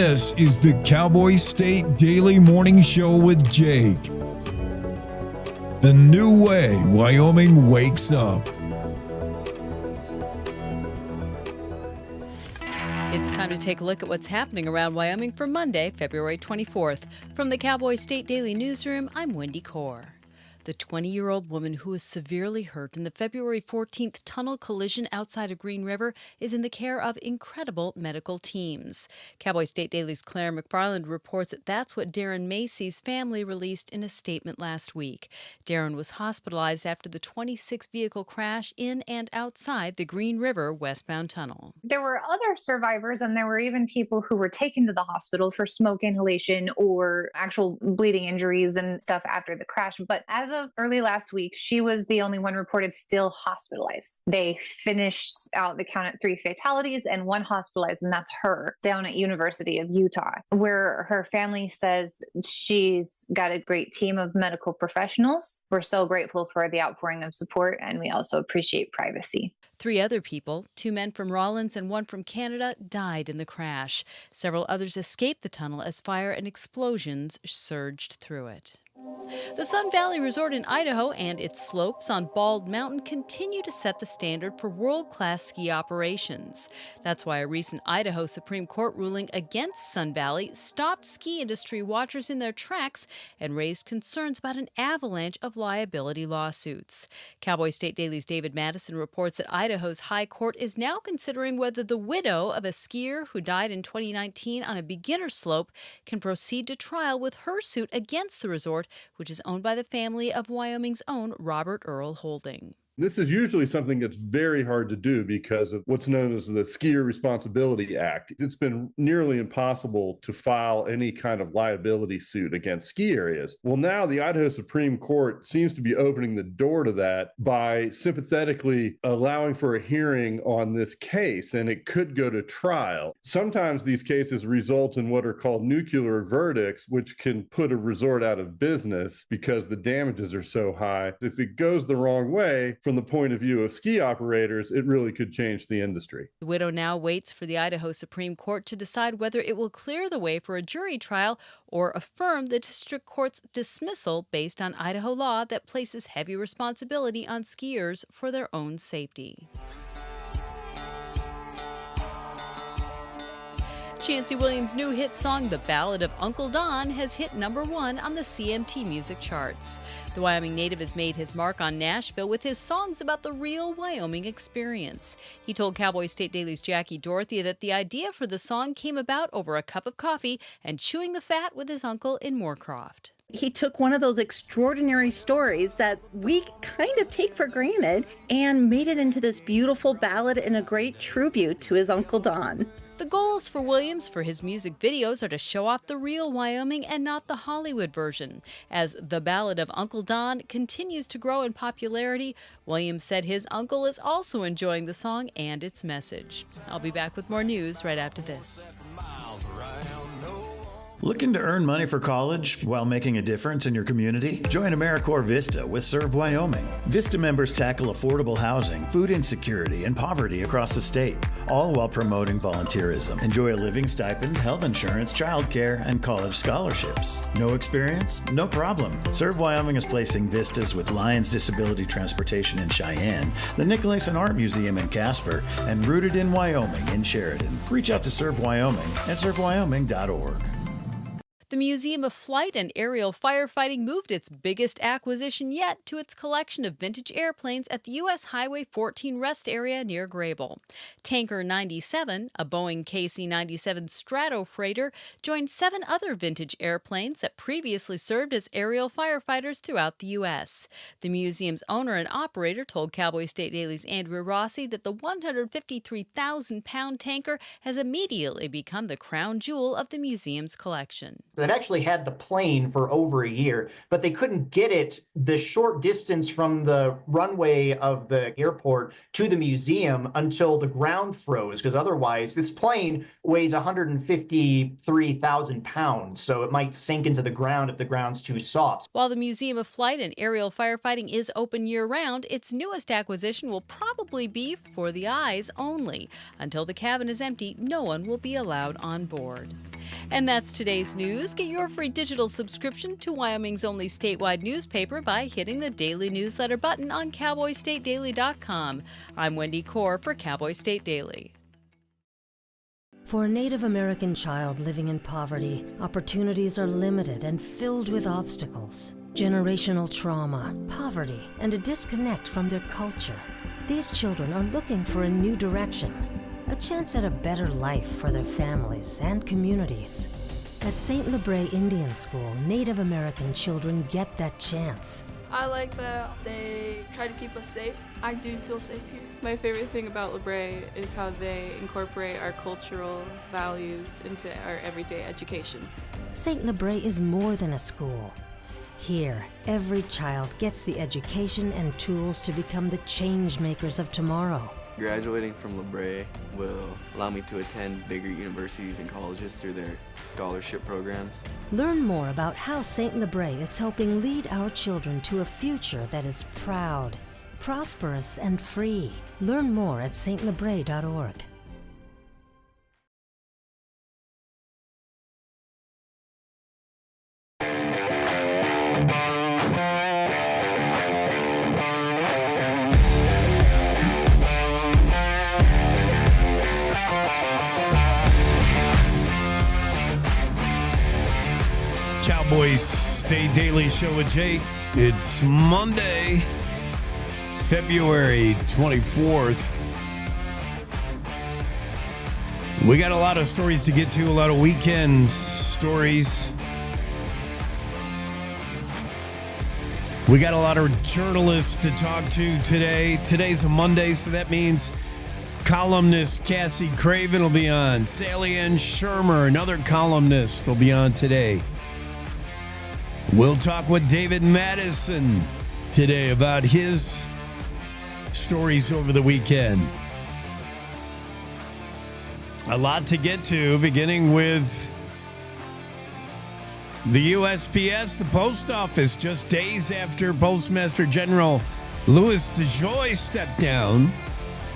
This is the Cowboy State Daily Morning Show with Jake. The new way Wyoming wakes up. It's time to take a look at what's happening around Wyoming for Monday, February 24th. From the Cowboy State Daily Newsroom, I'm Wendy Kaur. The 20-year-old woman who was severely hurt in the February 14th tunnel collision outside of Green River is in the care of incredible medical teams. Cowboy State Daily's Claire McFarland reports that that's what Darren Macy's family released in a statement last week. Darren was hospitalized after the 26-vehicle crash in and outside the Green River westbound tunnel. There were other survivors, and there were even people who were taken to the hospital for smoke inhalation or actual bleeding injuries and stuff after the crash. But as of early last week, she was the only one reported still hospitalized. They finished out the count at 3 fatalities and 1 hospitalized, and that's her down at University of Utah, where her family says she's got a great team of medical professionals. We're so grateful for the outpouring of support, and we also appreciate privacy. 3 other people, 2 men from Rawlins and 1 from Canada, died in the crash. Several others escaped the tunnel as fire and explosions surged through it. The Sun Valley Resort in Idaho and its slopes on Bald Mountain continue to set the standard for world-class ski operations. That's why a recent Idaho Supreme Court ruling against Sun Valley stopped ski industry watchers in their tracks and raised concerns about an avalanche of liability lawsuits. Cowboy State Daily's David Madison reports that Idaho's High Court is now considering whether the widow of a skier who died in 2019 on a beginner slope can proceed to trial with her suit against the resort, which is owned by the family of Wyoming's own Robert Earl Holding. This is usually something that's very hard to do because of what's known as the Skier Responsibility Act. It's been nearly impossible to file any kind of liability suit against ski areas. Well, now the Idaho Supreme Court seems to be opening the door to that by sympathetically allowing for a hearing on this case, and it could go to trial. Sometimes these cases result in what are called nuclear verdicts, which can put a resort out of business because the damages are so high. If it goes the wrong way, from the point of view of ski operators, it really could change the industry. The widow now waits for the Idaho Supreme Court to decide whether it will clear the way for a jury trial or affirm the district court's dismissal based on Idaho law that places heavy responsibility on skiers for their own safety. Chancey Williams' new hit song, The Ballad of Uncle Don, has hit #1 on the CMT music charts. The Wyoming native has made his mark on Nashville with his songs about the real Wyoming experience. He told Cowboy State Daily's Jackie Dorothy that the idea for the song came about over a cup of coffee and chewing the fat with his uncle in Moorcroft. He took one of those extraordinary stories that we kind of take for granted and made it into this beautiful ballad and a great tribute to his Uncle Don. The goals for Williams for his music videos are to show off the real Wyoming and not the Hollywood version. As The Ballad of Uncle Don continues to grow in popularity, Williams said his uncle is also enjoying the song and its message. I'll be back with more news right after this. Looking to earn money for college while making a difference in your community? Join AmeriCorps Vista with Serve Wyoming. Vista members tackle affordable housing, food insecurity, and poverty across the state, all while promoting volunteerism. Enjoy a living stipend, health insurance, childcare, and college scholarships. No experience? No problem. Serve Wyoming is placing Vistas with Lions Disability Transportation in Cheyenne, the Nicholas and Art Museum in Casper, and Rooted in Wyoming in Sheridan. Reach out to Serve Wyoming at servewyoming.org. The Museum of Flight and Aerial Firefighting moved its biggest acquisition yet to its collection of vintage airplanes at the U.S. Highway 14 rest area near Grable. Tanker 97, a Boeing KC-97 Stratofreighter, joined 7 other vintage airplanes that previously served as aerial firefighters throughout the U.S. The museum's owner and operator told Cowboy State Daily's Andrew Rossi that the 153,000-pound tanker has immediately become the crown jewel of the museum's collection. They've actually had the plane for over a year, but they couldn't get it the short distance from the runway of the airport to the museum until the ground froze, because otherwise this plane weighs 153,000 pounds, so it might sink into the ground if the ground's too soft. While the Museum of Flight and Aerial Firefighting is open year-round, its newest acquisition will probably be for the eyes only. Until the cabin is empty, no one will be allowed on board. And that's today's news. Get your free digital subscription to Wyoming's only statewide newspaper by hitting the daily newsletter button on CowboyStateDaily.com. I'm Wendy Core for Cowboy State Daily. For a Native American child living in poverty, opportunities are limited and filled with obstacles. Generational trauma, poverty, and a disconnect from their culture. These children are looking for a new direction, a chance at a better life for their families and communities. At St. Lebre Indian School, Native American children get that chance. I like that they try to keep us safe. I do feel safe here. My favorite thing about Lebre is how they incorporate our cultural values into our everyday education. St. Lebre is more than a school. Here, every child gets the education and tools to become the change makers of tomorrow. Graduating from Lebre will allow me to attend bigger universities and colleges through their scholarship programs. Learn more about how St. Lebre is helping lead our children to a future that is proud, prosperous, and free. Learn more at stlebre.org. Cowboy State Daily Show with Jake. It's Monday, February 24th. We got a lot of stories to get to, a lot of weekend stories. We got a lot of journalists to talk to today. Today's a Monday, so that means columnist Cassie Craven will be on. Sally Ann Shermer, another columnist, will be on today. We'll talk with David Madison today about his stories over the weekend. A lot to get to, beginning with the USPS, the post office, just days after Postmaster General Louis DeJoy stepped down.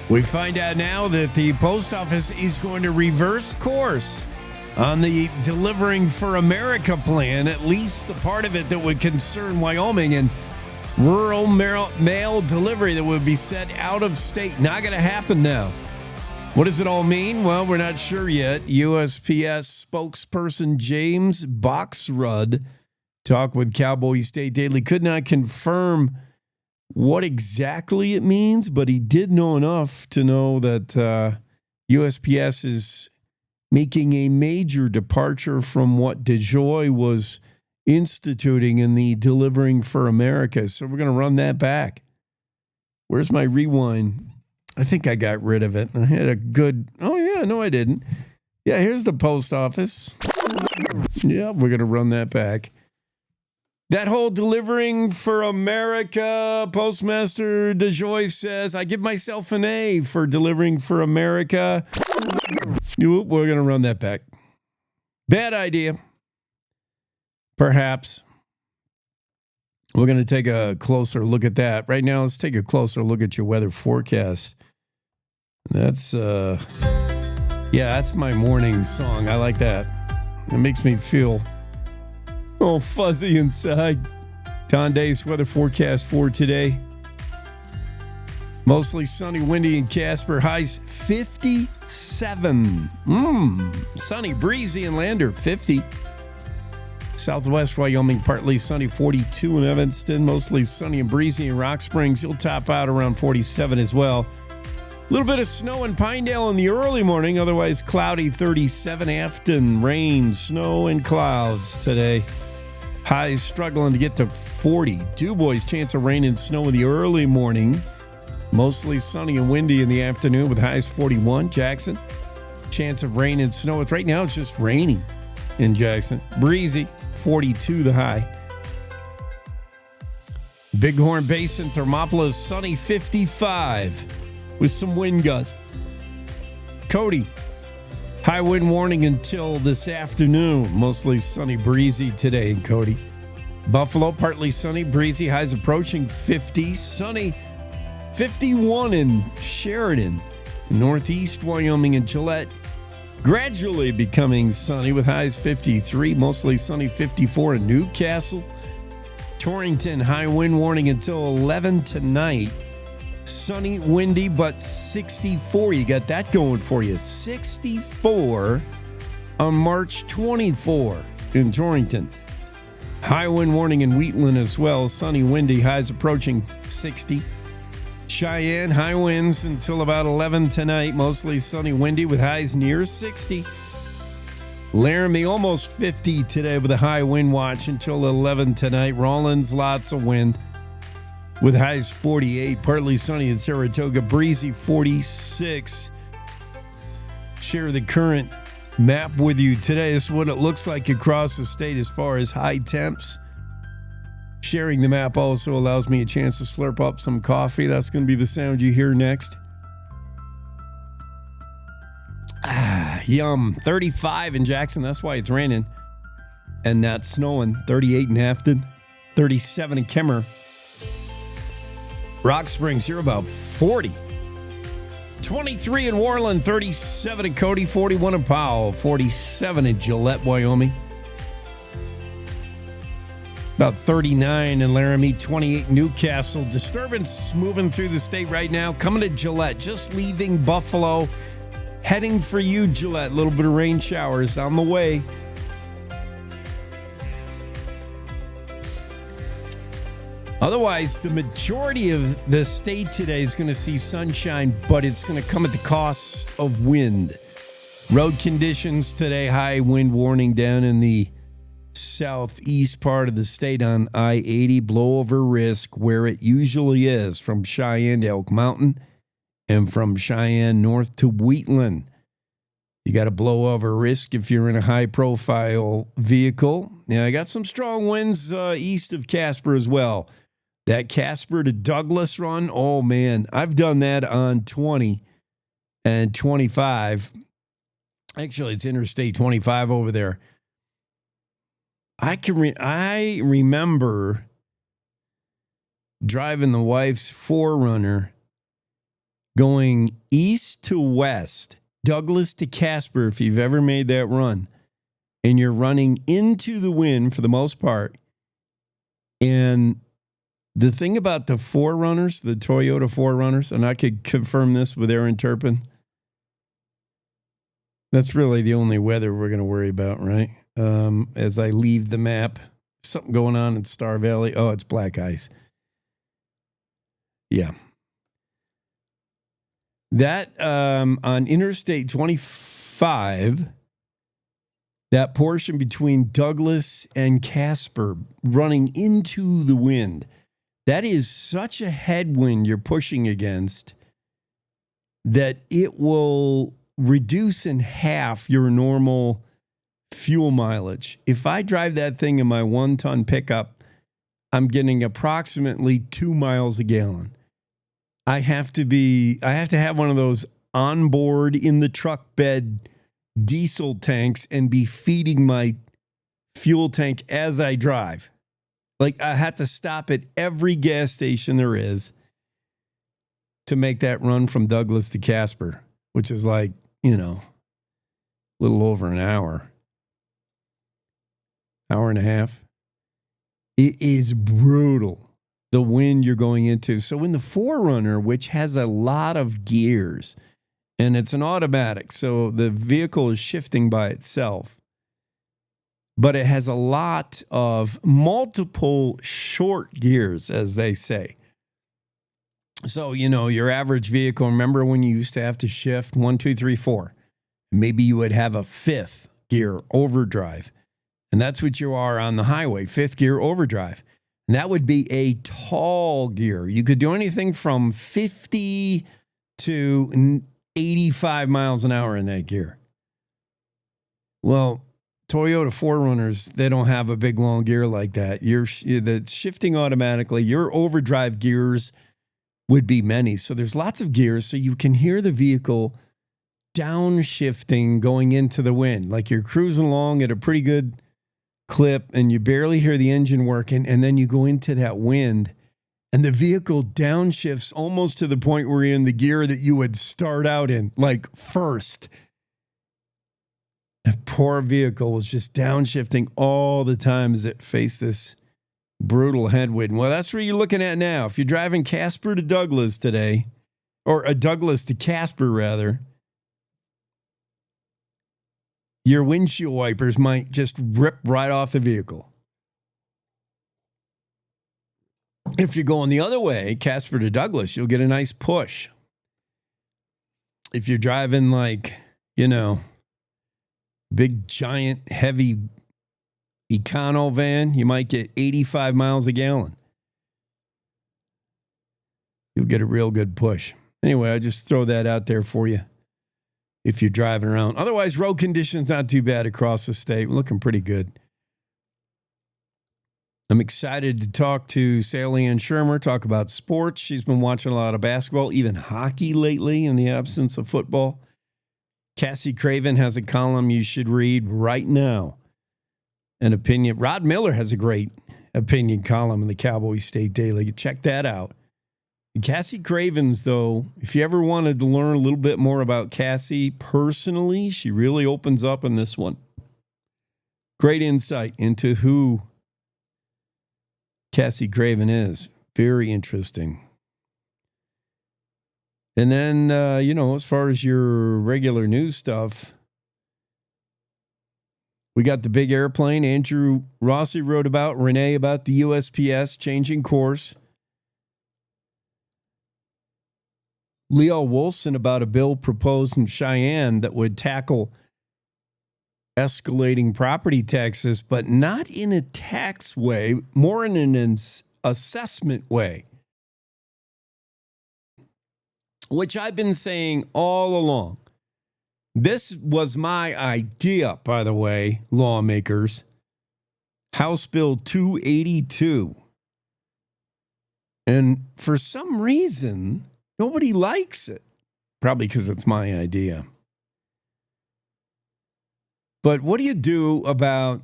We find out now that the post office is going to reverse course on the Delivering for America plan, at least the part of it that would concern Wyoming and rural mail delivery that would be sent out of state. Not going to happen now. What does it all mean? Well, we're not sure yet. USPS spokesperson James Boxrud talked with Cowboy State Daily. Could not confirm what exactly it means, but he did know enough to know that USPS is making a major departure from what DeJoy was instituting in the Delivering for America. So we're going to run that back. Where's my rewind? I think I got rid of it. I had a good... Oh, yeah, no, I didn't. Yeah, here's the post office. Yeah, we're going to run that back. That whole Delivering for America, Postmaster DeJoy says, I give myself an A for Delivering for America. We're going to run that back. Bad idea. Perhaps. We're going to take a closer look at that. Right now, let's take a closer look at your weather forecast. That's, that's my morning song. I like that. It makes me feel all fuzzy inside. Tonday's weather forecast for today. Mostly sunny, windy in Casper. Highs 57. Sunny, breezy in Lander, 50. Southwest Wyoming, partly sunny, 42 in Evanston. Mostly sunny and breezy in Rock Springs. You'll top out around 47 as well. A little bit of snow in Pinedale in the early morning. Otherwise cloudy, 37. Afton, rain, snow, and clouds today. Highs struggling to get to 40. DuBois, chance of rain and snow in the early morning. Mostly sunny and windy in the afternoon with highs 41. Jackson, chance of rain and snow. Right now it's just raining. in Jackson. Breezy, 42 the high. Bighorn Basin, Thermopolis, sunny, 55 with some wind gusts. Cody, high wind warning until this afternoon. Mostly sunny, breezy today in Cody. Buffalo, partly sunny, breezy, highs approaching 50. Sunny, 51 in Sheridan. Northeast Wyoming and Gillette, gradually becoming sunny with highs 53. Mostly sunny, 54 in Newcastle. Torrington, high wind warning until 11 tonight. Sunny, windy, but 64. You got that going for you. 64 on March 24 in Torrington. High wind warning in Wheatland as well. Sunny, windy, highs approaching 60. Cheyenne, high winds until about 11 tonight. Mostly sunny, windy with highs near 60. Laramie, almost 50 today with a high wind watch until 11 tonight. Rawlins, lots of wind with highs 48. Partly sunny in Saratoga, breezy 46. Share the current map with you today. This is what it looks like across the state as far as high temps. Sharing the map also allows me a chance to slurp up some coffee. That's going to be the sound you hear next. Yum. 35 in Jackson. That's why it's raining. And not snowing. 38 in Afton. 37 in Kemmer. Rock Springs, you're about 40. 23 in Warland. 37 in Cody. 41 in Powell. 47 in Gillette, Wyoming. About 39 in Laramie. 28 in Newcastle. Disturbance moving through the state right now. Coming to Gillette. Just leaving Buffalo. Heading for you, Gillette. A little bit of rain showers on the way. Otherwise, the majority of the state today is going to see sunshine, but it's going to come at the cost of wind. Road conditions today, high wind warning down in the southeast part of the state on I-80. Blowover risk where it usually is from Cheyenne to Elk Mountain. And from Cheyenne north to Wheatland. You got a blowover risk if you're in a high-profile vehicle. Now, I got some strong winds east of Casper as well. That Casper to Douglas run, oh, man. I've done that on 20 and 25. Actually, it's Interstate 25 over there. I remember driving the wife's 4Runner going east to west, Douglas to Casper, if you've ever made that run, and you're running into the wind for the most part. And the thing about the 4Runners, the Toyota 4Runners, and I could confirm this with Aaron Turpin, that's really the only weather we're going to worry about, right? As I leave the map, something going on in Star Valley. Oh, it's black ice. Yeah. That on Interstate 25, that portion between Douglas and Casper running into the wind, that is such a headwind you're pushing against that it will reduce in half your normal fuel mileage. If I drive that thing in my 1-ton pickup, I'm getting approximately 2 miles a gallon. I have to have one of those onboard in the truck bed diesel tanks and be feeding my fuel tank as I drive. Like I had to stop at every gas station there is to make that run from Douglas to Casper, which is like, a little over an hour and a half. It is brutal. The wind you're going into. So in the 4Runner, which has a lot of gears, and it's an automatic, so the vehicle is shifting by itself, but it has a lot of multiple short gears, as they say. So, your average vehicle, remember when you used to have to shift 1, 2, 3, 4? Maybe you would have a 5th gear overdrive, and that's what you are on the highway, 5th gear overdrive. And that would be a tall gear. You could do anything from 50 to 85 miles an hour in that gear. Well, Toyota 4Runners, they don't have a big long gear like that. That's shifting automatically. Your overdrive gears would be many. So there's lots of gears, so you can hear the vehicle downshifting going into the wind. Like you're cruising along at a pretty good clip and you barely hear the engine working, and then you go into that wind and the vehicle downshifts almost to the point where you're in the gear that you would start out in, like first. The poor vehicle was just downshifting all the time as it faced this brutal headwind. Well, that's what you're looking at now. If you're driving Casper to Douglas today, or a Douglas to Casper rather, your windshield wipers might just rip right off the vehicle. If you're going the other way, Casper to Douglas, you'll get a nice push. If you're driving like, big, giant, heavy econo van, you might get 85 miles a gallon. You'll get a real good push. Anyway, I just throw that out there for you if you're driving around. Otherwise, road conditions not too bad across the state. We're looking pretty good. I'm excited to talk to Sally Ann Shermer, talk about sports. She's been watching a lot of basketball, even hockey lately in the absence of football. Cassie Craven has a column you should read right now. An opinion. Rod Miller has a great opinion column in the Cowboy State Daily. Check that out. Cassie Craven's, though, if you ever wanted to learn a little bit more about Cassie personally, she really opens up in this one. Great insight into who Cassie Craven is. Very interesting. And then, as far as your regular news stuff, we got the big airplane. Andrew Rossi wrote about, Renee about the USPS changing course. Leo Wolfson about a bill proposed in Cheyenne that would tackle escalating property taxes, but not in a tax way, more in an assessment way. Which I've been saying all along. This was my idea, by the way, lawmakers. House Bill 282. And for some reason, nobody likes it. Probably because it's my idea. But what do you do about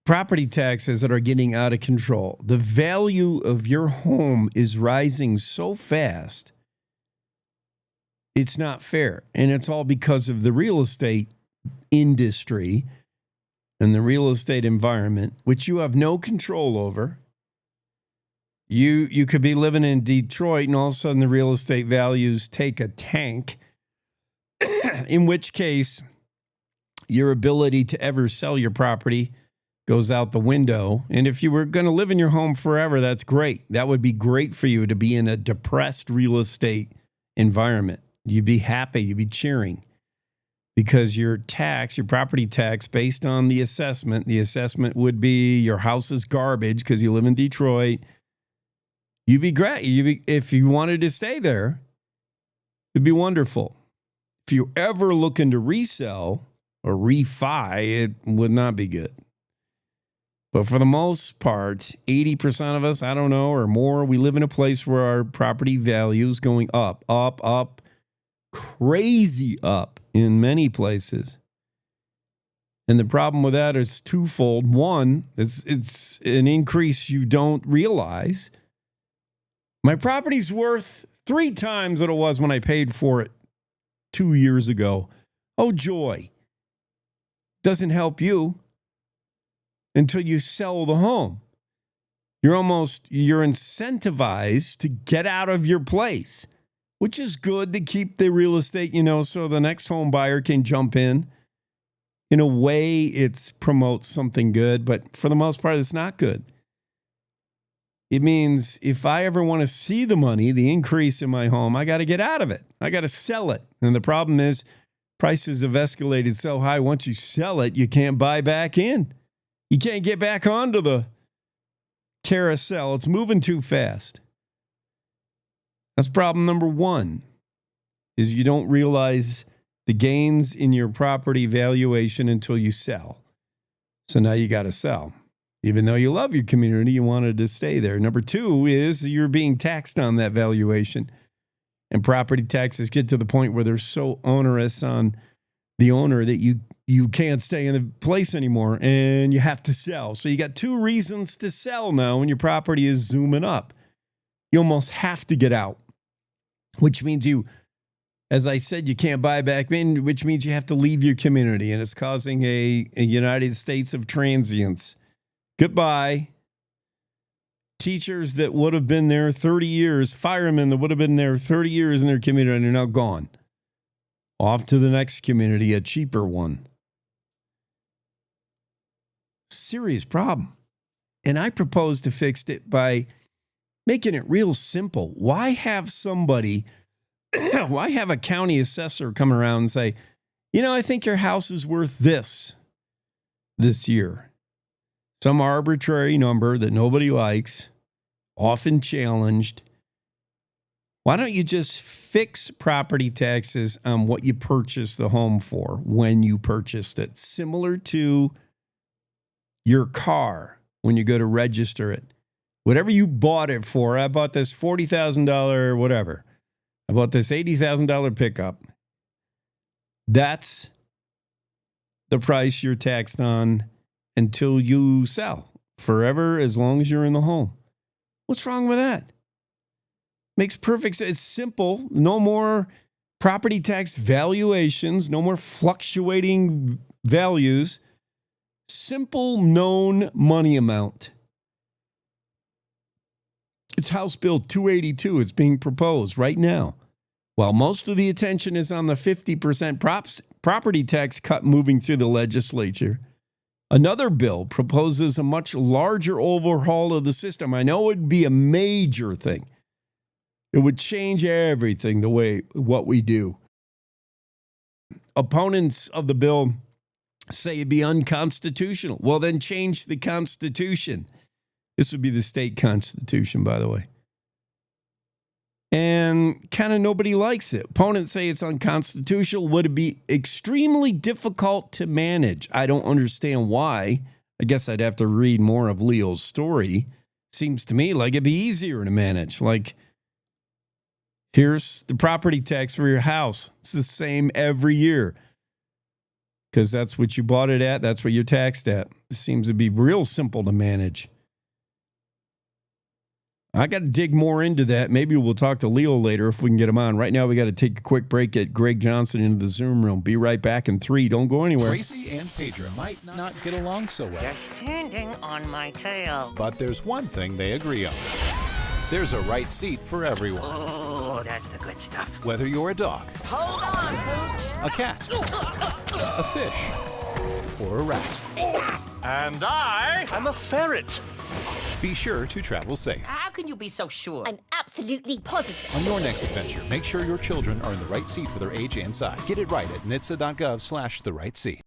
property taxes that are getting out of control? The value of your home is rising so fast, it's not fair. And it's all because of the real estate industry and the real estate environment, which you have no control over. You could be living in Detroit and all of a sudden the real estate values take a tank, in which case your ability to ever sell your property goes out the window. And if you were going to live in your home forever, that's great. That would be great for you to be in a depressed real estate environment. You'd be happy, you'd be cheering. Because your property tax, based on the assessment would be your house is garbage because you live in Detroit. You'd be great. If you wanted to stay there, it'd be wonderful. If you're ever looking to resell or refi, it would not be good. But for the most part, 80% of us, I don't know, or more, we live in a place where our property value is going up, crazy up in many places. And the problem with that is twofold. One, it's an increase you don't realize. My property's worth 3 times what it was when I paid for it 2 years ago. Oh, joy. Doesn't help you until you sell the home. You're incentivized to get out of your place, which is good to keep the real estate, so the next home buyer can jump in. In a way, it promotes something good, but for the most part, it's not good. It means if I ever want to see the money, the increase in my home, I got to get out of it. I got to sell it. And the problem is prices have escalated so high. Once you sell it, you can't buy back in. You can't get back onto the carousel. It's moving too fast. That's problem number one, is you don't realize the gains in your property valuation until you sell. So now you got to sell. Even though you love your community, you wanted to stay there. Number two is you're being taxed on that valuation. And property taxes get to the point where they're so onerous on the owner that you can't stay in the place anymore and you have to sell. So you got two reasons to sell now when your property is zooming up. You almost have to get out, which means you, as I said, you can't buy back in, which means you have to leave your community. And it's causing a United States of transients. Goodbye. Teachers that would have been there 30 years, firemen that would have been there 30 years in their community and are now gone. Off to the next community, a cheaper one. Serious problem. And I propose to fix it by making it real simple. Why have a county assessor come around and say, I think your house is worth this year. Some arbitrary number that nobody likes, often challenged. Why don't you just fix property taxes on what you purchased the home for when you purchased it? Similar to your car when you go to register it. Whatever you bought it for, I bought this $40,000 whatever. I bought this $80,000 pickup. That's the price you're taxed on until you sell. Forever, as long as you're in the home. What's wrong with that? Makes perfect sense. It's simple. No more property tax valuations. No more fluctuating values. Simple, known money amount. It's House Bill 282. It's being proposed right now. While most of the attention is on the 50% property tax cut moving through the legislature, another bill proposes a much larger overhaul of the system. I know it would be a major thing. It would change everything, what we do. Opponents of the bill say it'd be unconstitutional. Well, then change the Constitution. This would be the state constitution, by the way. And kind of nobody likes it. Opponents say it's unconstitutional. Would it be extremely difficult to manage? I don't understand why. I guess I'd have to read more of Leo's story. Seems to me like it'd be easier to manage. Like, here's the property tax for your house. It's the same every year. Because that's what you bought it at. That's what you're taxed at. It seems to be real simple to manage. I got to dig more into that. Maybe we'll talk to Leo later if we can get him on. Right now, we got to take a quick break, get Greg Johnson into the Zoom room. Be right back in 3. Don't go anywhere. Tracy and Pedro might not get along so well. You're standing on my tail. But there's one thing they agree on. There's a right seat for everyone. Oh, that's the good stuff. Whether you're a dog, Hold on, Pooch. a cat, a fish, or a rat. And I'm a ferret. Be sure to travel safe. How can you be so sure? I'm absolutely positive. On your next adventure, make sure your children are in the right seat for their age and size. Get it right at nhtsa.gov/the right seat.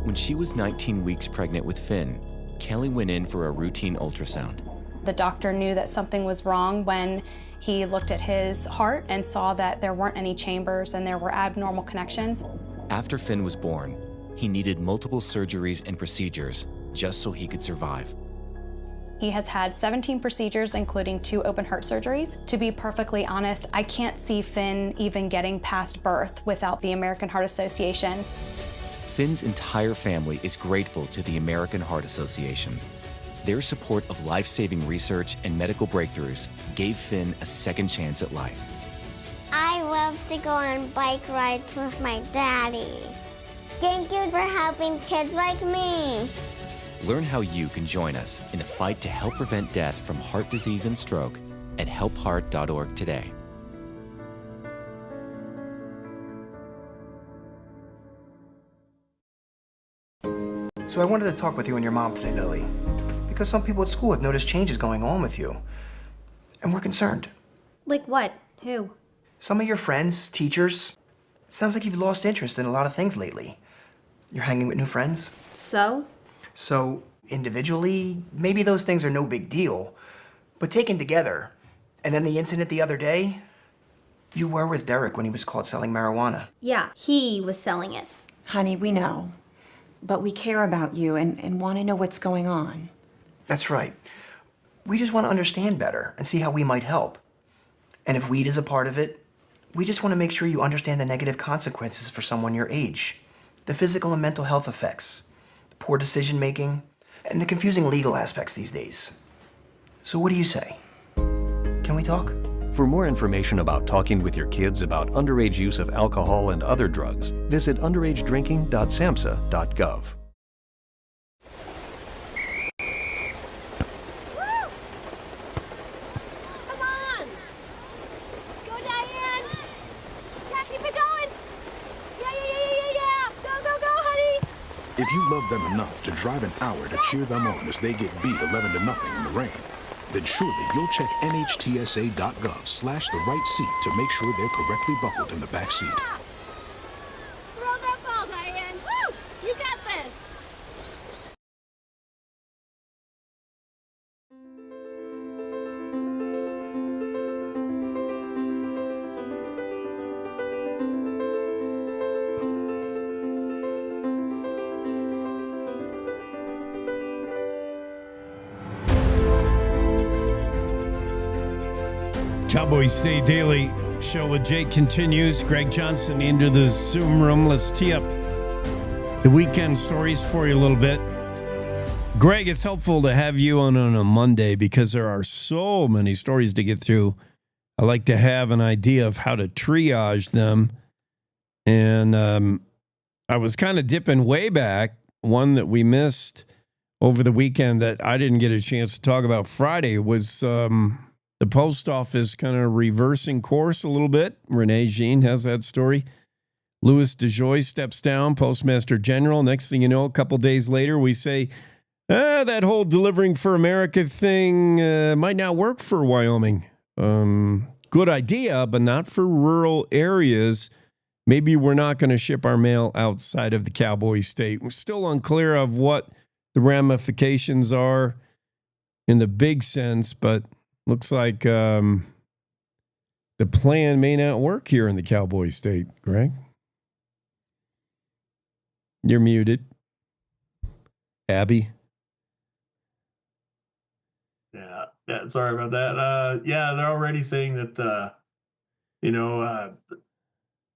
When she was 19 weeks pregnant with Finn, Kelly went in for a routine ultrasound. The doctor knew that something was wrong when he looked at his heart and saw that there weren't any chambers and there were abnormal connections. After Finn was born, he needed multiple surgeries and procedures just so he could survive. He has had 17 procedures, including 2 open heart surgeries. To be perfectly honest, I can't see Finn even getting past birth without the American Heart Association. Finn's entire family is grateful to the American Heart Association. Their support of life-saving research and medical breakthroughs gave Finn a second chance at life. I love to go on bike rides with my daddy. Thank you for helping kids like me. Learn how you can join us in the fight to help prevent death from heart disease and stroke at helpheart.org today. So I wanted to talk with you and your mom today, Lily, because some people at school have noticed changes going on with you, and we're concerned. Like what? Who? Some of your friends, teachers. It sounds like you've lost interest in a lot of things lately. You're hanging with new friends. So, individually, maybe those things are no big deal, but taken together, and then the incident the other day, You were with Derek when he was caught selling marijuana. Yeah, he was selling it. Honey, we know. But we care about you and want to know what's going on. That's right. We just want to understand better and see how we might help. And if weed is a part of it, we just want to make sure you understand the negative consequences for someone your age. The physical and mental health effects, the poor decision making, and the confusing legal aspects these days. So what do you say? Can we talk? For more information about talking with your kids about underage use of alcohol and other drugs, visit underagedrinking.samhsa.gov. If you love them enough to drive an hour to cheer them on as they get beat 11-0 in the rain, then surely you'll check nhtsa.gov/the-right seat to make sure they're correctly buckled in the back seat. Throw that ball, Diane. Woo! You got this. Cowboy State Daily Show with Jake continues. Greg Johnson into the Zoom room. Let's tee up the weekend stories for you a little bit. Greg, it's helpful to have you on a Monday because there are so many stories to get through. I like to have an idea of how to triage them. And I was kind of dipping way back. One that we missed over the weekend that I didn't get a chance to talk about Friday was the post office kind of reversing course a little bit. Renee Jean has that story. Louis DeJoy steps down, Postmaster General. Next thing you know, a couple days later, we say, that whole delivering for America thing might not work for Wyoming. Good idea, but not for rural areas. Maybe we're not going to ship our mail outside of the Cowboy State. We're still unclear of what the ramifications are in the big sense, but looks like the plan may not work here in the Cowboy State, Greg. You're muted. Abby. Yeah, sorry about that. Yeah, they're already saying that,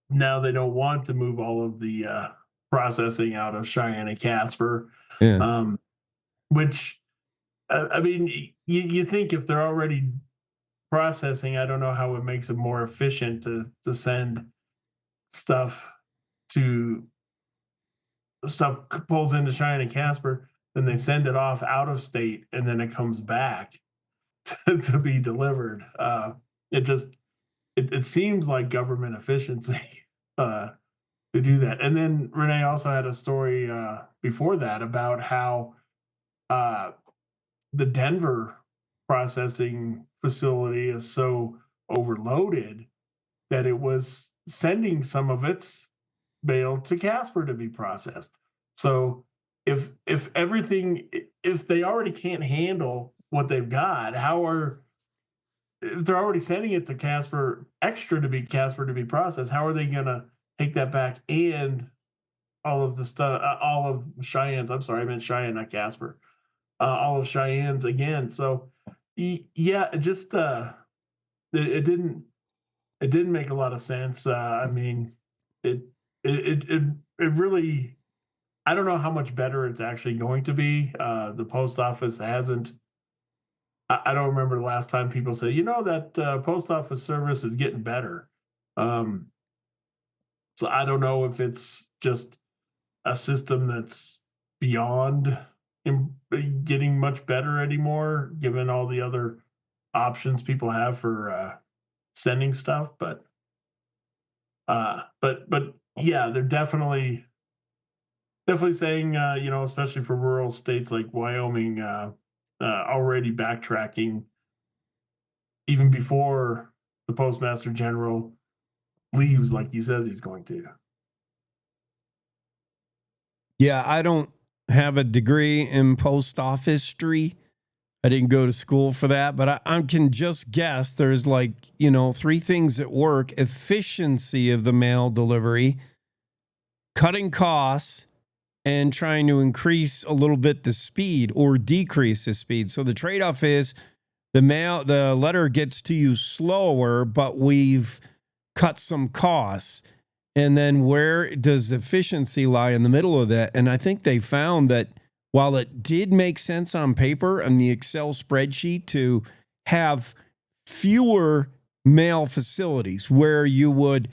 now they don't want to move all of the processing out of Cheyenne and Casper. Yeah. Which, I mean, you think if they're already processing, I don't know how it makes it more efficient to send stuff pulls into Cheyenne and Casper, then they send it off out of state, and then it comes back to be delivered. It seems like government efficiency to do that. And then Renee also had a story before that about how the Denver processing facility is so overloaded that it was sending some of its mail to Casper to be processed. So if they already can't handle what they've got, if they're already sending it to Casper to be processed, how are they gonna take that back and all of the stuff, all of Cheyenne's? I'm sorry, I meant Cheyenne, not Casper. All of Cheyenne's again. So yeah, it just it didn't make a lot of sense. I mean, it really, I don't know how much better it's actually going to be. The post office hasn't. I don't remember the last time people said, that post office service is getting better. So I don't know if it's just a system that's beyond getting much better anymore, given all the other options people have for sending stuff. But yeah, they're definitely saying, especially for rural states like Wyoming, already backtracking even before the Postmaster General leaves, like he says he's going to. Yeah, I don't have a degree in post office history. I didn't go to school for that, but I can just guess there's like, 3 things at work: efficiency of the mail delivery, cutting costs, and trying to increase a little bit the speed or decrease the speed. So the trade-off is the letter gets to you slower, but we've cut some costs. And then where does efficiency lie in the middle of that? And I think they found that while it did make sense on paper and the Excel spreadsheet to have fewer mail facilities where you would,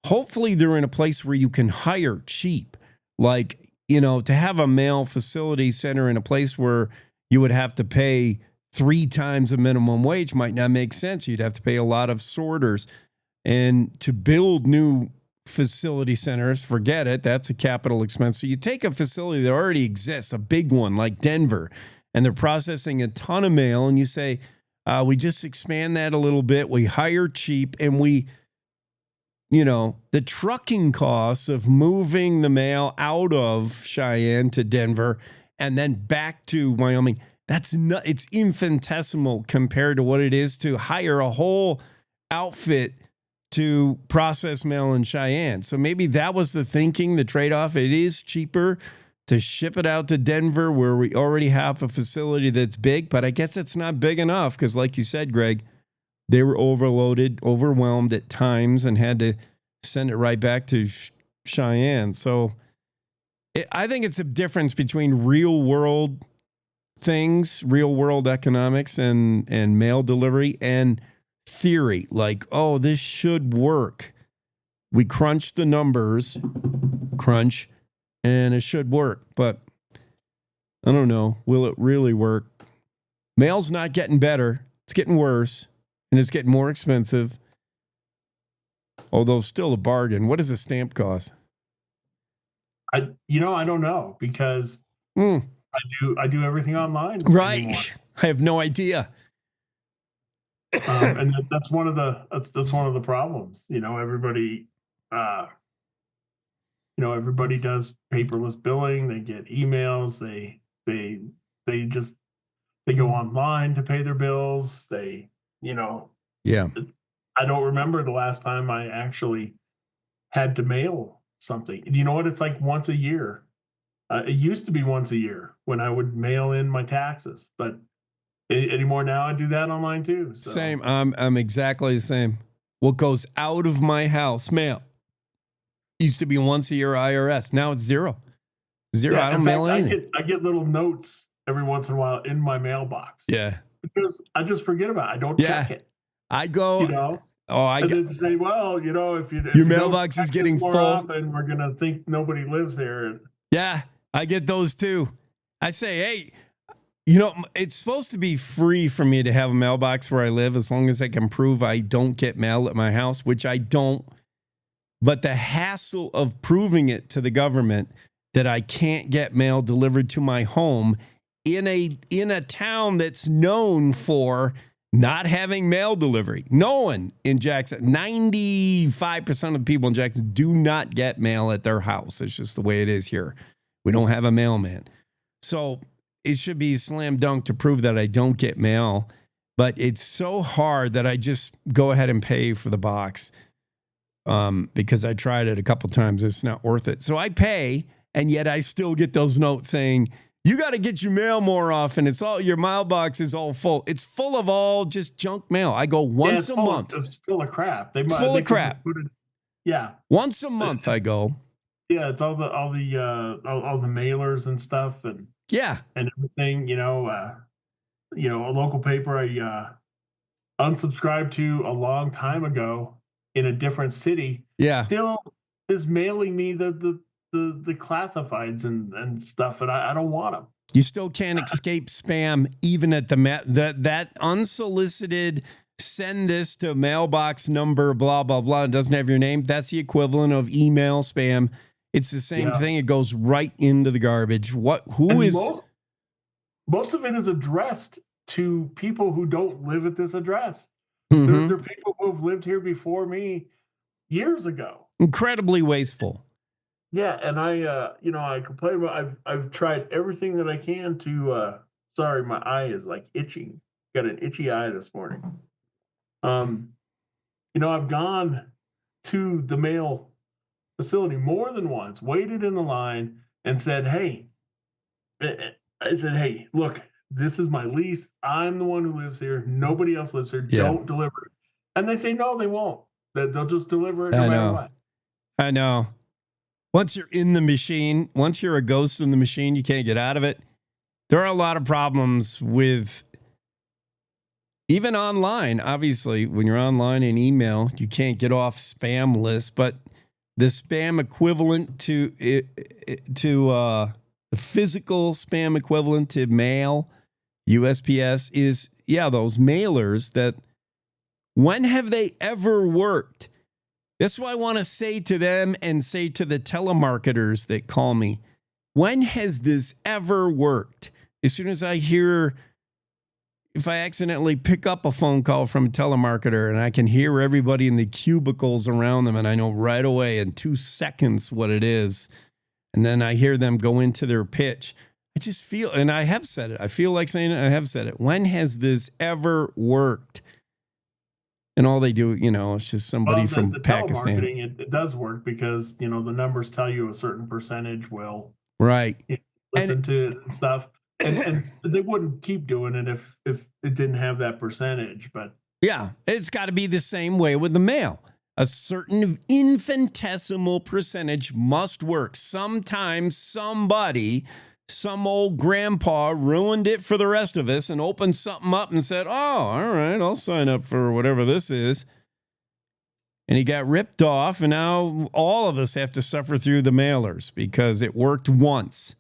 hopefully they're in a place where you can hire cheap. Like, to have a mail facility center in a place where you would have to pay 3 times the minimum wage might not make sense. You'd have to pay a lot of sorters. And to build new facility centers, forget it. That's a capital expense. So you take a facility that already exists, a big one like Denver, and they're processing a ton of mail, and you say, we just expand that a little bit. We hire cheap, and the trucking costs of moving the mail out of Cheyenne to Denver and then back to Wyoming, it's infinitesimal compared to what it is to hire a whole outfit to process mail in Cheyenne. So maybe that was the thinking, the trade-off. It is cheaper to ship it out to Denver where we already have a facility that's big, but I guess it's not big enough because like you said, Greg, they were overloaded, overwhelmed at times and had to send it right back to Cheyenne. So I think it's a difference between real world things, real world economics and mail delivery and theory. Like, oh, this should work. We crunch the numbers, and it should work. But I don't know. Will it really work? Mail's not getting better. It's getting worse. And it's getting more expensive. Although still a bargain. What does a stamp cost? I don't know because I do everything online. Right. Anymore. I have no idea. And that's one of the problems. Everybody everybody does paperless billing. They get emails. They go online to pay their bills. Yeah. I don't remember the last time I actually had to mail something. You know what? It's like once a year. It used to be once a year when I would mail in my taxes, but anymore now I do that online too. So. Same. I'm exactly the same. What goes out of my house, mail, used to be once a year IRS. Now it's zero. Yeah, I don't mail anything. I get little notes every once in a while in my mailbox. Yeah. Because I just forget about it. I don't check it. I go. And then say, well, if your mailbox is getting full, often, we're gonna think nobody lives there. Yeah, I get those too. I say, hey, it's supposed to be free for me to have a mailbox where I live as long as I can prove I don't get mail at my house, which I don't. But the hassle of proving it to the government that I can't get mail delivered to my home in a town that's known for not having mail delivery. No one in Jackson, 95% of the people in Jackson do not get mail at their house. It's just the way it is here. We don't have a mailman. So it should be slam dunk to prove that I don't get mail. But it's so hard that I just go ahead and pay for the box because I tried it a couple times. It's not worth it. So I pay, and yet I still get those notes saying, you got to get your mail more often. Your mailbox is all full. It's full of all just junk mail. I go once a month. It's full of crap. Full of crap. Yeah. Once a month I go. Yeah, it's all the mailers and stuff and everything. A local paper I unsubscribed to a long time ago in a different city. Yeah. Still is mailing me the classifieds and stuff, and I don't want them. You still can't escape spam, even at that unsolicited send this to mailbox number blah blah blah. It doesn't have your name. That's the equivalent of email spam. It's the same thing. It goes right into the garbage. Most of it is addressed to people who don't live at this address. Mm-hmm. They're people who have lived here before me years ago. Incredibly wasteful. Yeah, and I complain about. I've tried everything that I can to Sorry, my eye is like itching. Got an itchy eye this morning. I've gone to the mail facility more than once, waited in the line, and said, "Hey," I said, "Hey, look, this is my lease. I'm the one who lives here. Nobody else lives here. Yeah. Don't deliver it." And they say, "No, they won't. They'll just deliver it no matter what." I know. Once you're in the machine, once you're a ghost in the machine, you can't get out of it. There are a lot of problems with even online. Obviously, when you're online in email, you can't get off spam lists, but the spam equivalent to the physical spam equivalent to mail, USPS, is, those mailers that, when have they ever worked? That's what I want to say to them and say to the telemarketers that call me. When has this ever worked? As soon as I hear, if I accidentally pick up a phone call from a telemarketer and I can hear everybody in the cubicles around them and I know right away in 2 seconds what it is, and then I hear them go into their pitch, I just feel, and I have said it, I feel like saying it, I have said it. When has this ever worked? And all they do, it's just somebody from the Pakistan. Telemarketing, it does work because, the numbers tell you a certain percentage will Right. Listen to it and stuff. And they wouldn't keep doing it if it didn't have that percentage. But yeah, it's got to be the same way with the mail. A certain infinitesimal percentage must work. Sometimes somebody, some old grandpa, ruined it for the rest of us and opened something up and said, "Oh, all right, I'll sign up for whatever this is." And he got ripped off, and now all of us have to suffer through the mailers because it worked once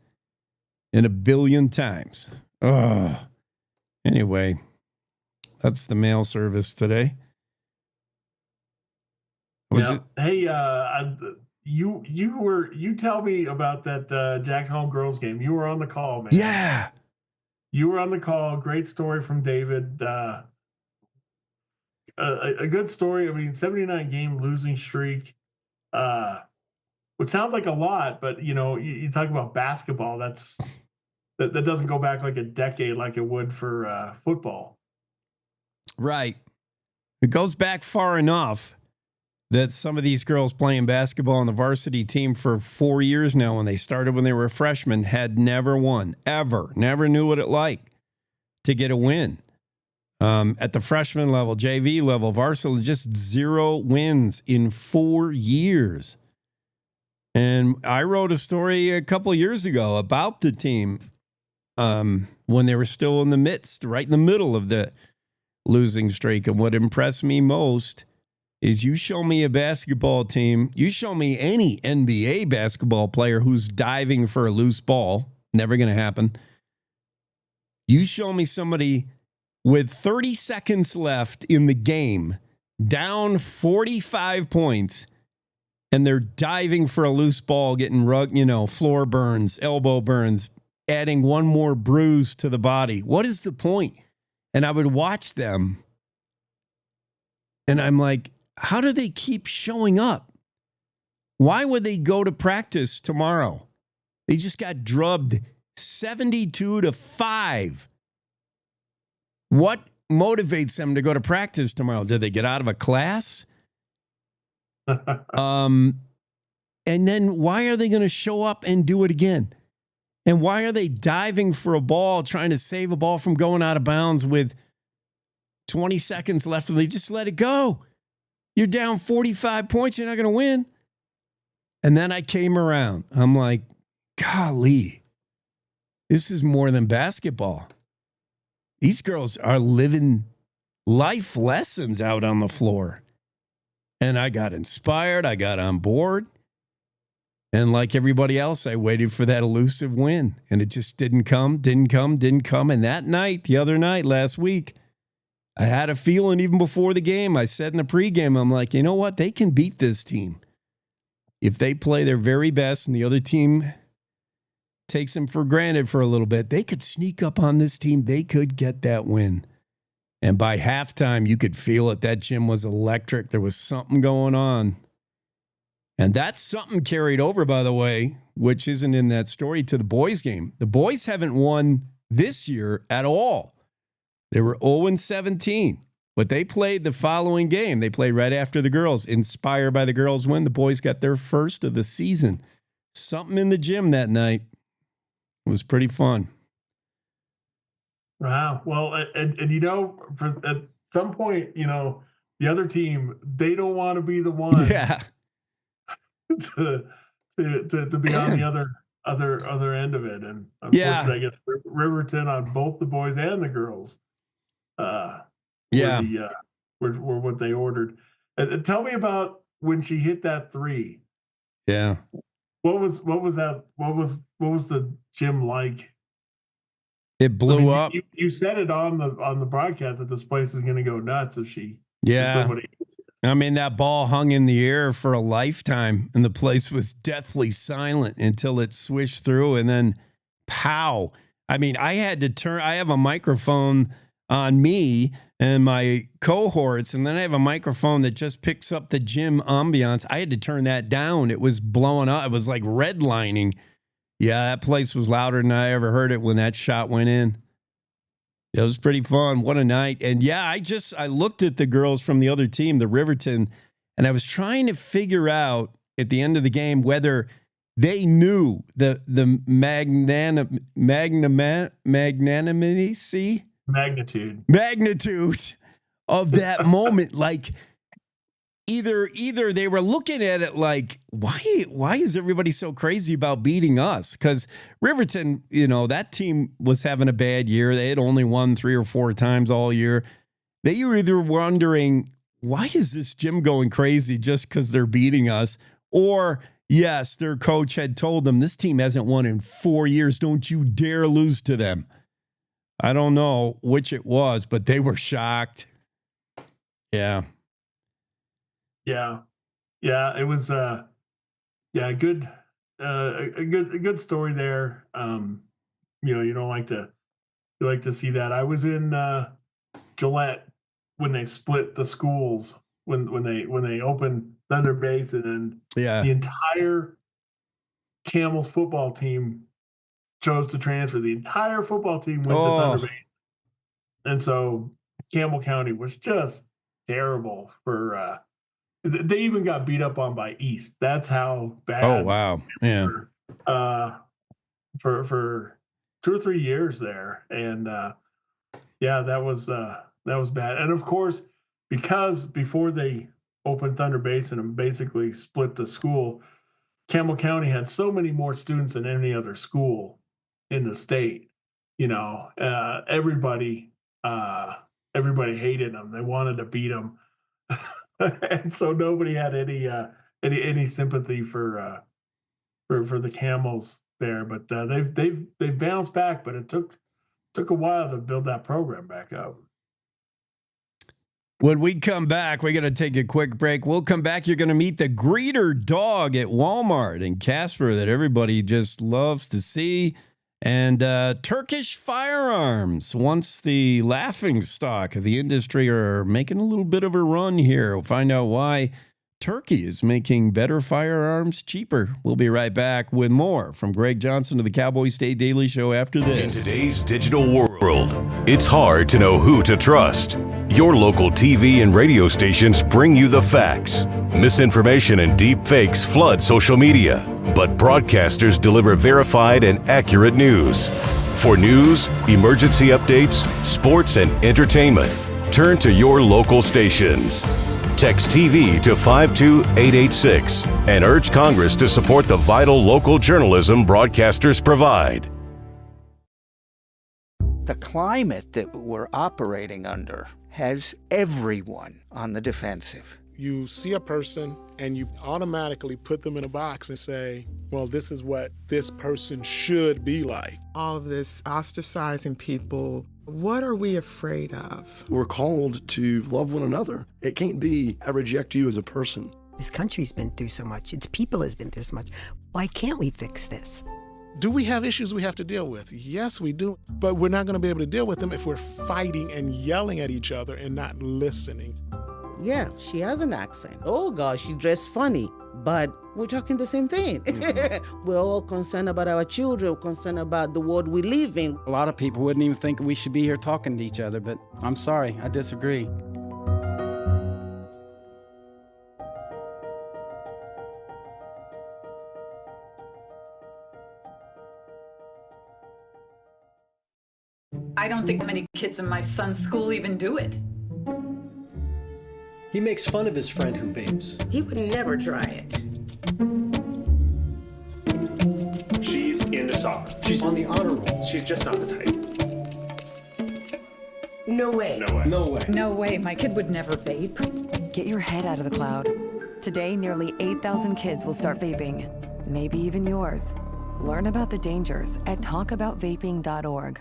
in a billion times. Ugh. Anyway, that's the mail service today. Hey, you tell me about that Jackson Hole girls game. You were on the call, man. Yeah. You were on the call. Great story from David. A good story. I mean, 79 game losing streak. Which sounds like a lot, but you talk about basketball. That doesn't go back like a decade like it would for football. Right. It goes back far enough that some of these girls playing basketball on the varsity team for 4 years now, when they started when they were freshmen, had never won, ever. Never knew what it like to get a win. At the freshman level, JV level, varsity, just 0 wins in 4 years. And I wrote a story a couple of years ago about the team when they were still in the midst, right in the middle of the losing streak. And what impressed me most is you show me a basketball team, you show me any NBA basketball player who's diving for a loose ball, never going to happen. You show me somebody with 30 seconds left in the game, down 45 points, and they're diving for a loose ball, getting floor burns, elbow burns, adding one more bruise to the body. What is the point? And I would watch them, and I'm like, how do they keep showing up? Why would they go to practice tomorrow? They just got drubbed 72-5. What motivates them to go to practice tomorrow? Did they get out of a class? And then why are they going to show up and do it again? And why are they diving for a ball, trying to save a ball from going out of bounds with 20 seconds left? And they just let it go. You're down 45 points. You're not going to win. And then I came around. I'm like, golly, this is more than basketball. These girls are living life lessons out on the floor. And I got inspired. I got on board. And like everybody else, I waited for that elusive win. And it just didn't come. And that night, the other night, last week, I had a feeling even before the game. I said in the pregame, I'm like, you know what? They can beat this team. If they play their very best and the other team takes them for granted for a little bit, they could sneak up on this team. They could get that win. And by halftime, you could feel it. That gym was electric. There was something going on. And that something carried over, by the way, which isn't in that story, to the boys game. The boys haven't won this year at all. They were 0-17, but they played the following game. They played right after the girls. Inspired by the girls' win, the boys got their first of the season. Something in the gym that night. It was pretty fun. Wow. Well, and at some point, the other team, they don't want to be the one to be on the other end of it. And unfortunately, I guess Riverton on both the boys and the girls were what they ordered. And tell me about when she hit that three. Yeah. What was that? What was the gym like? It blew up. You said it on the broadcast that this place is going to go nuts if she. Yeah. If somebody. I mean, that ball hung in the air for a lifetime, and the place was deathly silent until it swished through, and then pow. I mean, I had to turn. I have a microphone on me and my cohorts, and then I have a microphone that just picks up the gym ambiance. I had to turn that down. It was blowing up. It was like redlining. Yeah, that place was louder than I ever heard it when that shot went in. It was pretty fun. What a night. And yeah, I looked at the girls from the other team, the Riverton, and I was trying to figure out at the end of the game whether they knew the magnitude of that moment. Like either they were looking at it like, why is everybody so crazy about beating us? Because Riverton, that team was having a bad year. They had only won 3 or 4 times all year. They were either wondering, why is this gym going crazy just because they're beating us? Or, yes, their coach had told them, this team hasn't won in 4 years. Don't you dare lose to them. I don't know which it was, but they were shocked. Yeah. Yeah. It was a good story there. You like to see that. I was in Gillette when they split the schools when they opened Thunder Basin, and the entire Camels football team chose to transfer. The entire football team went to Thunder Basin, and so Campbell County was just terrible for. They even got beat up on by East. That's how bad. Oh wow! Yeah. For 2 or 3 years there, and that was bad. And of course, because before they opened Thunder Basin and basically split the school, Campbell County had so many more students than any other school in the state. Everybody hated them. They wanted to beat them. And so nobody had any sympathy for the Camels there, but they've bounced back. But it took a while to build that program back up. When we come back, we're going to take a quick break. We'll come back. You're going to meet the greeter dog at Walmart in Casper that everybody just loves to see. And Turkish firearms, once the laughing stock of the industry, are making a little bit of a run here. We'll find out why Turkey is making better firearms cheaper. We'll be right back with more from Greg Johnson of the Cowboy State Daily Show after this. In today's digital world, it's hard to know who to trust. Your local TV and radio stations bring you the facts. Misinformation and deep fakes flood social media, but broadcasters deliver verified and accurate news. For news, emergency updates, sports, and entertainment, turn to your local stations. Text TV to 52886 and urge Congress to support the vital local journalism broadcasters provide. The climate that we're operating under has everyone on the defensive. You see a person and you automatically put them in a box and say, well, this is what this person should be like. All of this ostracizing people, what are we afraid of? We're called to love one another. It can't be, I reject you as a person. This country's been through so much. Its people has been through so much. Why can't we fix this? Do we have issues we have to deal with? Yes, we do. But we're not going to be able to deal with them if we're fighting and yelling at each other and not listening. Yeah, she has an accent. Oh gosh, she dressed funny. But we're talking the same thing. We're all concerned about our children, concerned about the world we live in. A lot of people wouldn't even think we should be here talking to each other, but I'm sorry, I disagree. I don't think many kids in my son's school even do it. He makes fun of his friend who vapes. He would never try it. She's into soccer. She's on the honor roll. She's just not the type. No way. No way. No way. No way, my kid would never vape. Get your head out of the cloud. Today, nearly 8,000 kids will start vaping. Maybe even yours. Learn about the dangers at talkaboutvaping.org.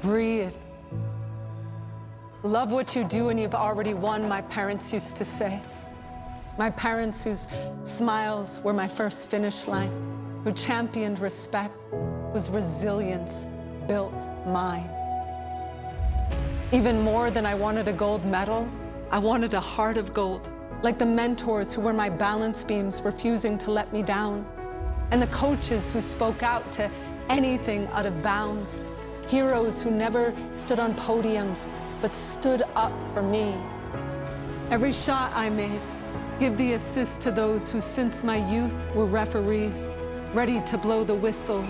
Breathe. Love what you do and you've already won, my parents used to say. My parents whose smiles were my first finish line, who championed respect, whose resilience built mine. Even more than I wanted a gold medal, I wanted a heart of gold, like the mentors who were my balance beams, refusing to let me down, and the coaches who spoke out to anything out of bounds. Heroes who never stood on podiums, but stood up for me. Every shot I made, give the assist to those who since my youth were referees, ready to blow the whistle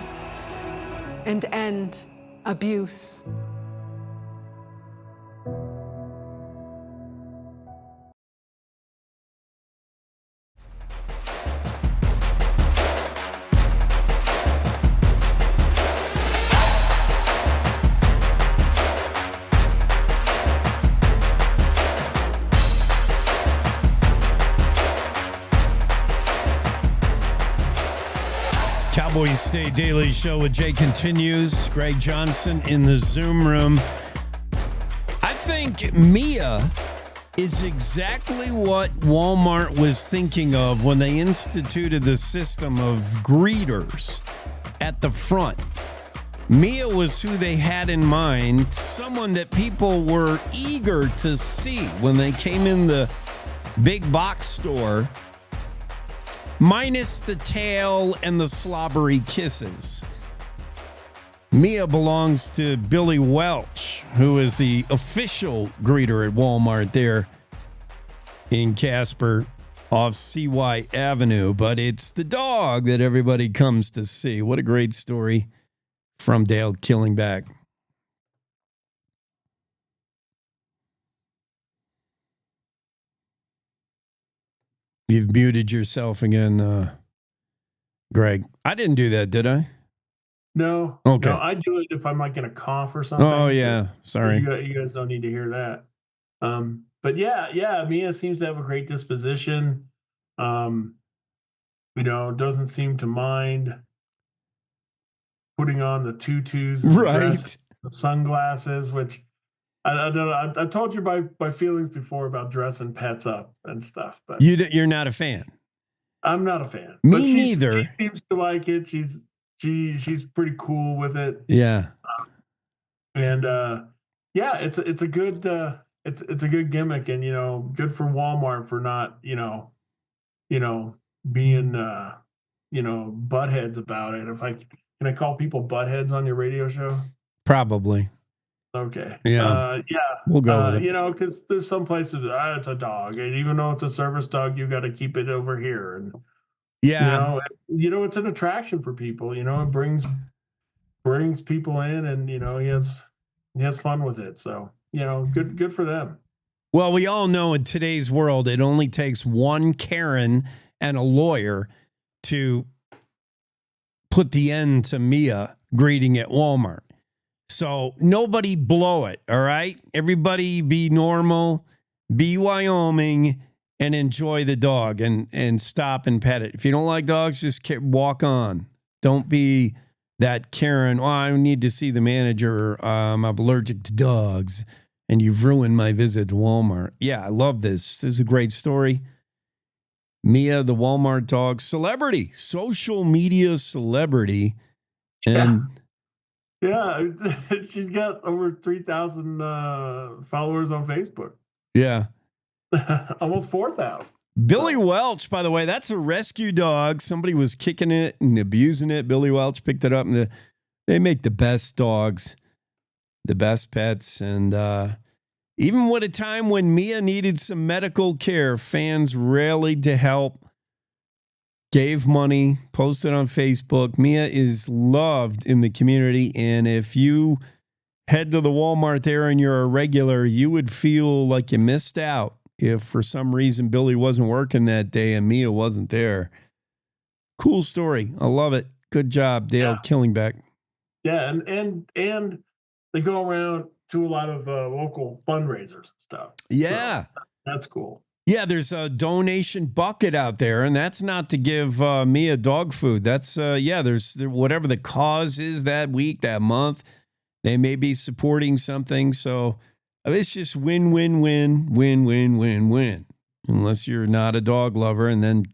and end abuse. Cowboys State Daily Show with Jay continues. Greg Johnson in the Zoom room. I think Mia is exactly what Walmart was thinking of when they instituted the system of greeters at the front. Mia was who they had in mind, someone that people were eager to see when they came in the big box store. Minus the tail and the slobbery kisses. Mia belongs to Billy Welch, who is the official greeter at Walmart there in Casper off CY Avenue. But it's the dog that everybody comes to see. What a great story from Dale Killingback. You've muted yourself again, Greg. I didn't do that, did I? No. Okay. No, I do it if I'm like in a cough or something. Oh, yeah. Sorry. You guys don't need to hear that. But yeah, Mia seems to have a great disposition. Doesn't seem to mind putting on the tutus, and right? The sunglasses, which I don't know. I told you my feelings before about dressing pets up and stuff, but you're not a fan. I'm not a fan. Me neither. She seems to like it. She's pretty cool with it. Yeah. It's a good it's a good gimmick, and good for Walmart for not being buttheads about it. Can I call people buttheads on your radio show? Probably. Okay. Yeah. We'll go with it. Because there's some places it's a dog, and even though it's a service dog, you got to keep it over here, and it's an attraction for people. It brings people in, and he has fun with it. So good for them. Well, we all know in today's world, it only takes one Karen and a lawyer to put the end to Mia greeting at Walmart. So nobody blow it, all right? Everybody be normal, be Wyoming, and enjoy the dog and stop and pet it. If you don't like dogs, just walk on. Don't be that Karen, I need to see the manager. I'm allergic to dogs, and you've ruined my visit to Walmart. Yeah, I love this. This is a great story. Mia, the Walmart dog, celebrity, social media celebrity. And yeah, she's got over 3,000 followers on Facebook. Yeah. Almost 4,000. Billy Welch, by the way, that's a rescue dog. Somebody was kicking it and abusing it. Billy Welch picked it up, and they make the best dogs, the best pets. And even at a time when Mia needed some medical care, fans rallied to help, gave money, posted on Facebook. Mia is loved in the community, and if you head to the Walmart there and you're a regular, you would feel like you missed out if for some reason Billy wasn't working that day and Mia wasn't there. Cool story. I love it. Good job, Dale Killingbeck. Yeah, and they go around to a lot of local fundraisers and stuff. Yeah. So that's cool. Yeah, there's a donation bucket out there, and that's not to give Mia dog food. That's, there's whatever the cause is that week, that month, they may be supporting something. So it's just win, win, win, win, win, win, win. Unless you're not a dog lover, and then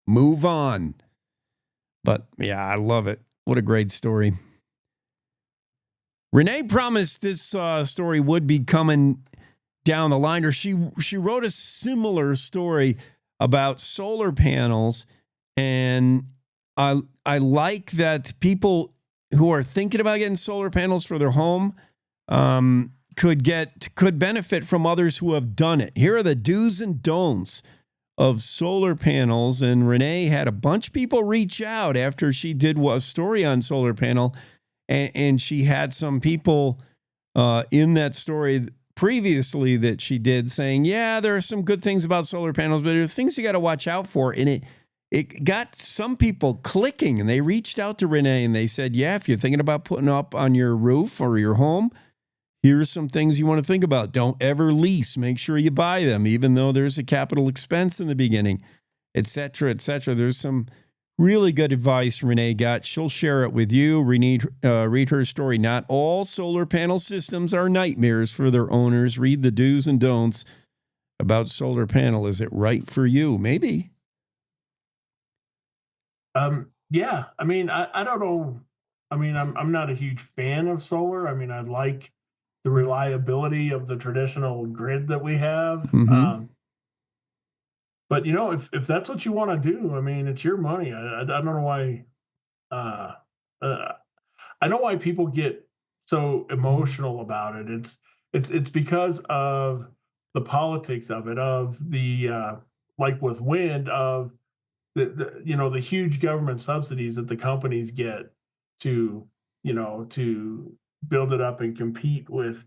move on. But yeah, I love it. What a great story. Renee promised this story would be coming down the line, or she wrote a similar story about solar panels, and I like that people who are thinking about getting solar panels for their home could benefit from others who have done it. Here are the do's and don'ts of solar panels, and Renee had a bunch of people reach out after she did a story on solar panel, and she had some people in that story previously that she did saying, yeah, there are some good things about solar panels, but there are things you got to watch out for. And it got some people clicking, and they reached out to Renee and they said, yeah, if you're thinking about putting up on your roof or your home, here's some things you want to think about. Don't ever lease. Make sure you buy them, even though there's a capital expense in the beginning, et cetera, et cetera. There's some really good advice Renee got. She'll share it with you. Read her story. Not all solar panel systems are nightmares for their owners. Read the do's and don'ts about solar panel. Is it right for you? Maybe. Yeah. I mean, I don't know. I mean, I'm not a huge fan of solar. I mean, I like the reliability of the traditional grid that we have. Mm-hmm. But if that's what you want to do, I mean, it's your money. I don't know why. I know why people get so emotional about it. It's because of the politics of it, of the like with wind, of the huge government subsidies that the companies get to to build it up and compete with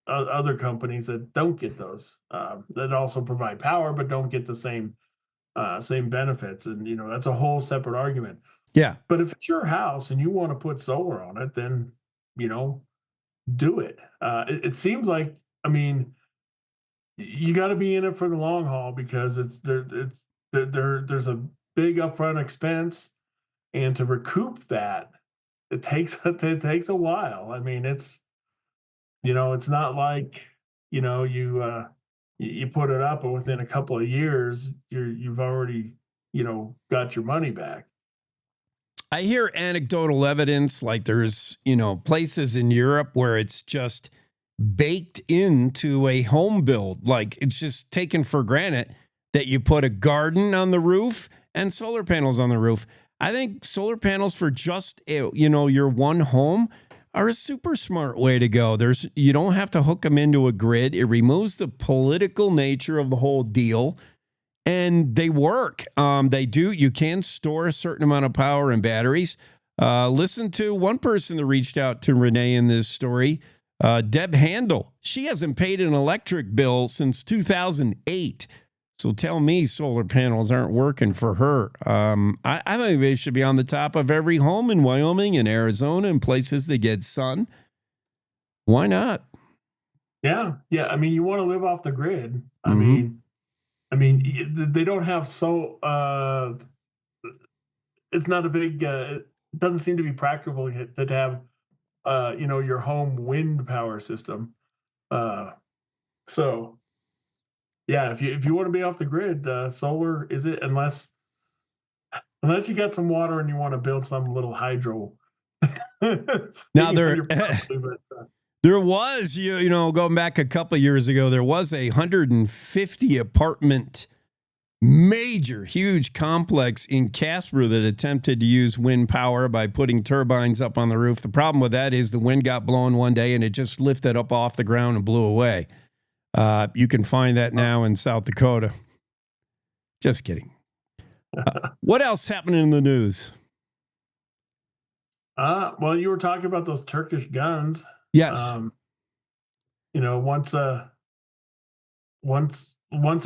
other companies that don't get those, that also provide power but don't get the same benefits, and that's a whole separate argument. Yeah. But if it's your house and you want to put solar on it, then do it. It seems like, I mean, you got to be in it for the long haul, because there's a big upfront expense, and to recoup that, it takes a while. I mean, it's not like you put it up and within a couple of years you've already got your money back. I hear anecdotal evidence, like there's, places in Europe where it's just baked into a home build. Like it's just taken for granted that you put a garden on the roof and solar panels on the roof. I think solar panels for just, your one home are a super smart way to go. You don't have to hook them into a grid. It removes the political nature of the whole deal. And they work. They do. You can store a certain amount of power in batteries. Listen to one person that reached out to Renee in this story, Deb Handel. She hasn't paid an electric bill since 2008. So tell me solar panels aren't working for her. I think they should be on the top of every home in Wyoming and Arizona and places that get sun. Why not? Yeah. I mean, you want to live off the grid. Mm-hmm. I mean, they don't have it's not a big, it doesn't seem to be practical to have, your home wind power system. So yeah, if you want to be off the grid, solar is it unless you got some water and you want to build some little hydro. Now thing on there, your property, but, there was you know going back a couple of years ago, there was a 150 apartment major huge complex in Casper that attempted to use wind power by putting turbines up on the roof. The problem with that is the wind got blowing one day and it just lifted up off the ground and blew away. You can find that now in South Dakota. Just kidding. What else happening in the news? Well, you were talking about those Turkish guns. Yes. You know, once a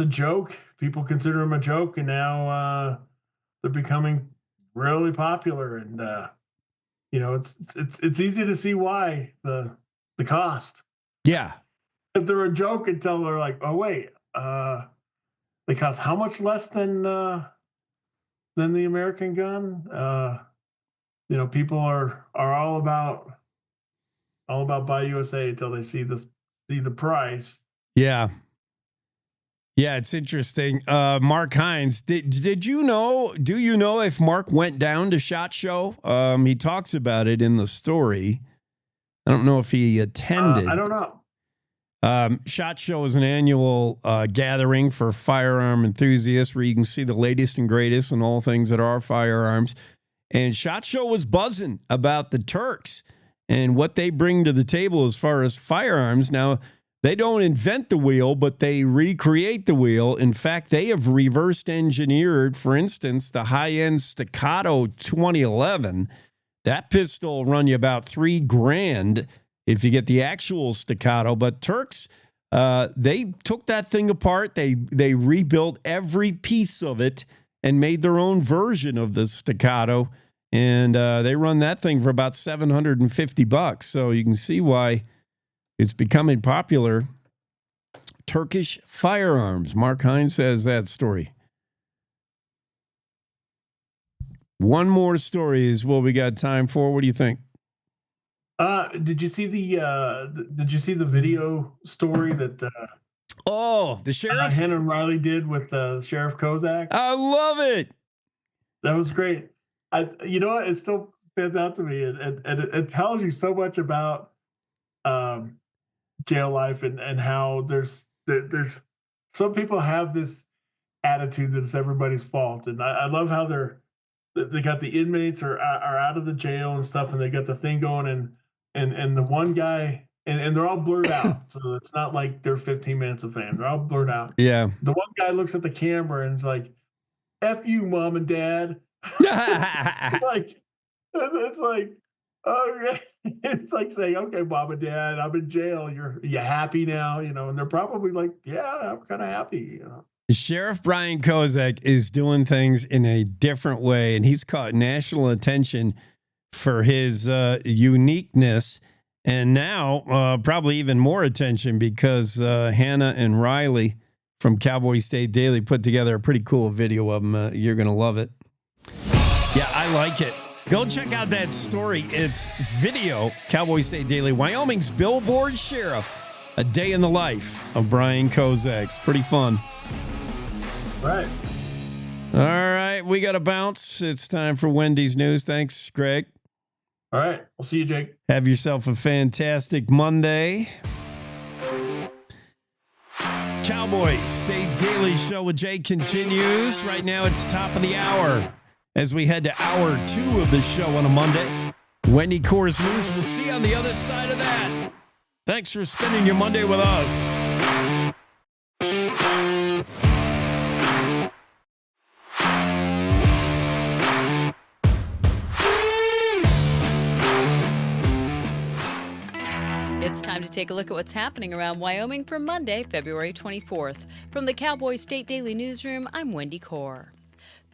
joke, people consider them a joke, and now they're becoming really popular. And you know, it's easy to see why the cost. Yeah. If they're a joke until they're like, oh wait, they cost how much less than the American gun? You know, people are all about Buy USA until they see the price. Yeah. Yeah, it's interesting. Mark Hines, did you know? Do you know if Mark went down to SHOT Show? He talks about it in the story. I don't know if he attended. I don't know. SHOT Show is an annual gathering for firearm enthusiasts where you can see the latest and greatest in all things that are firearms. And SHOT Show was buzzing about the Turks and what they bring to the table as far as firearms. Now, they don't invent the wheel, but they recreate the wheel. In fact, they have reversed engineered, for instance, the high-end Staccato 2011. That pistol will run you about $3,000 if you get the actual Staccato. But Turks, they took that thing apart. They rebuilt every piece of it and made their own version of the Staccato. And they run that thing for about $750. So you can see why it's becoming popular. Turkish firearms. Mark Hines has that story. One more story is what we got time for. What do you think? Did you see the video story that the sheriff Hannah and Riley did with Sheriff Kozak? I love it. That was great. You know what? It still stands out to me, and it tells you so much about jail life and how there's some people have this attitude that it's everybody's fault, and I love how they got the inmates are out of the jail and stuff, and they got the thing going, and the one guy and they're all blurred out, so it's not like they're 15 minutes of fame. They're all blurred out. Yeah. The one guy looks at the camera and is like, "F you, mom and dad." it's like, okay. It's like saying, "Okay, mom and dad, I'm in jail. You happy now?" You know, and they're probably like, "Yeah, I'm kind of happy." You know. Sheriff Brian Kozak is doing things in a different way, and he's caught national attention for his uniqueness, and now probably even more attention because Hannah and Riley from Cowboy State Daily put together a pretty cool video of him. You're going to love it. Yeah, I like it. Go check out that story. It's video, Cowboy State Daily, Wyoming's Billboard Sheriff, a day in the life of Brian Kozak. It's pretty fun. Right. All right, we got to bounce. It's time for Wendy's News. Thanks, Greg. All right, I'll see you, Jake. Have yourself a fantastic Monday. Cowboy State Daily Show with Jake continues. Right now, it's top of the hour as we head to hour 2 of the show on a Monday. Wendy Coors News. We'll see you on the other side of that. Thanks for spending your Monday with us. It's time to take a look at what's happening around Wyoming for Monday, February 24th. From the Cowboy State Daily Newsroom, I'm Wendy Core.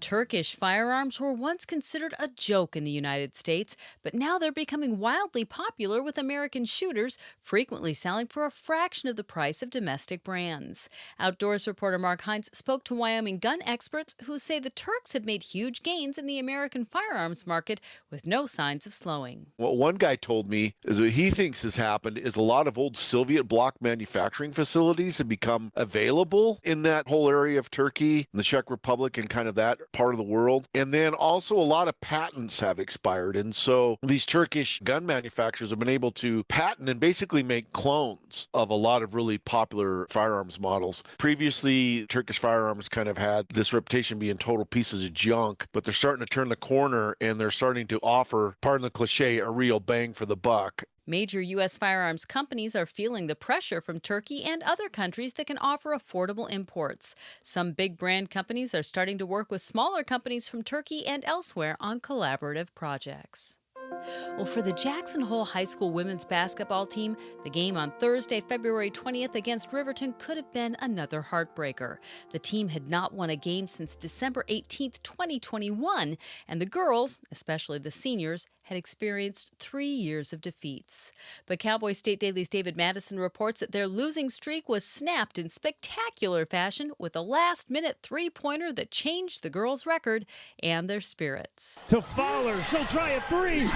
Turkish firearms were once considered a joke in the United States, but now they're becoming wildly popular with American shooters, frequently selling for a fraction of the price of domestic brands. Outdoors reporter Mark Hines spoke to Wyoming gun experts who say the Turks have made huge gains in the American firearms market with no signs of slowing. What one guy told me is what he thinks has happened is a lot of old Soviet bloc manufacturing facilities have become available in that whole area of Turkey, the Czech Republic, and kind of that part of the world. And then also a lot of patents have expired. And so these Turkish gun manufacturers have been able to patent and basically make clones of a lot of really popular firearms models. Previously, Turkish firearms kind of had this reputation being total pieces of junk, but they're starting to turn the corner and they're starting to offer, pardon the cliche, a real bang for the buck. Major U.S. firearms companies are feeling the pressure from Turkey and other countries that can offer affordable imports. Some big brand companies are starting to work with smaller companies from Turkey and elsewhere on collaborative projects. Well, for the Jackson Hole High School women's basketball team, the game on Thursday, February 20th against Riverton could have been another heartbreaker. The team had not won a game since December 18th, 2021, and the girls, especially the seniors, had experienced 3 years of defeats. But Cowboy State Daily's David Madison reports that their losing streak was snapped in spectacular fashion with a last-minute three-pointer that changed the girls' record and their spirits. To Fowler, she'll try a three.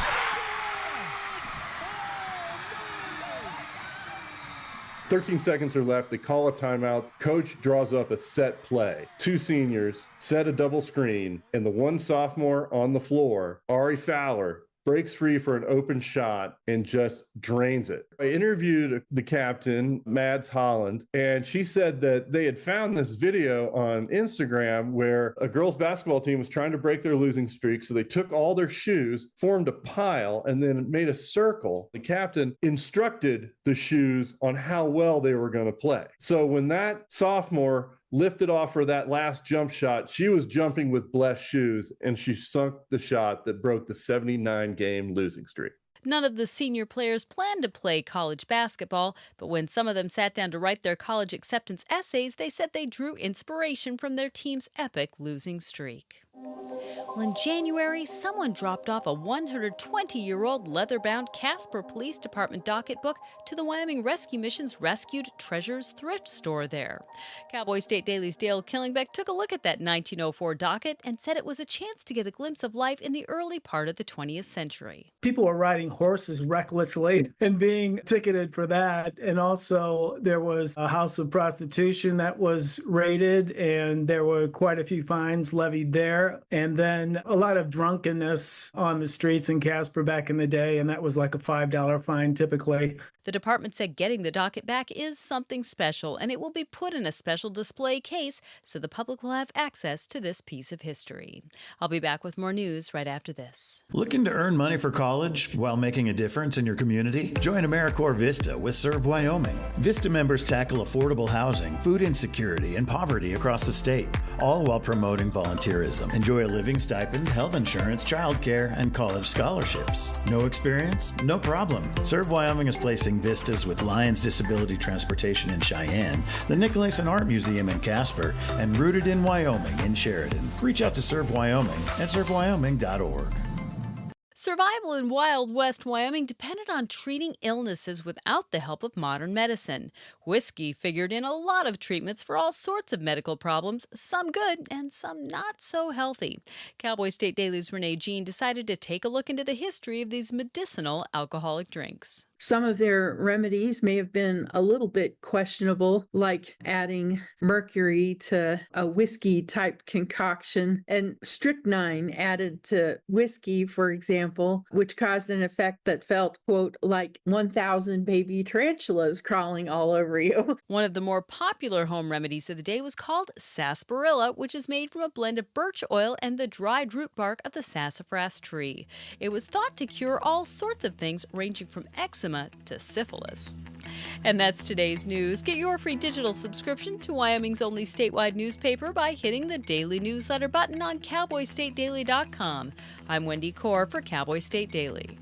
13 seconds are left. They call a timeout. Coach draws up a set play. Two seniors set a double screen, and the one sophomore on the floor, Ari Fowler, breaks free for an open shot and just drains it. I interviewed the captain, Mads Holland, and she said that they had found this video on Instagram where a girls' basketball team was trying to break their losing streak. So they took all their shoes, formed a pile, and then made a circle. The captain instructed the shoes on how well they were going to play. So when that sophomore lifted off for that last jump shot, she was jumping with blessed shoes, and she sunk the shot that broke the 79-game losing streak. None of the senior players planned to play college basketball, but when some of them sat down to write their college acceptance essays, they said they drew inspiration from their team's epic losing streak. Well, in January, someone dropped off a 120-year-old leather-bound Casper Police Department docket book to the Wyoming Rescue Mission's Rescued Treasures thrift store there. Cowboy State Daily's Dale Killingbeck took a look at that 1904 docket and said it was a chance to get a glimpse of life in the early part of the 20th century. People were riding horses recklessly and being ticketed for that. And also there was a house of prostitution that was raided, and there were quite a few fines levied there. And then a lot of drunkenness on the streets in Casper back in the day, and that was like a $5 fine typically. The department said getting the docket back is something special, and it will be put in a special display case so the public will have access to this piece of history. I'll be back with more news right after this. Looking to earn money for college while making a difference in your community? Join AmeriCorps Vista with Serve Wyoming. Vista members tackle affordable housing, food insecurity, and poverty across the state, all while promoting volunteerism. Enjoy a living stipend, health insurance, childcare, and college scholarships. No experience? No problem. Serve Wyoming is placing vistas with Lions Disability Transportation in Cheyenne, the Nicolason Art Museum in Casper, and Rooted in Wyoming in Sheridan. Reach out to Serve Wyoming at servewyoming.org. Survival in Wild West Wyoming depended on treating illnesses without the help of modern medicine. Whiskey figured in a lot of treatments for all sorts of medical problems, some good and some not so healthy. Cowboy State Daily's Renee Jean decided to take a look into the history of these medicinal alcoholic drinks. Some of their remedies may have been a little bit questionable, like adding mercury to a whiskey-type concoction, and strychnine added to whiskey, for example, which caused an effect that felt, quote, like 1,000 baby tarantulas crawling all over you. One of the more popular home remedies of the day was called sarsaparilla, which is made from a blend of birch oil and the dried root bark of the sassafras tree. It was thought to cure all sorts of things, ranging from eczema to syphilis. And that's today's news. Get your free digital subscription to Wyoming's only statewide newspaper by hitting the daily newsletter button on cowboystatedaily.com. I'm Wendy Corr for Cowboy State Daily.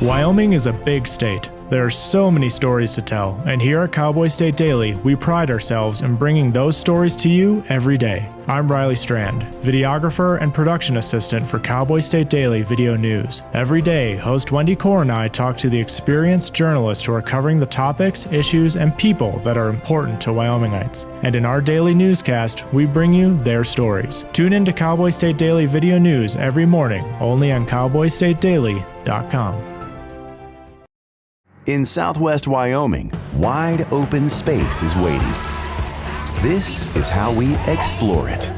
Wyoming is a big state, There are so many stories to tell, and here at Cowboy State Daily, we pride ourselves in bringing those stories to you every day. I'm Riley Strand, videographer and production assistant for Cowboy State Daily Video News. Every day, host Wendy Core and I talk to the experienced journalists who are covering the topics, issues, and people that are important to Wyomingites. And in our daily newscast, we bring you their stories. Tune in to Cowboy State Daily Video News every morning, only on cowboystatedaily.com. In southwest Wyoming, wide open space is waiting. This is how we explore it.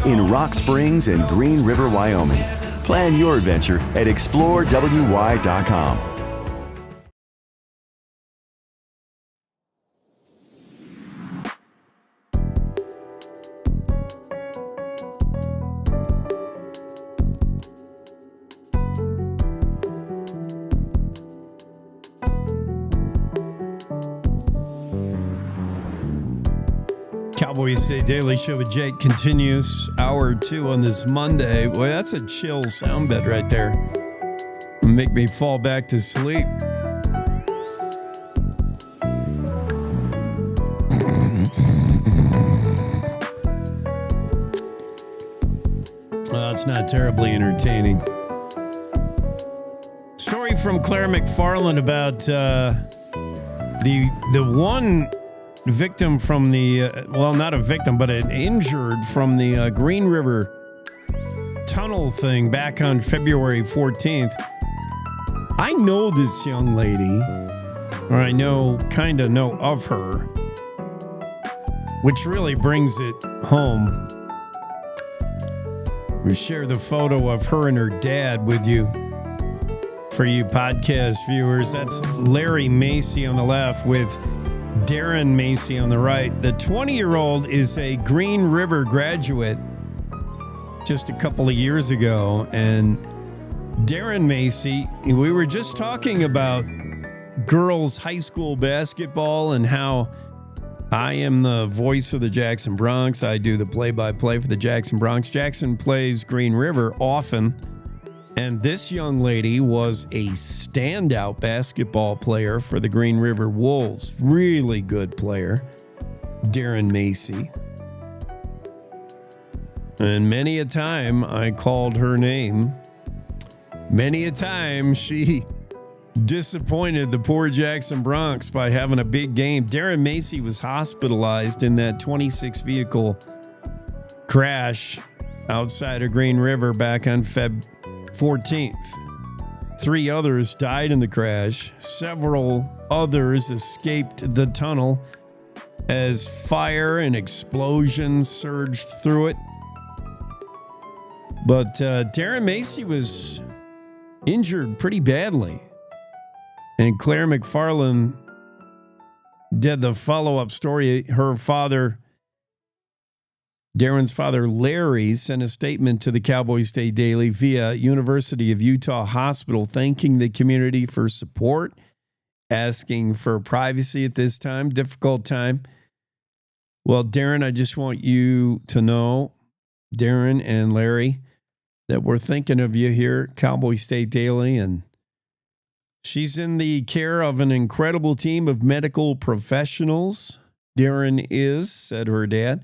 In Rock Springs and Green River, Wyoming. Plan your adventure at explorewy.com. Cowboy State Daily Show with Jake continues. Hour 2 on this Monday. Boy, that's a chill sound bed right there. Make me fall back to sleep. Well, it's not terribly entertaining. Story from Claire McFarland about the one victim from the, well, not a victim, but an injured from the Green River tunnel thing back on February 14th. I know this young lady, or I kind of know of her, which really brings it home. We share the photo of her and her dad with you for you podcast viewers. That's Larry Macy on the left with Darren Macy on the right. The 20-year-old is a Green River graduate just a couple of years ago. And Darren Macy, we were just talking about girls' high school basketball and how I am the voice of the Jackson Bronx. I do the play-by-play for the Jackson Bronx. Jackson plays Green River often. And this young lady was a standout basketball player for the Green River Wolves. Really good player, Darren Macy. And many a time I called her name. Many a time she disappointed the poor Jackson Bronx by having a big game. Darren Macy was hospitalized in that 26 vehicle crash outside of Green River back on Feb 14th. 3 others died in the crash. Several others escaped the tunnel as fire and explosions surged through it. But Darren Macy was injured pretty badly. And Claire McFarland did the follow-up story. Her father, Darren's father, Larry, sent a statement to the Cowboy State Daily via University of Utah Hospital, thanking the community for support, asking for privacy at this time, difficult time. Well, Darren, I just want you to know, Darren and Larry, that we're thinking of you here at Cowboy State Daily, and she's in the care of an incredible team of medical professionals. Darren is, said her dad,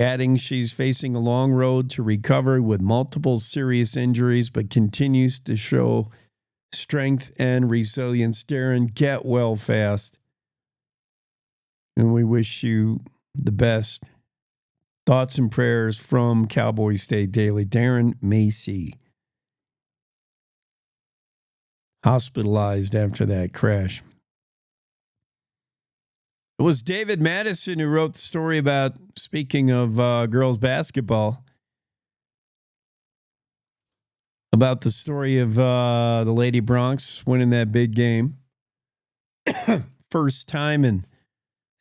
adding she's facing a long road to recovery with multiple serious injuries, but continues to show strength and resilience. Darren, get well fast. And we wish you the best. Thoughts and prayers from Cowboy State Daily. Darren Macy, hospitalized after that crash. It was David Madison who wrote the story about, speaking of girls basketball, about the story of the Lady Bronx winning that big game. First time in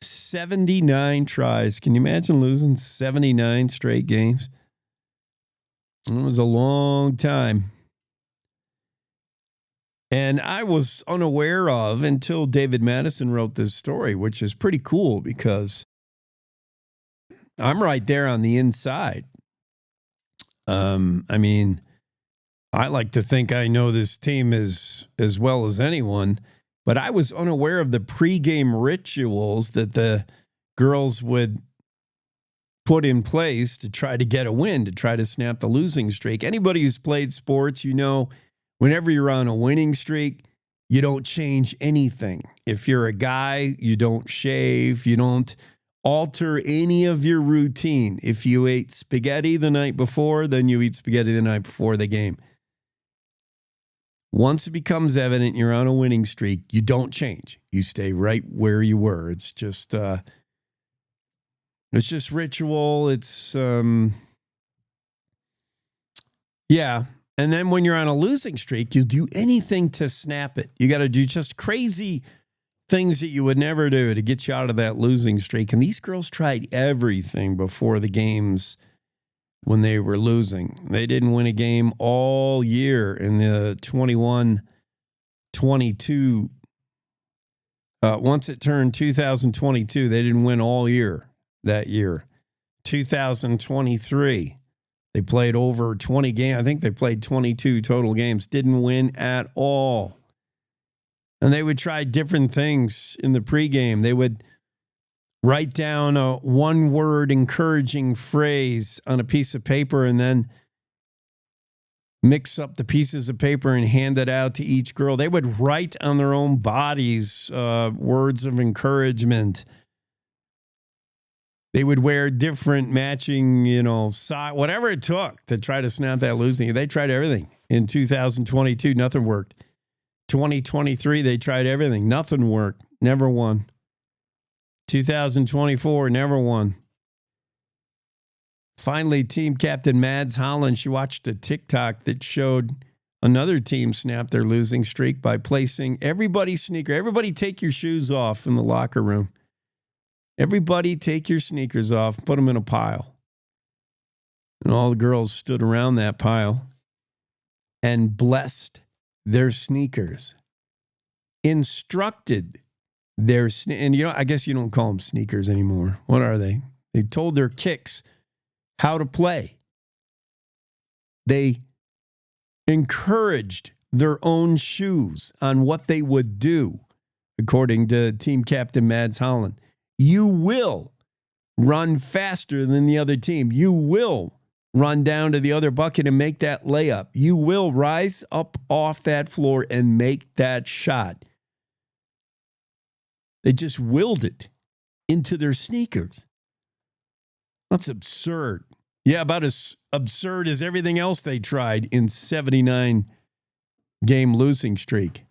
79 tries. Can you imagine losing 79 straight games? It was a long time. And I was unaware of until David Madison wrote this story, which is pretty cool because I'm right there on the inside. I mean, I like to think I know this team as well as anyone, But I was unaware of the pregame rituals that the girls would put in place to try to get a win, to try to snap the losing streak. Anybody who's played sports, you know, whenever you're on a winning streak, you don't change anything. If you're a guy, you don't shave, you don't alter any of your routine. If you ate spaghetti the night before, then you eat spaghetti the night before the game. Once it becomes evident you're on a winning streak, you don't change. You stay right where you were. It's just ritual. It's yeah. And then when you're on a losing streak, you do anything to snap it. You got to do just crazy things that you would never do to get you out of that losing streak. And these girls tried everything before the games when they were losing. They didn't win a game all year in the 21-22. Once it turned 2022, they didn't win all year that year. 2023. They played over 20 games. I think they played 22 total games. Didn't win at all. And they would try different things in the pregame. They would write down a one-word encouraging phrase on a piece of paper and then mix up the pieces of paper and hand it out to each girl. They would write on their own bodies words of encouragement. They would wear different matching, whatever it took to try to snap that losing. They tried everything. In 2022, nothing worked. 2023, they tried everything. Nothing worked. Never won. 2024, never won. Finally, team captain Mads Holland, she watched a TikTok that showed another team snap their losing streak by placing everybody's sneaker. Everybody take your shoes off in the locker room. Everybody take your sneakers off, put them in a pile. And all the girls stood around that pile and blessed their sneakers, instructed their and I guess you don't call them sneakers anymore. What are they? They told their kicks how to play. They encouraged their own shoes on what they would do, according to team captain Mads Holland. You will run faster than the other team. You will run down to the other bucket and make that layup. You will rise up off that floor and make that shot. They just willed it into their sneakers. That's absurd. Yeah, about as absurd as everything else they tried in 79-game losing streak.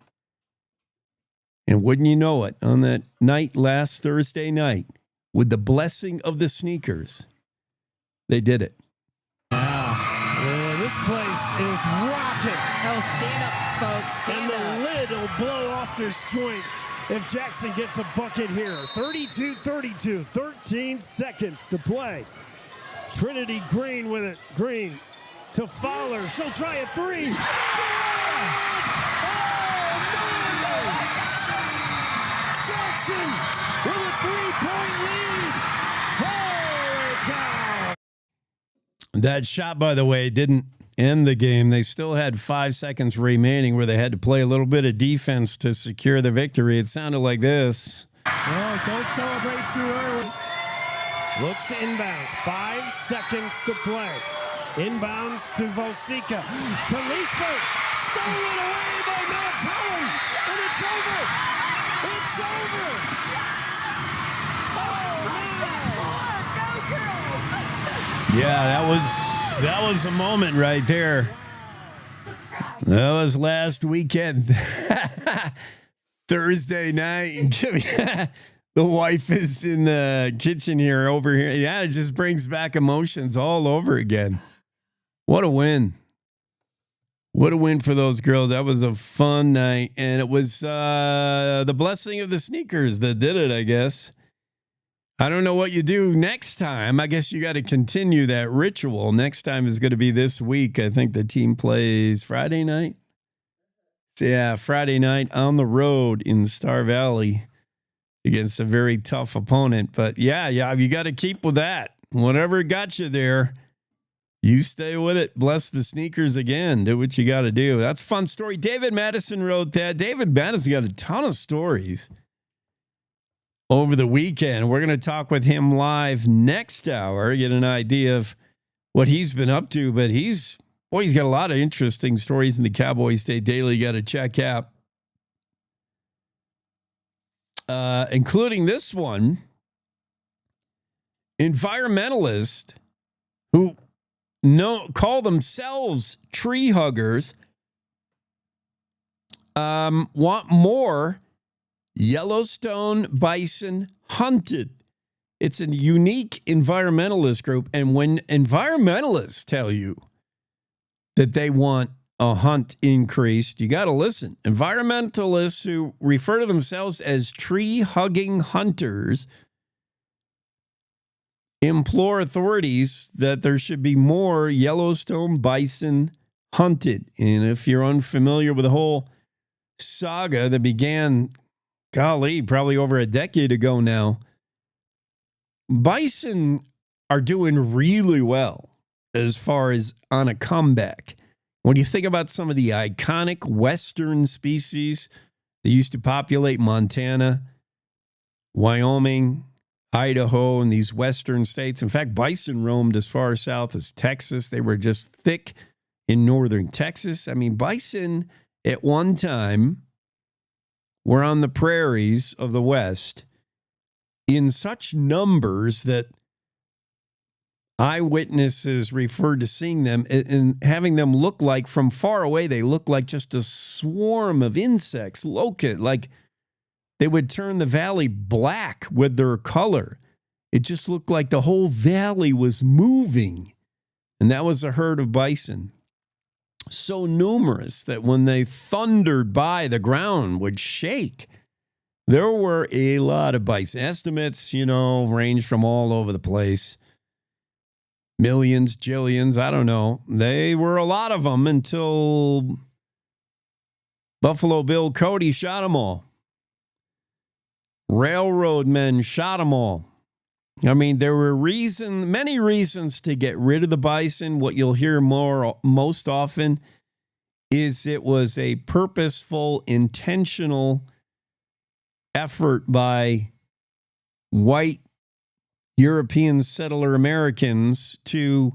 And wouldn't you know it, on that night last Thursday night, with the blessing of the sneakers, they did it. Wow. This place is rocking. Oh, stand up, folks. Stand up. And the lid will blow off this joint if Jackson gets a bucket here. 32-32, 13 seconds to play. Trinity Green with it. Green to Fowler. She'll try a three. Jackson with a 3-point lead. Holy cow. That shot, by the way, didn't end the game. They still had 5 seconds remaining where they had to play a little bit of defense to secure the victory. It sounded like this. Oh, don't celebrate too early. Looks to inbounds. 5 seconds to play. Inbounds to Vosika. To Leishberg. Stolen away by Mads Holland. And it's over. It's over. Yeah, that was a moment right there. That was last weekend. Thursday night. The wife is in the kitchen here, over here. Yeah, it just brings back emotions all over again. What a win. What a win for those girls. That was a fun night. And it was the blessing of the sneakers that did it, I guess. I don't know what you do next time. I guess you got to continue that ritual. Next time is going to be this week. I think the team plays Friday night. Yeah, Friday night on the road in Star Valley against a very tough opponent. But yeah, you got to keep with that. Whatever got you there, You stay with it. Bless the sneakers again. Do what you got to do. That's a fun story. David Madison wrote that. David Madison got a ton of stories over the weekend. We're going to talk with him live next hour, get an idea of what he's been up to. But he's got a lot of interesting stories in the Cowboy State Daily you got to check out, including this one. Environmentalists who call themselves tree huggers want more Yellowstone bison hunted. It's a unique environmentalist group, and when environmentalists tell you that they want a hunt increased, you got to listen. Environmentalists who refer to themselves as tree-hugging hunters implore authorities that there should be more Yellowstone bison hunted. And if you're unfamiliar with the whole saga that began, probably over a decade ago now, bison are doing really well as far as on a comeback. When you think about some of the iconic Western species that used to populate Montana, Wyoming, Idaho, and these Western states. In fact, bison roamed as far south as Texas. They were just thick in northern Texas. I mean, bison at one time were on the prairies of the West in such numbers that eyewitnesses referred to seeing them and having them look like, from far away, they look like just a swarm of insects, locusts, like they would turn the valley black with their color. It just looked like the whole valley was moving. And that was a herd of bison. So numerous that when they thundered by, the ground would shake. There were a lot of bison. Estimates, range from all over the place. Millions, jillions, I don't know. They were a lot of them until Buffalo Bill Cody shot them all. Railroad men shot them all. I mean, there were many reasons to get rid of the bison. What you'll hear most often is it was a purposeful, intentional effort by white European settler Americans to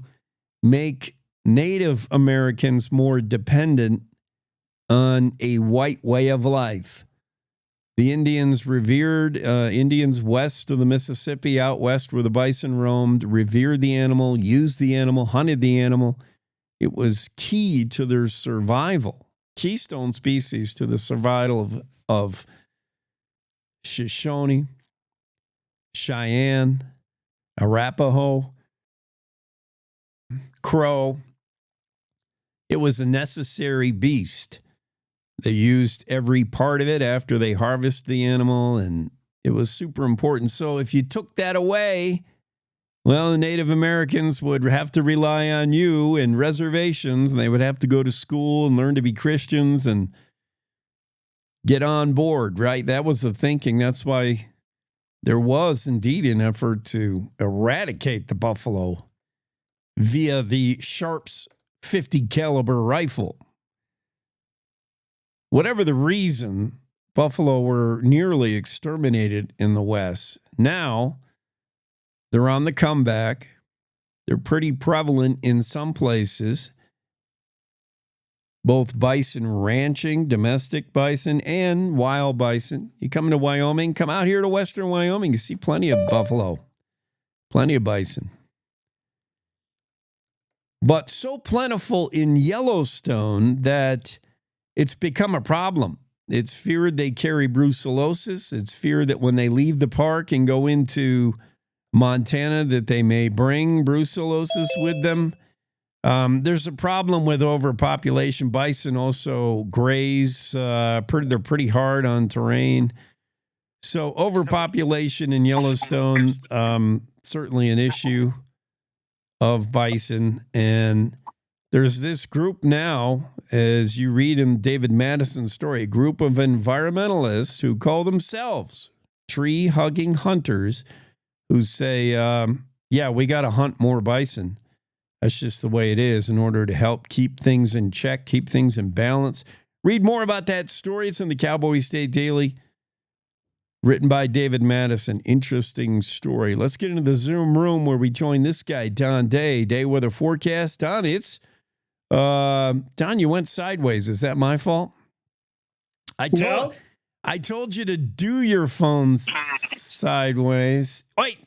make Native Americans more dependent on a white way of life. The Indians revered, Indians west of the Mississippi, out west where the bison roamed, revered the animal, used the animal, hunted the animal. It was key to their survival, keystone species to the survival of Shoshone, Cheyenne, Arapaho, Crow. It was a necessary beast. They used every part of it after they harvested the animal, and it was super important. So if you took that away, well, the Native Americans would have to rely on you and reservations, and they would have to go to school and learn to be Christians and get on board, right? That was the thinking. That's why there was indeed an effort to eradicate the buffalo via the Sharps 50 caliber rifle. Whatever the reason, buffalo were nearly exterminated in the West. Now, they're on the comeback. They're pretty prevalent in some places. Both bison ranching, domestic bison, and wild bison. You come to Wyoming, come out here to western Wyoming, you see plenty of buffalo, plenty of bison. But so plentiful in Yellowstone that it's become a problem. It's feared they carry brucellosis. It's feared that when they leave the park and go into Montana that they may bring brucellosis with them. There's a problem with overpopulation. Bison also graze. They're pretty hard on terrain. So overpopulation in Yellowstone, certainly an issue of bison. And there's this group now, as you read in David Madison's story, a group of environmentalists who call themselves tree-hugging hunters who say, yeah, we got to hunt more bison. That's just the way it is in order to help keep things in check, keep things in balance. Read more about that story. It's in the Cowboy State Daily, written by David Madison. Interesting story. Let's get into the Zoom room where we join this guy, Don Day. Day weather forecast. Don, Don, you went sideways. Is that my fault? I told you to do your phone sideways. Wait.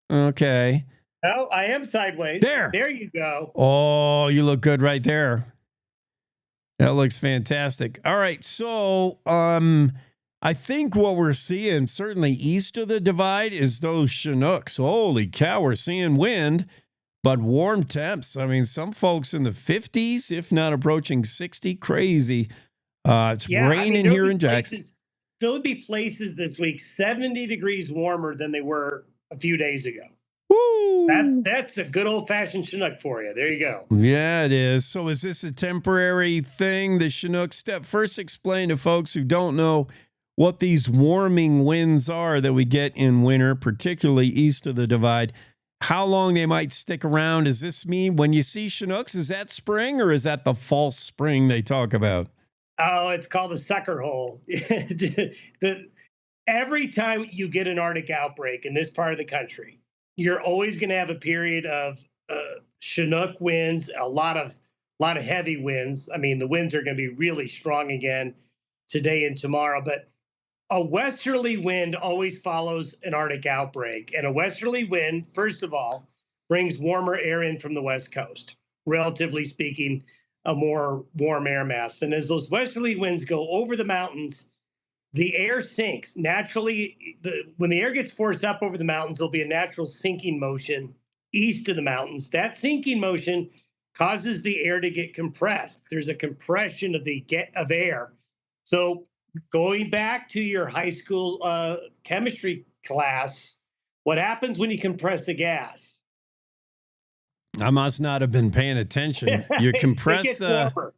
Okay. No, I am sideways. There you go. Oh, you look good right there. That looks fantastic. All right. So, I think what we're seeing, certainly east of the divide, is those Chinooks. Holy cow, we're seeing wind, but warm temps. I mean, some folks in the 50s, if not approaching 60. Crazy. It's raining here in Jackson. There'll be places this week 70 degrees warmer than they were a few days ago. Woo! That's a good old-fashioned Chinook for you. There you go. Yeah, it is. So is this a temporary thing, the Chinook step? First, explain to folks who don't know what these warming winds are that we get in winter, particularly east of the divide, how long they might stick around. Does this mean when you see Chinooks, is that spring or is that the false spring they talk about? Oh, it's called a sucker hole. Every time you get an Arctic outbreak in this part of the country, you're always going to have a period of Chinook winds, a lot of heavy winds. I mean, the winds are going to be really strong again today and tomorrow, but a westerly wind always follows an Arctic outbreak. And a westerly wind, first of all, brings warmer air in from the West Coast, relatively speaking, a more warm air mass. And as those westerly winds go over the mountains, the air sinks. Naturally, when the air gets forced up over the mountains, there'll be a natural sinking motion east of the mountains. That sinking motion causes the air to get compressed. There's a compression of air. So going back to your high school chemistry class, what happens when you compress the gas? I must not have been paying attention. You compress it gets warmer.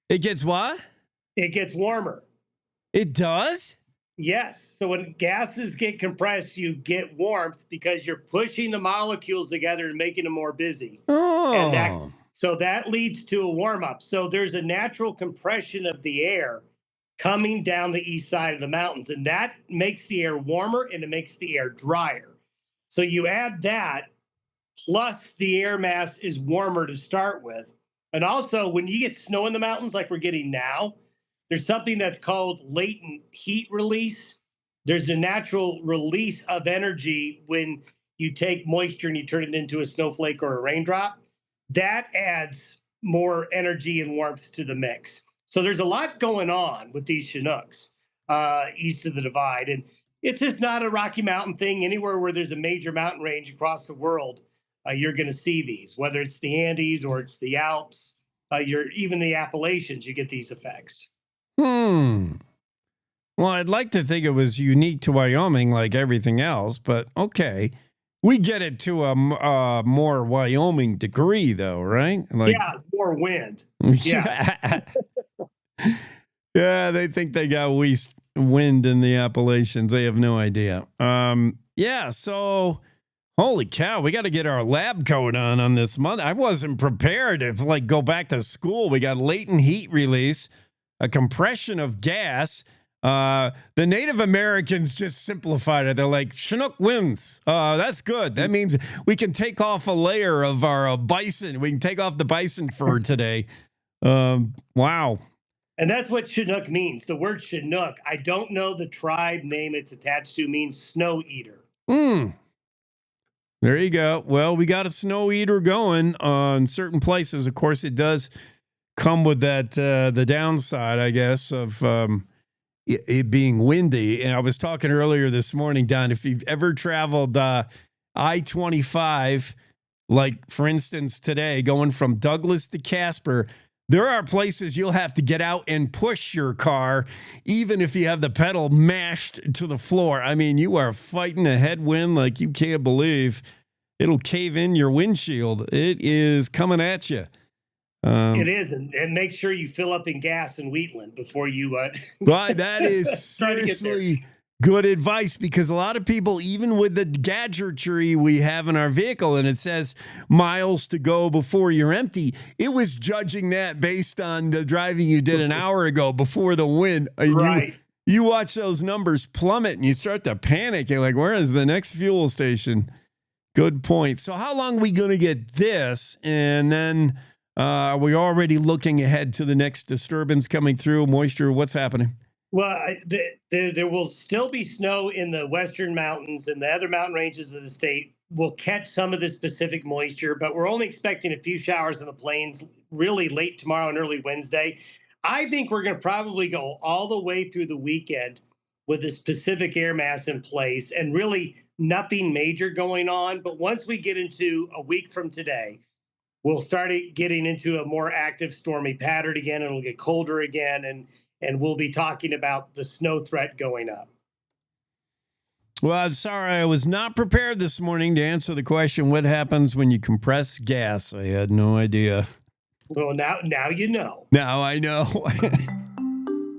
It gets what? It gets warmer. It does? Yes. So when gases get compressed, you get warmth because you're pushing the molecules together and making them more busy. Oh. And so that leads to a warm up. So there's a natural compression of the air coming down the east side of the mountains, and that makes the air warmer and it makes the air drier. So you add that, plus the air mass is warmer to start with. And also, when you get snow in the mountains like we're getting now, there's something that's called latent heat release. There's a natural release of energy when you take moisture and you turn it into a snowflake or a raindrop. That adds more energy and warmth to the mix. So there's a lot going on with these Chinooks east of the divide. And it's just not a Rocky Mountain thing. Anywhere where there's a major mountain range across the world, you're going to see these, whether it's the Andes or it's the Alps, even the Appalachians, you get these effects. Well, I'd like to think it was unique to Wyoming like everything else, but okay. We get it to a more Wyoming degree, though, right? Like, yeah, more wind. Yeah. Yeah, they think they got wind in the Appalachians. They have no idea. Yeah, so holy cow, we got to get our lab coat on this month. I wasn't prepared to go back to school. We got latent heat release, a compression of gas. The Native Americans just simplified it. They're like, Chinook winds. That's good. That means we can take off a layer of our bison. We can take off the bison fur today. Wow. And that's what Chinook means. The word Chinook, I don't know the tribe name it's attached to, means snow eater. There you go. Well, we got a snow eater going on certain places. Of course, it does come with that the downside, I guess, of it being windy. And I was talking earlier this morning, Don, if you've ever traveled I-25, like, for instance, today, going from Douglas to Casper, there are places you'll have to get out and push your car, even if you have the pedal mashed to the floor. I mean, you are fighting a headwind like you can't believe. It'll cave in your windshield. It is coming at you. It is, and make sure you fill up in gas in Wheatland before you. Well, that is seriously good advice, because a lot of people, even with the gadgetry we have in our vehicle and it says miles to go before you're empty, it was judging that based on the driving you did an hour ago before the wind. Right. You watch those numbers plummet and you start to panic. You're like, where is the next fuel station? Good point. So how long are we going to get this? And then are we already looking ahead to the next disturbance coming through? Moisture, what's happening? Well, there will still be snow in the western mountains, and the other mountain ranges of the state will catch some of this Pacific moisture, but we're only expecting a few showers in the plains really late tomorrow and early Wednesday. I think we're going to probably go all the way through the weekend with this Pacific air mass in place and really nothing major going on. But once we get into a week from today, we'll start getting into a more active stormy pattern again. It'll get colder again, and we'll be talking about the snow threat going up. Well, I'm sorry, I was not prepared this morning to answer the question, what happens when you compress gas? I had no idea. Well, now you know. Now I know.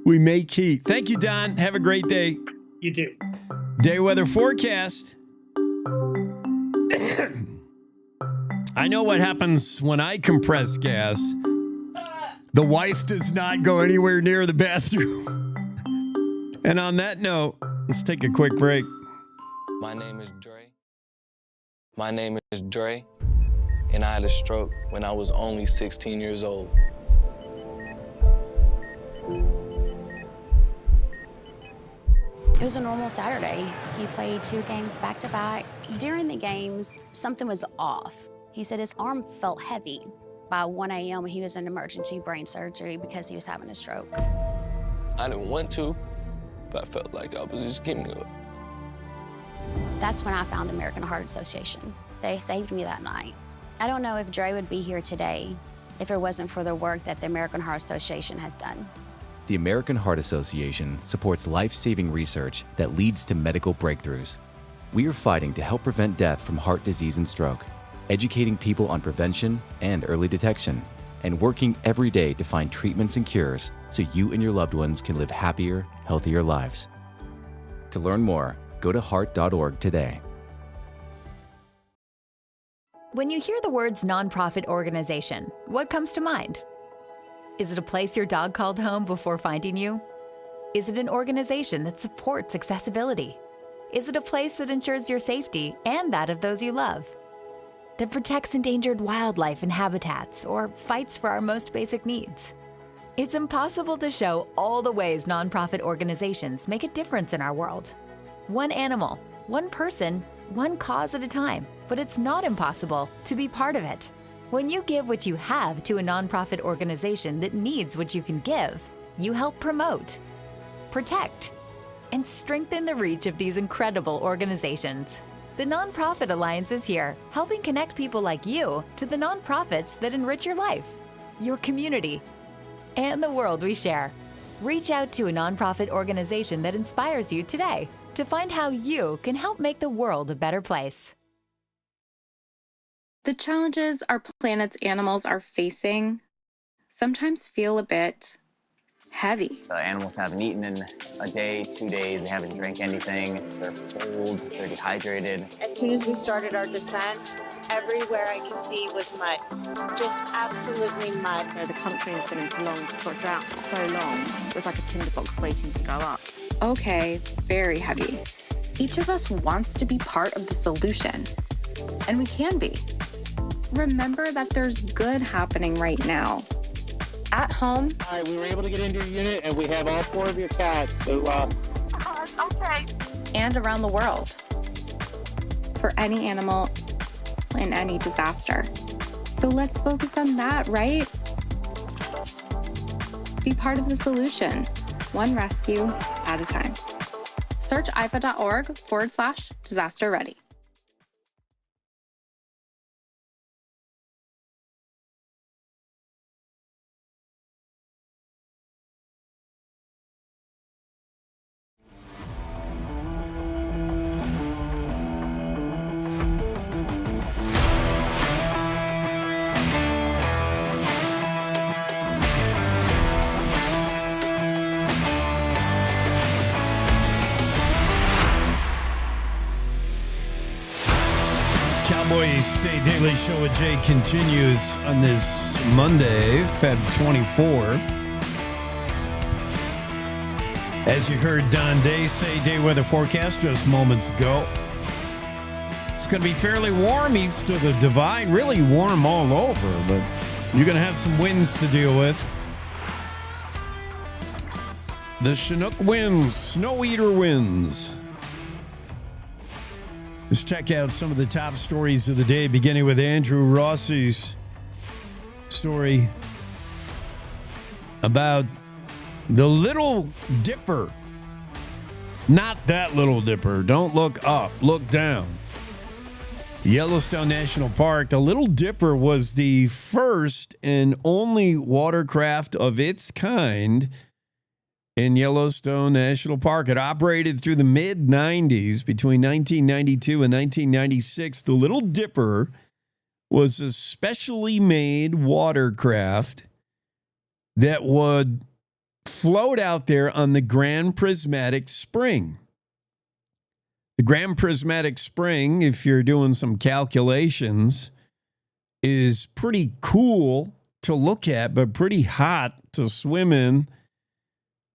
We make heat. Thank you, Don. Have a great day. You too. Day weather forecast. I know what happens when I compress gas. The wife does not go anywhere near the bathroom. And on that note, let's take a quick break. My name is Dre, and I had a stroke when I was only 16 years old. It was a normal Saturday. He played 2 games back to back. During the games, something was off. He said his arm felt heavy. By 1 a.m., he was in emergency brain surgery because he was having a stroke. I didn't want to, but I felt like I was just giving up. That's when I found American Heart Association. They saved me that night. I don't know if Dre would be here today if it wasn't for the work that the American Heart Association has done. The American Heart Association supports life-saving research that leads to medical breakthroughs. We are fighting to help prevent death from heart disease and stroke, educating people on prevention and early detection, and working every day to find treatments and cures so you and your loved ones can live happier, healthier lives. To learn more, go to heart.org today. When you hear the words nonprofit organization, what comes to mind? Is it a place your dog called home before finding you? Is it an organization that supports accessibility? Is it a place that ensures your safety and that of those you love? That protects endangered wildlife and habitats or fights for our most basic needs? It's impossible to show all the ways nonprofit organizations make a difference in our world. One animal, one person, one cause at a time, but it's not impossible to be part of it. When you give what you have to a nonprofit organization that needs what you can give, you help promote, protect, and strengthen the reach of these incredible organizations. The Nonprofit Alliance is here, helping connect people like you to the nonprofits that enrich your life, your community, and the world we share. Reach out to a nonprofit organization that inspires you today to find how you can help make the world a better place. The challenges our planet's animals are facing sometimes feel a bit heavy. The animals haven't eaten in a day, 2 days, they haven't drank anything, they're cold, they're dehydrated. As soon as we started our descent, everywhere I could see was mud, just absolutely mud. You know, the country has been in prolonged drought for so long, it was like a tinderbox waiting to go up. Okay, very heavy. Each of us wants to be part of the solution, and we can be. Remember that there's good happening right now. At home. All right, we were able to get into your unit, and we have all 4 of your cats. So, okay. And around the world. For any animal in any disaster. So let's focus on that, right? Be part of the solution, one rescue at a time. Search ifa.org/disaster ready. Cowboy State Daily Show with Jay continues on this Monday, Feb 24. As you heard Don Day say, day weather forecast just moments ago. It's going to be fairly warm east of the Divide, really warm all over, but you're going to have some winds to deal with. The Chinook winds, snow eater winds. Let's check out some of the top stories of the day, beginning with Andrew Rossi's story about the Little Dipper. Not that Little Dipper. Don't look up, look down. Yellowstone National Park. The Little Dipper was the first and only watercraft of its kind in Yellowstone National Park. It operated through the mid-90s. Between 1992 and 1996, the Little Dipper was a specially made watercraft that would float out there on the Grand Prismatic Spring. The Grand Prismatic Spring, if you're doing some calculations, is pretty cool to look at, but pretty hot to swim in.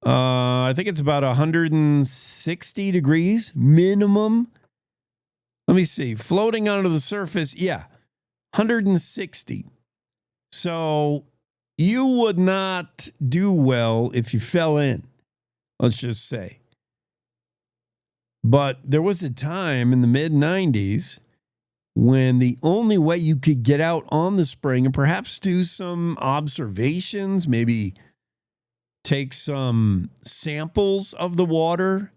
I think it's about 160 degrees minimum. Let me see. Floating onto the surface, 160. So you would not do well if you fell in, let's just say. But there was a time in the mid-90s when the only way you could get out on the spring and perhaps do some observations, maybe take some samples of the water,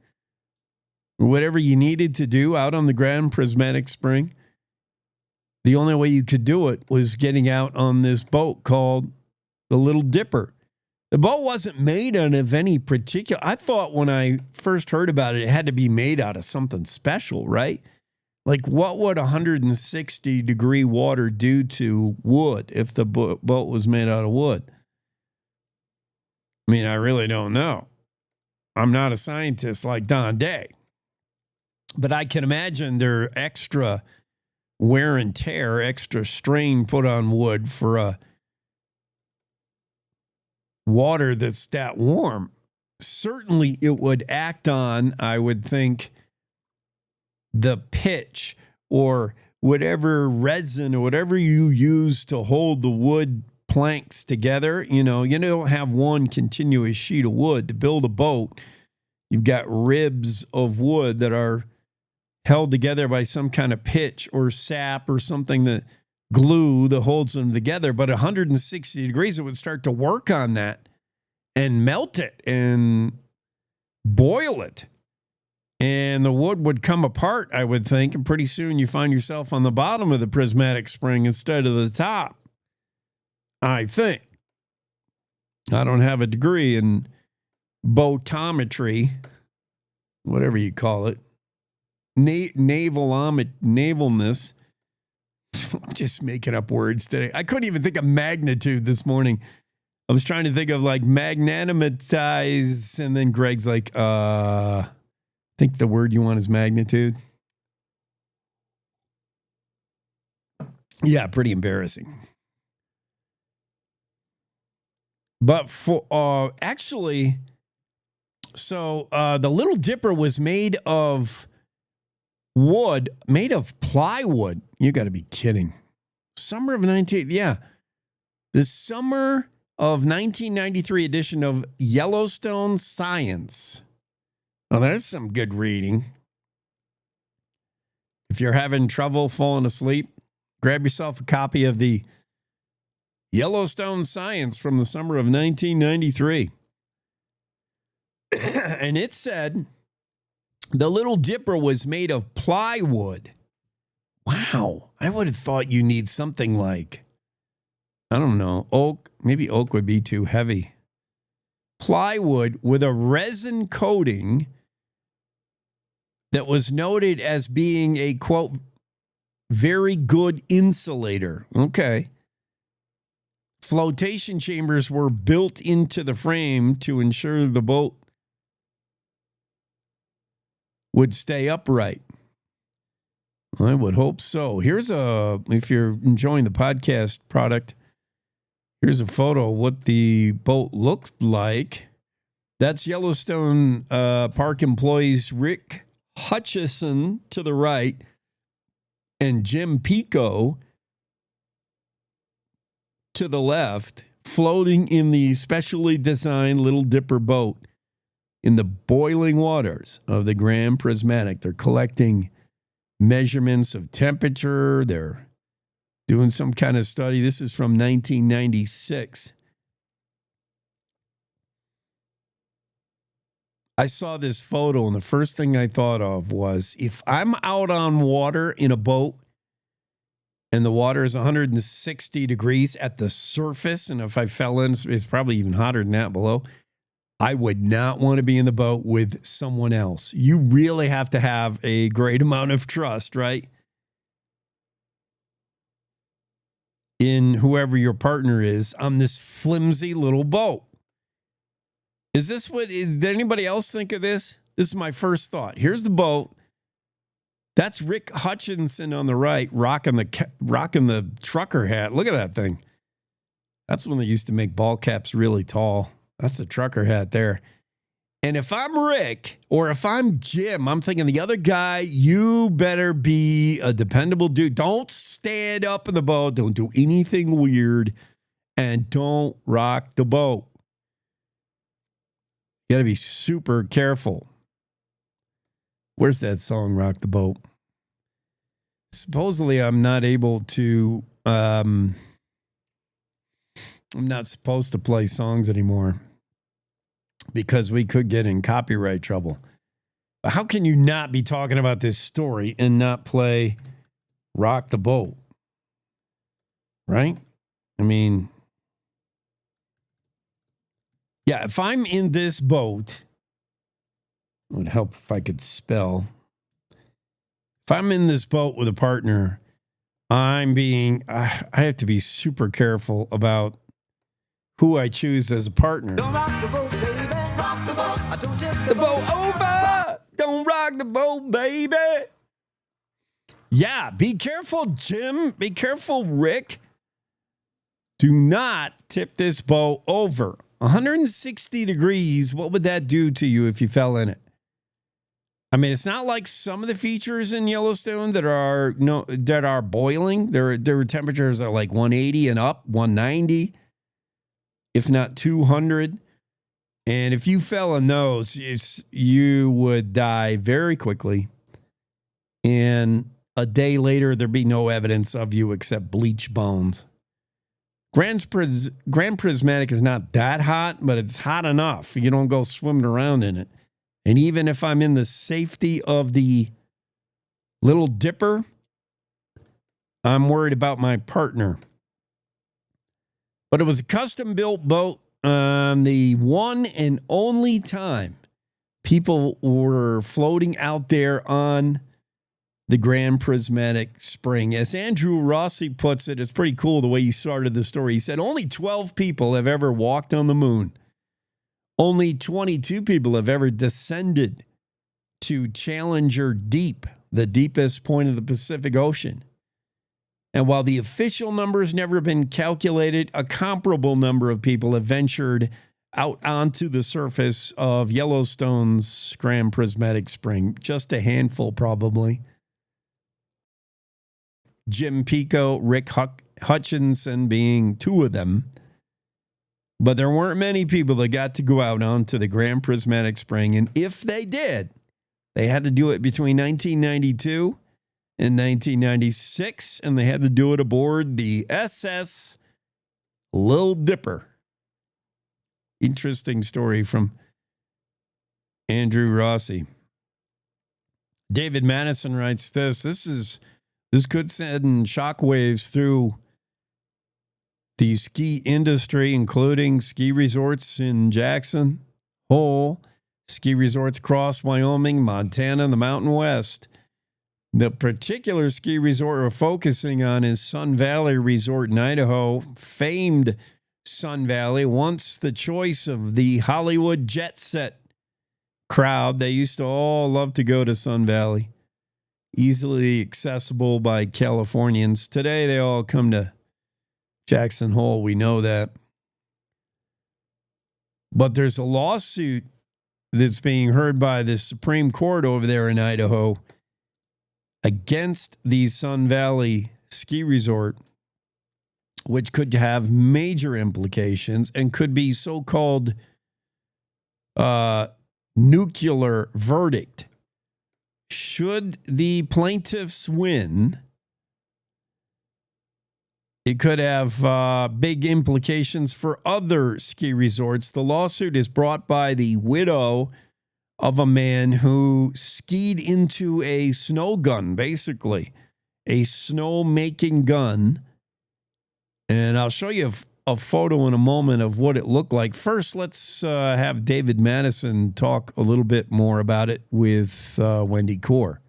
or whatever you needed to do out on the Grand Prismatic Spring, the only way you could do it was getting out on this boat called the Little Dipper. The boat wasn't made out of any particular... I thought when I first heard about it, it had to be made out of something special, right? Like, what would 160-degree water do to wood if the boat was made out of wood? I mean, I really don't know. I'm not a scientist like Don Day. But I can imagine there are extra wear and tear, extra strain put on wood for a water that's that warm. Certainly it would act on, I would think, the pitch or whatever resin or whatever you use to hold the wood planks together. You don't have one continuous sheet of wood. To build a boat, you've got ribs of wood that are held together by some kind of pitch or sap or something, that glue that holds them together. But 160 degrees, it would start to work on that and melt it and boil it. And the wood would come apart, I would think. And pretty soon you find yourself on the bottom of the prismatic spring instead of the top. I think. I don't have a degree in boatometry, whatever you call it. Navalness. I'm just making up words today. I couldn't even think of magnitude this morning. I was trying to think of like magnanimatize, and then Greg's like, I think the word you want is magnitude. Yeah, pretty embarrassing. But for the Little Dipper was made of wood, made of plywood. You got to be kidding. The summer of 1993 edition of Yellowstone Science. Oh, there's some good reading. If you're having trouble falling asleep, grab yourself a copy of the Yellowstone Science from the summer of 1993. And it said the Little Dipper was made of plywood. Wow. I would have thought you need something like, I don't know, oak. Maybe oak would be too heavy. Plywood with a resin coating that was noted as being a, quote, very good insulator. Okay. Flotation chambers were built into the frame to ensure the boat would stay upright. I would hope so. If you're enjoying the podcast product, here's a photo of what the boat looked like. That's Yellowstone Park employees Rick Hutchison to the right and Jim Pico to the left, floating in the specially designed Little Dipper boat in the boiling waters of the Grand Prismatic. They're collecting measurements of temperature. They're doing some kind of study. This is from 1996. I saw this photo, and the first thing I thought of was, if I'm out on water in a boat and the water is 160 degrees at the surface, and if I fell in, it's probably even hotter than that below, I would not want to be in the boat with someone else. You really have to have a great amount of trust, right? In whoever your partner is on this flimsy little boat. Did anybody else think of this? This is my first thought. Here's the boat. That's Rick Hutchinson on the right, rocking the trucker hat. Look at that thing. That's when they used to make ball caps really tall. That's the trucker hat there. And if I'm Rick or if I'm Jim, I'm thinking the other guy, you better be a dependable dude. Don't stand up in the boat. Don't do anything weird. And don't rock the boat. You got to be super careful. Where's that song, Rock the Boat? Supposedly, I'm not able to, I'm not supposed to play songs anymore because we could get in copyright trouble. But how can you not be talking about this story and not play Rock the Boat? Right? I mean, yeah, if I'm in this boat, it would help if I could spell. If I'm in this boat with a partner, I have to be super careful about who I choose as a partner. Don't rock the boat, baby. Rock the boat. Don't tip the boat over. Don't rock the boat, baby. Yeah, be careful, Jim. Be careful, Rick. Do not tip this boat over. 160 degrees, what would that do to you if you fell in it? I mean, it's not like some of the features in Yellowstone that are boiling. There are temperatures that are like 180 and up, 190, if not 200. And if you fell in those, you would die very quickly. And a day later, there'd be no evidence of you except bleach bones. Grand Prismatic is not that hot, but it's hot enough. You don't go swimming around in it. And even if I'm in the safety of the Little Dipper, I'm worried about my partner. But it was a custom-built boat. The one and only time people were floating out there on the Grand Prismatic Spring. As Andrew Rossi puts it, it's pretty cool the way he started the story. He said only 12 people have ever walked on the moon. Only 22 people have ever descended to Challenger Deep, the deepest point of the Pacific Ocean. And while the official number has never been calculated, a comparable number of people have ventured out onto the surface of Yellowstone's Grand Prismatic Spring. Just a handful, probably. Jim Pico, Rick Hutchinson being two of them. But there weren't many people that got to go out onto the Grand Prismatic Spring. And if they did, they had to do it between 1992 and 1996. And they had to do it aboard the SS Little Dipper. Interesting story from Andrew Rossi. David Madison writes this. This could send shockwaves through the ski industry, including ski resorts in Jackson Hole, ski resorts across Wyoming, Montana, and the Mountain West. The particular ski resort we're focusing on is Sun Valley Resort in Idaho, famed Sun Valley, once the choice of the Hollywood jet set crowd. They used to all love to go to Sun Valley. easily accessible by Californians. Today, they all come to Jackson Hole. We know that. But there's a lawsuit that's being heard by the Supreme Court over there in Idaho against the Sun Valley Ski Resort, which could have major implications and could be so-called nuclear verdict. Should the plaintiffs win, it could have big implications for other ski resorts. The lawsuit is brought by the widow of a man who skied into a snow gun, basically, a snow-making gun. And I'll show you a photo in a moment of what it looked like. First, let's have David Madison talk a little bit more about it with Wendy Core.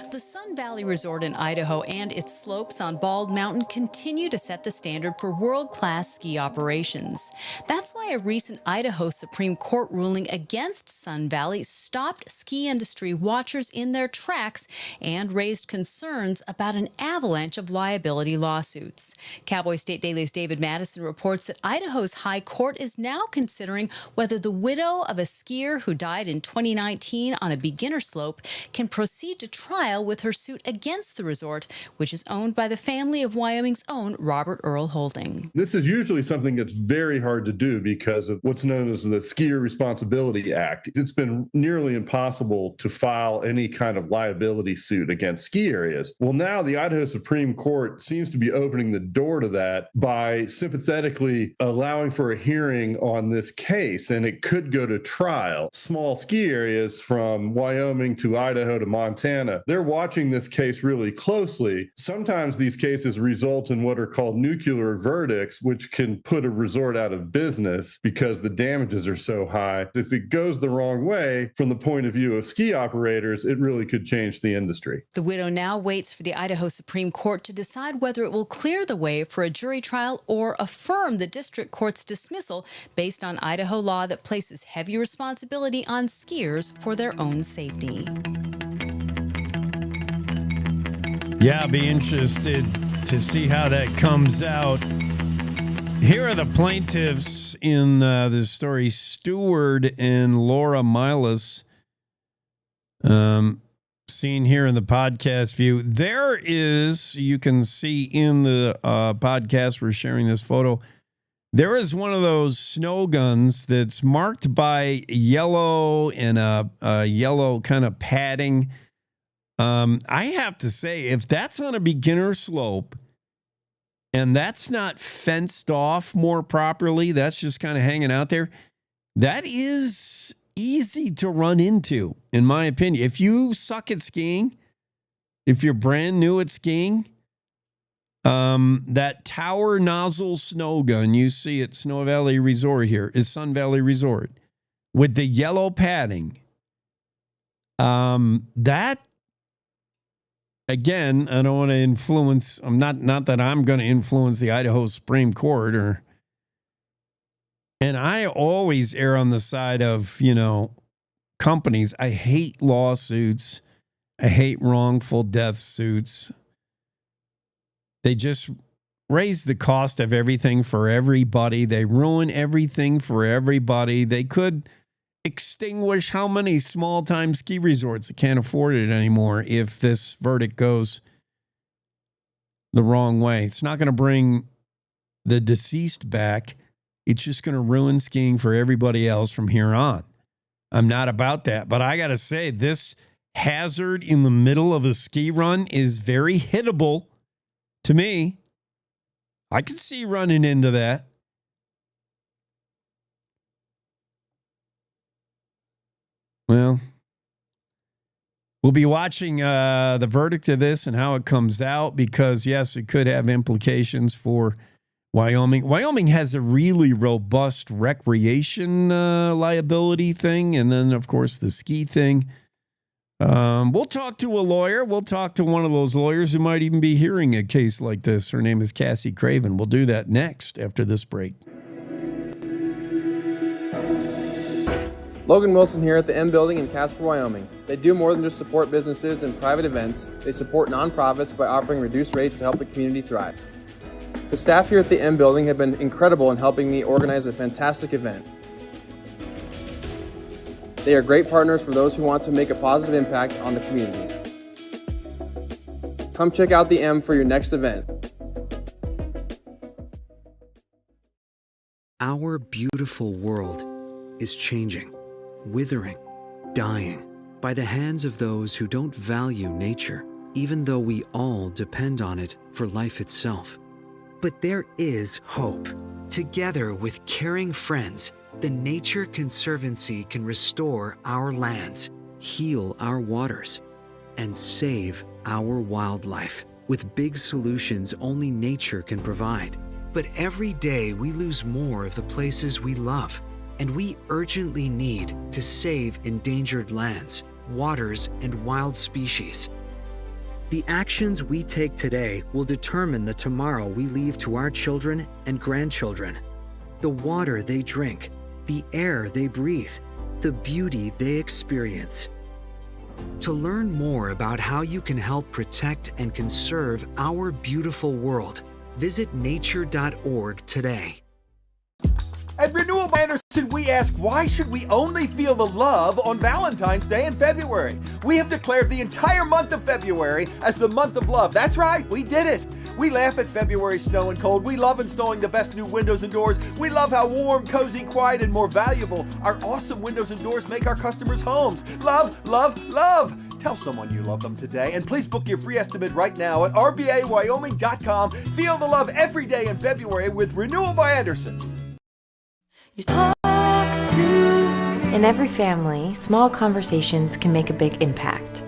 The Sun Valley Resort in Idaho and its slopes on Bald Mountain continue to set the standard for world-class ski operations. That's why a recent Idaho Supreme Court ruling against Sun Valley stopped ski industry watchers in their tracks and raised concerns about an avalanche of liability lawsuits. Cowboy State Daily's David Madison reports that Idaho's High Court is now considering whether the widow of a skier who died in 2019 on a beginner slope can proceed to trial with her suit against the resort, which is owned by the family of Wyoming's own Robert Earl Holding. This is usually something that's very hard to do because of what's known as the Skier Responsibility Act. It's been nearly impossible to file any kind of liability suit against ski areas. Well, now the Idaho Supreme Court seems to be opening the door to that by sympathetically allowing for a hearing on this case, and it could go to trial. Small ski areas from Wyoming to Idaho to Montana, they're watching this case really closely. Sometimes these cases result in what are called nuclear verdicts, which can put a resort out of business because the damages are so high. If it goes the wrong way, from the point of view of ski operators, it really could change the industry. The widow now waits for the Idaho Supreme Court to decide whether it will clear the way for a jury trial or affirm the district court's dismissal based on Idaho law that places heavy responsibility on skiers for their own safety. Yeah, I'll be interested to see how that comes out. Here are the plaintiffs in the story, Stewart and Laura Milas, seen here in the podcast view. There is, you can see in the podcast, we're sharing this photo, there is one of those snow guns that's marked by yellow and a yellow kind of padding. I have to say, if that's on a beginner slope and that's not fenced off more properly, that's just kind of hanging out there, that is easy to run into, in my opinion. If you suck at skiing, if you're brand new at skiing, that tower nozzle snow gun you see at Snow Valley Resort here is Sun Valley Resort with the yellow padding. That, again, I don't want to influence, I'm not that I'm going to influence the Idaho Supreme Court, and I always err on the side of, companies. I hate lawsuits. I hate wrongful death suits. They just raise the cost of everything for everybody. They ruin everything for everybody. They could extinguish how many small-time ski resorts that can't afford it anymore if this verdict goes the wrong way. It's not going to bring the deceased back. It's just going to ruin skiing for everybody else from here on. I'm not about that, but I got to say, this hazard in the middle of a ski run is very hittable to me. I can see running into that. Well, we'll be watching the verdict of this and how it comes out because, yes, it could have implications for Wyoming. Wyoming has a really robust recreation liability thing, and then, of course, the ski thing. We'll talk to a lawyer. We'll talk to one of those lawyers who might even be hearing a case like this. Her name is Cassie Craven. We'll do that next after this break. Logan Wilson here at the M Building in Casper, Wyoming. They do more than just support businesses and private events. They support nonprofits by offering reduced rates to help the community thrive. The staff here at the M Building have been incredible in helping me organize a fantastic event. They are great partners for those who want to make a positive impact on the community. Come check out the M for your next event. Our beautiful world is changing, withering, dying by the hands of those who don't value nature, even though we all depend on it for life itself. But there is hope. Together with caring friends, the Nature Conservancy can restore our lands, heal our waters, and save our wildlife with big solutions only nature can provide. But every day we lose more of the places we love, and we urgently need to save endangered lands, waters, and wild species. The actions we take today will determine the tomorrow we leave to our children and grandchildren. The water they drink, the air they breathe, the beauty they experience. To learn more about how you can help protect and conserve our beautiful world, visit nature.org today. At Renewal by Anderson, we ask, why should we only feel the love on Valentine's Day in February? We have declared the entire month of February as the month of love. That's right, we did it. We laugh at February snow and cold. We love installing the best new windows and doors. We love how warm, cozy, quiet, and more valuable our awesome windows and doors make our customers' homes. Love, love, love. Tell someone you love them today, and please book your free estimate right now at rbawyoming.com. Feel the love every day in February with Renewal by Anderson. In every family, small conversations can make a big impact.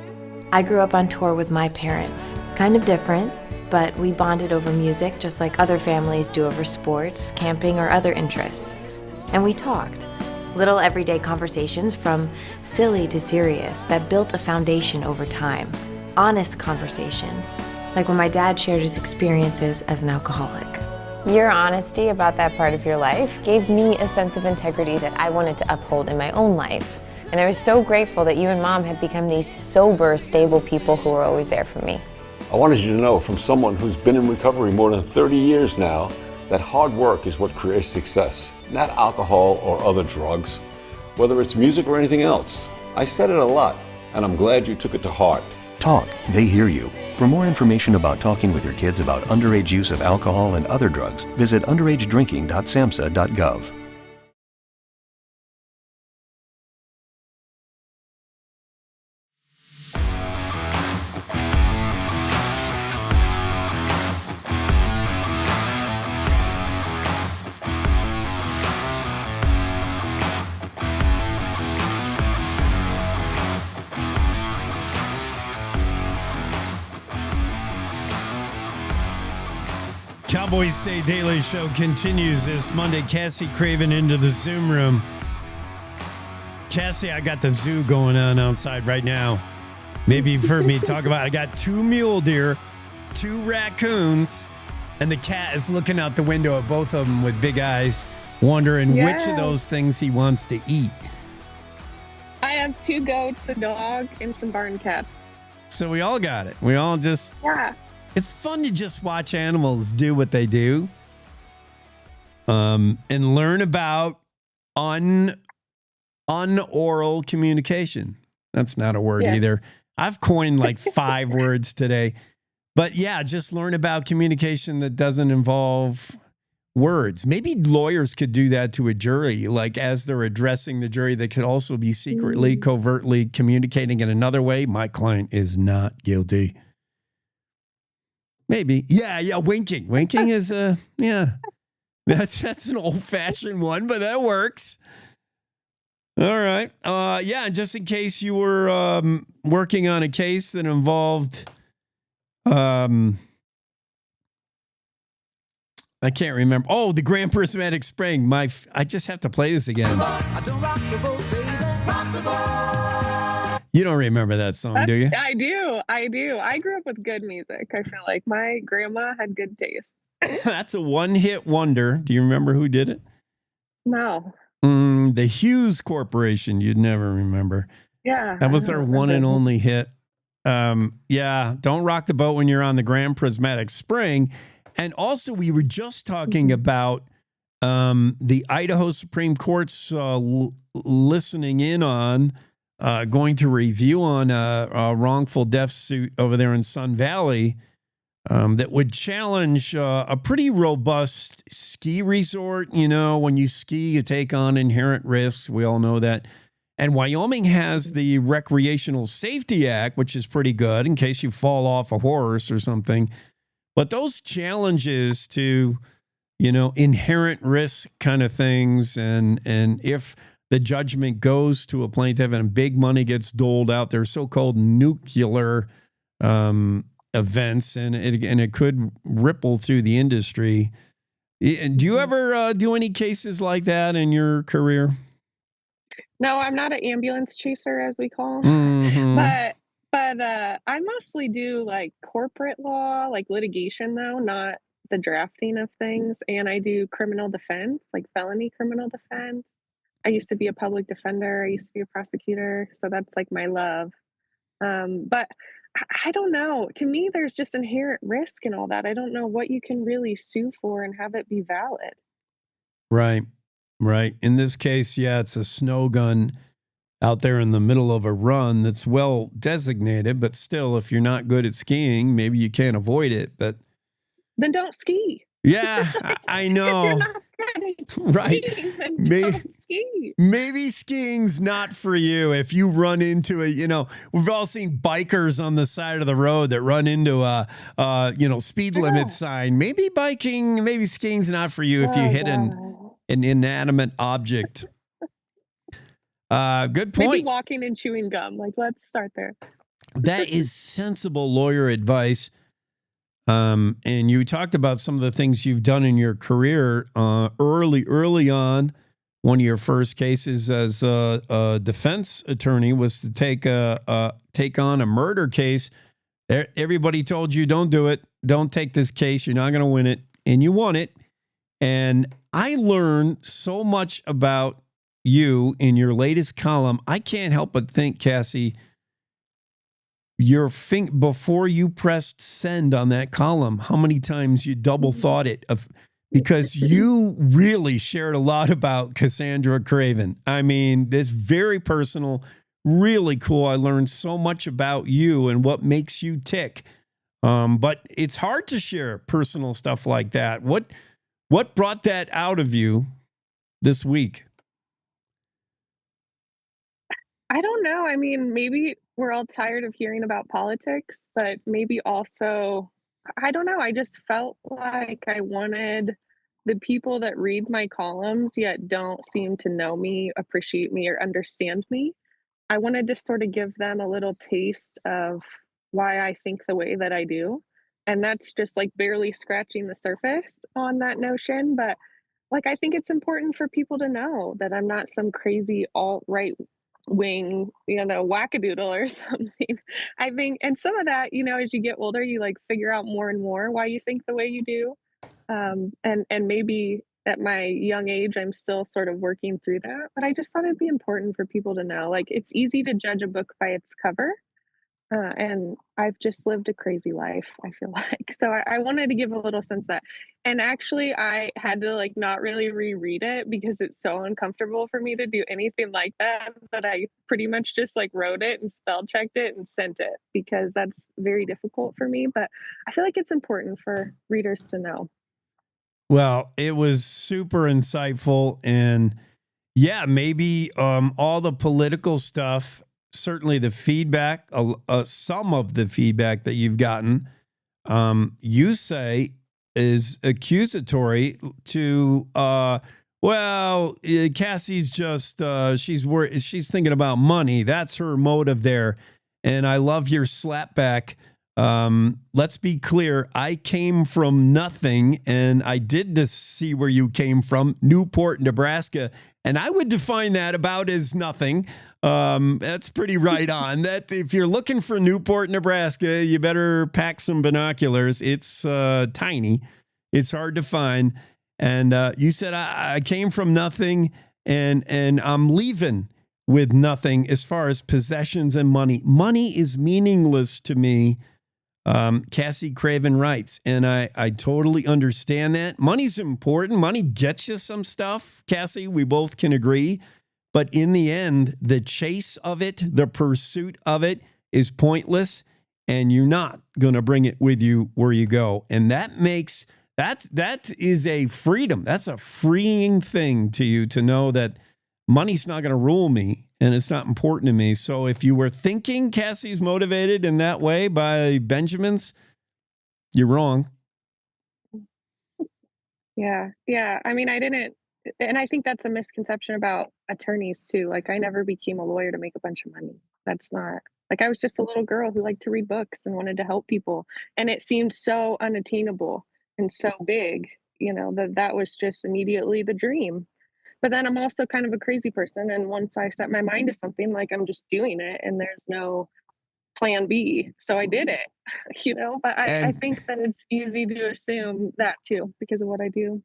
I grew up on tour with my parents. Kind of different, but we bonded over music just like other families do over sports, camping, or other interests. And we talked. Little everyday conversations from silly to serious that built a foundation over time. Honest conversations, like when my dad shared his experiences as an alcoholic. Your honesty about that part of your life gave me a sense of integrity that I wanted to uphold in my own life. And I was so grateful that you and Mom had become these sober, stable people who were always there for me. I wanted you to know, from someone who's been in recovery more than 30 years now, that hard work is what creates success, not alcohol or other drugs, whether it's music or anything else. I said it a lot, and I'm glad you took it to heart. Talk, they hear you. For more information about talking with your kids about underage use of alcohol and other drugs, visit underagedrinking.samhsa.gov. Cowboy State Daily Show continues this Monday. Cassie Craven into the Zoom room. Cassie, I got the zoo going on outside right now. Maybe you've heard me talk about it. I got 2 mule deer, 2 raccoons, and the cat is looking out the window at both of them with big eyes, wondering which of those things he wants to eat. I have 2 goats, a dog, and some barn cats. So we all got it. We all just... Yeah. It's fun to just watch animals do what they do, and learn about unoral communication. That's not a word either. I've coined like 5 words today. But yeah, just learn about communication that doesn't involve words. Maybe lawyers could do that to a jury, like as they're addressing the jury, they could also be secretly, covertly communicating in another way. My client is not guilty. Maybe. Yeah, winking. Winking is that's an old-fashioned one, but that works. All right. And just in case you were working on a case that involved I can't remember. Oh, the Grand Prismatic Spring. I just have to play this again. You don't remember that song, do you? I do. I grew up with good music. I feel like my grandma had good taste. That's a one-hit wonder. Do you remember who did it? No. The Hughes Corporation, you'd never remember. Yeah. That was I their don't one and remember. only hit. Yeah, don't rock the boat when you're on the Grand Prismatic Spring. And also, we were just talking about the Idaho Supreme Court's listening in on going to review on a wrongful death suit over there in Sun Valley that would challenge a pretty robust ski resort. You know, when you ski, you take on inherent risks. We all know that. And Wyoming has the Recreational Safety Act, which is pretty good in case you fall off a horse or something. But those challenges to, you know, inherent risk kind of things, and if the judgment goes to a plaintiff and big money gets doled out, they're so-called nuclear events, and it could ripple through the industry. Do you ever do any cases like that in your career? No, I'm not an ambulance chaser, as we call 'em. Mm-hmm. But I mostly do, like, corporate law, like, litigation, though, not the drafting of things, and I do criminal defense, like, felony criminal defense. I used to be a public defender, I used to be a prosecutor, so that's, like, my love. But I don't know. To me, there's just inherent risk in all that. I don't know what you can really sue for and have it be valid. Right, right. In this case, yeah, it's a snow gun out there in the middle of a run that's well designated, but still, if you're not good at skiing, maybe you can't avoid it. But Then don't ski. yeah, I If you're know. not good at Right. skiing, then May- don't ski. Maybe skiing's not for you if you run into we've all seen bikers on the side of the road that run into a speed limit sign. Maybe skiing's not for you if you Oh, hit an God. inanimate object. Good Maybe point. walking and chewing gum. Like, let's start there. That is sensible lawyer advice. And you talked about some of the things you've done in your career early on. One of your first cases as a defense attorney was to take on a murder case. Everybody told you, don't do it. Don't take this case. You're not going to win it. And you won it. And I learned so much about you in your latest column. I can't help but think, Cassie, before you pressed send on that column, how many times you double thought it because you really shared a lot about Cassandra Craven. I mean, this very personal, really cool. I learned so much about you and what makes you tick. But it's hard to share personal stuff like that. What brought that out of you this week? I don't know. I mean, maybe we're all tired of hearing about politics, but maybe also, I don't know. I just felt like I wanted the people that read my columns yet don't seem to know me, appreciate me, or understand me. I wanted to sort of give them a little taste of why I think the way that I do. And that's just like barely scratching the surface on that notion. But like, I think it's important for people to know that I'm not some crazy alt right wing, wackadoodle or something. I think, and some of that, as you get older, you like figure out more and more why you think the way you do. And maybe at my young age, I'm still sort of working through that. But I just thought it'd be important for people to know, like, it's easy to judge a book by its cover. And I've just lived a crazy life, I feel like. So I wanted to give a little sense of that. And actually, I had to like not really reread it because it's so uncomfortable for me to do anything like that, that I pretty much just like wrote it and spell checked it and sent it because that's very difficult for me. But I feel like it's important for readers to know. Well, it was super insightful, and yeah, maybe all the political stuff, certainly the feedback, some of the feedback that you've gotten, you say is accusatory to, Cassie's just, she's thinking about money. That's her motive there. And I love your slapback. Let's be clear. I came from nothing, and I did just see where you came from, Newport, Nebraska. And I would define that about as nothing. That's pretty right on. That if you're looking for Newport, Nebraska, you better pack some binoculars. It's tiny. It's hard to find. And you said I came from nothing, and I'm leaving with nothing as far as possessions and money. Money is meaningless to me. Cassie Craven writes, and I totally understand that. Money's important. Money gets you some stuff, Cassie. We both can agree. But in the end, the chase of it, the pursuit of it is pointless, and you're not going to bring it with you where you go. And that is a freedom. That's a freeing thing to you to know that money's not going to rule me and it's not important to me. So if you were thinking Cassie's motivated in that way by Benjamins, you're wrong. Yeah. I mean, I didn't, and I think that's a misconception about attorneys too. Like, I never became a lawyer to make a bunch of money. That's not, like, I was just a little girl who liked to read books and wanted to help people. And it seemed so unattainable and so big, that was just immediately the dream. But then I'm also kind of a crazy person. And once I set my mind to something, like, I'm just doing it and there's no plan B. So I did it, but I think that it's easy to assume that too, because of what I do.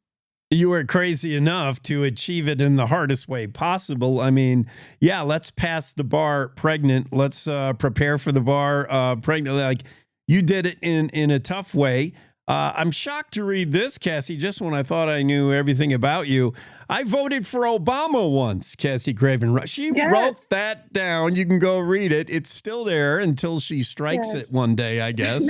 You were crazy enough to achieve it in the hardest way possible. I mean, yeah, let's pass the bar pregnant. Let's prepare for the bar pregnant. Like, you did it in a tough way. I'm shocked to read this, Cassie, just when I thought I knew everything about you. I voted for Obama once, Cassie Craven. She wrote that down. You can go read it. It's still there until she strikes it one day, I guess.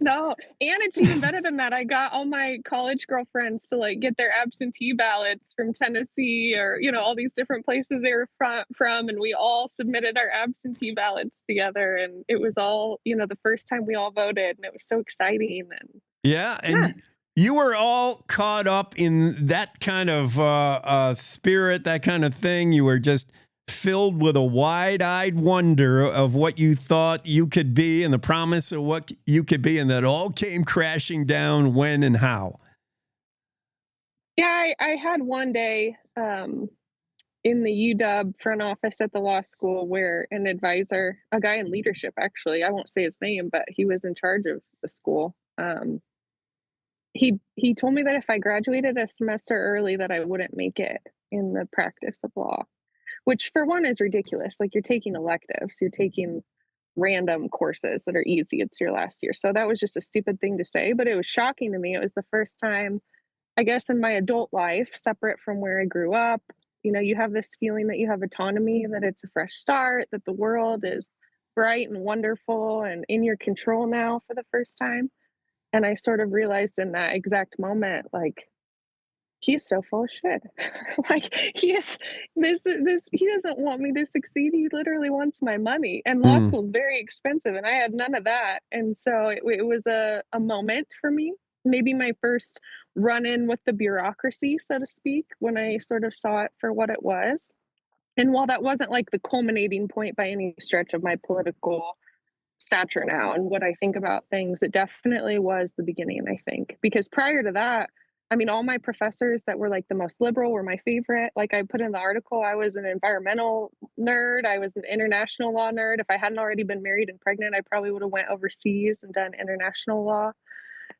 No. And it's even better than that. I got all my college girlfriends to get their absentee ballots from Tennessee or, all these different places they were from. And we all submitted our absentee ballots together. And it was all, the first time we all voted. And it was so exciting. And you were all caught up in that kind of spirit, that kind of thing. You were just filled with a wide-eyed wonder of what you thought you could be and the promise of what you could be, and that all came crashing down when and how. Yeah, I had one day in the UW front office at the law school where an advisor, a guy in leadership, actually, I won't say his name, but he was in charge of the school. He told me that if I graduated a semester early, that I wouldn't make it in the practice of law, which for one is ridiculous. Like, you're taking electives, you're taking random courses that are easy. It's your last year. So that was just a stupid thing to say, but it was shocking to me. It was the first time, I guess, in my adult life, separate from where I grew up. You have this feeling that you have autonomy, that it's a fresh start, that the world is bright and wonderful and in your control now for the first time. And I sort of realized in that exact moment, like, he's so full of shit. Like, he doesn't want me to succeed. He literally wants my money. And law school is very expensive, and I had none of that. And so it was a moment for me, maybe my first run-in with the bureaucracy, so to speak, when I sort of saw it for what it was. And while that wasn't like the culminating point by any stretch of my political stature now and what I think about things, it definitely was the beginning, I think, because prior to that, I mean, all my professors that were like the most liberal were my favorite. Like, I put in the article, I was an environmental nerd, I was an international law nerd. If I hadn't already been married and pregnant, I probably would have went overseas and done international law.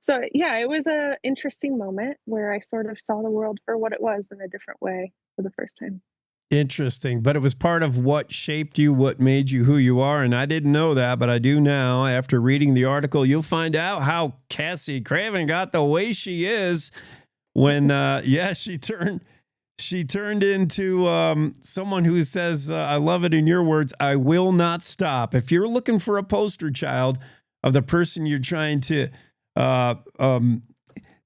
So yeah, it was a interesting moment where I sort of saw the world for what it was in a different way for the first time. Interesting, but it was part of what shaped you, what made you who you are, and I didn't know that, but I do now. After reading the article, you'll find out how Cassie Craven got the way she is when, she turned into someone who says, I love it in your words, I will not stop. If you're looking for a poster child of the person you're trying to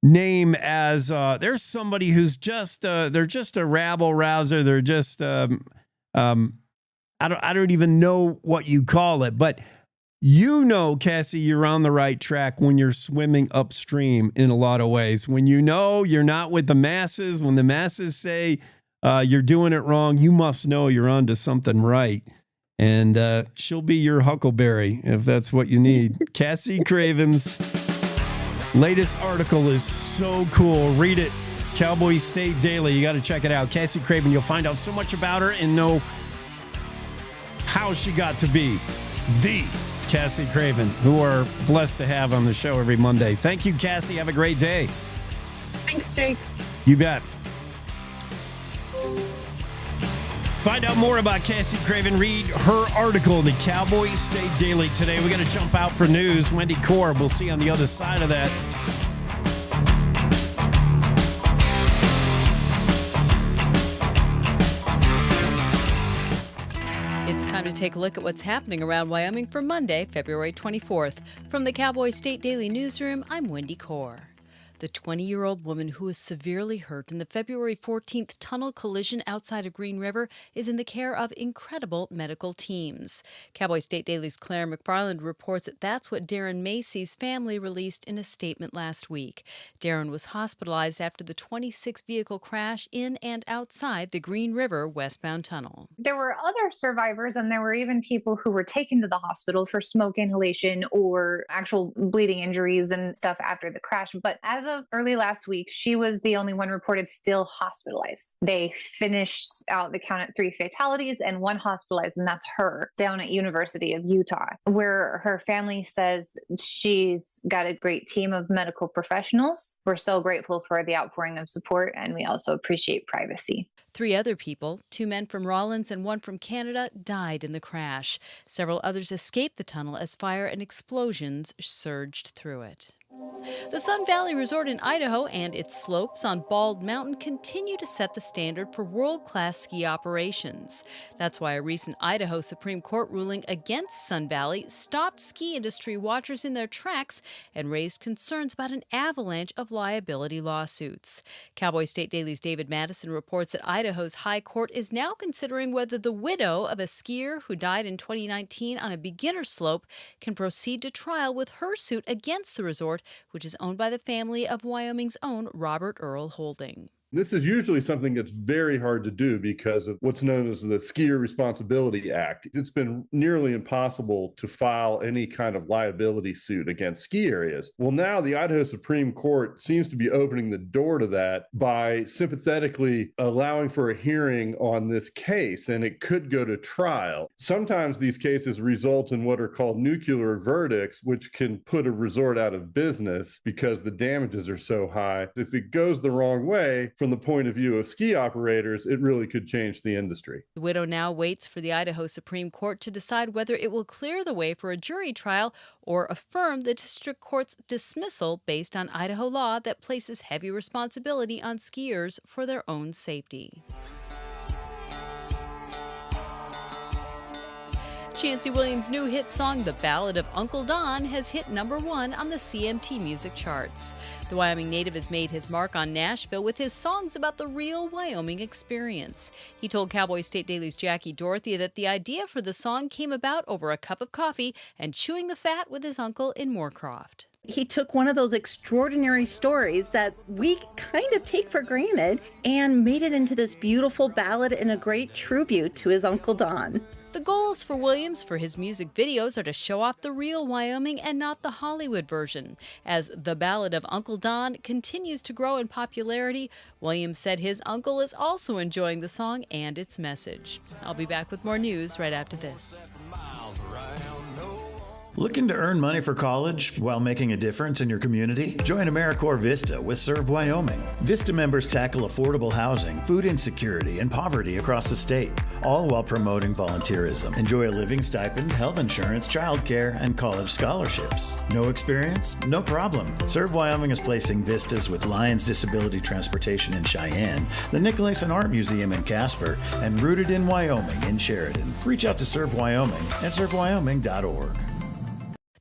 name as there's somebody who's just they're just a rabble rouser, they're just I don't even know what you call it, but Cassie, you're on the right track when you're swimming upstream in a lot of ways. When you're not with the masses, when the masses say you're doing it wrong, you must know you're onto something right. And she'll be your huckleberry if that's what you need. Cassie Craven's latest article is so cool. Read it. Cowboy State Daily. You got to check it out. Cassie Craven. You'll find out so much about her and know how she got to be the Cassie Craven, who are blessed to have on the show every Monday. Thank you, Cassie. Have a great day. Thanks, Jake. You bet. Find out more about Cassie Craven. Read her article in the Cowboy State Daily today. We got to jump out for news. Wendy Korb, we'll see you on the other side of that. It's time to take a look at what's happening around Wyoming for Monday, February 24th. From the Cowboy State Daily Newsroom, I'm Wendy Korb. The 20-year-old woman who was severely hurt in the February 14th tunnel collision outside of Green River is in the care of incredible medical teams. Cowboy State Daily's Claire McFarland reports that that's what Darren Macy's family released in a statement last week. Darren was hospitalized after the 26-vehicle crash in and outside the Green River westbound tunnel. There were other survivors, and there were even people who were taken to the hospital for smoke inhalation or actual bleeding injuries and stuff after the crash. But as of early last week, she was the only one reported still hospitalized. They finished out the count at 3 fatalities and 1 hospitalized, and that's her down at University of Utah, where her family says she's got a great team of medical professionals. We're so grateful for the outpouring of support, and we also appreciate privacy. 3 other people, 2 men from Rawlins and 1 from Canada, died in the crash. Several others escaped the tunnel as fire and explosions surged through it. The Sun Valley Resort in Idaho and its slopes on Bald Mountain continue to set the standard for world-class ski operations. That's why a recent Idaho Supreme Court ruling against Sun Valley stopped ski industry watchers in their tracks and raised concerns about an avalanche of liability lawsuits. Cowboy State Daily's David Madison reports that Idaho's High Court is now considering whether the widow of a skier who died in 2019 on a beginner slope can proceed to trial with her suit against the resort, which is owned by the family of Wyoming's own Robert Earl Holding. This is usually something that's very hard to do because of what's known as the Skier Responsibility Act. It's been nearly impossible to file any kind of liability suit against ski areas. Well, now the Idaho Supreme Court seems to be opening the door to that by sympathetically allowing for a hearing on this case, and it could go to trial. Sometimes these cases result in what are called nuclear verdicts, which can put a resort out of business because the damages are so high. If it goes the wrong way, from the point of view of ski operators, it really could change the industry. The widow now waits for the Idaho Supreme Court to decide whether it will clear the way for a jury trial or affirm the district court's dismissal based on Idaho law that places heavy responsibility on skiers for their own safety. Chancey Williams' new hit song, The Ballad of Uncle Don, has hit #1 on the CMT music charts. The Wyoming native has made his mark on Nashville with his songs about the real Wyoming experience. He told Cowboy State Daily's Jackie Dorothy that the idea for the song came about over a cup of coffee and chewing the fat with his uncle in Moorcroft. He took one of those extraordinary stories that we kind of take for granted and made it into this beautiful ballad and a great tribute to his Uncle Don. The goals for Williams for his music videos are to show off the real Wyoming and not the Hollywood version. As The Ballad of Uncle Don continues to grow in popularity, Williams said his uncle is also enjoying the song and its message. I'll be back with more news right after this. Looking to earn money for college while making a difference in your community? Join AmeriCorps Vista with Serve Wyoming. Vista members tackle affordable housing, food insecurity, and poverty across the state, all while promoting volunteerism. Enjoy a living stipend, health insurance, childcare, and college scholarships. No experience? No problem. Serve Wyoming is placing Vistas with Lions Disability Transportation in Cheyenne, the Nicholas and Art Museum in Casper, and Rooted in Wyoming in Sheridan. Reach out to Serve Wyoming at servewyoming.org.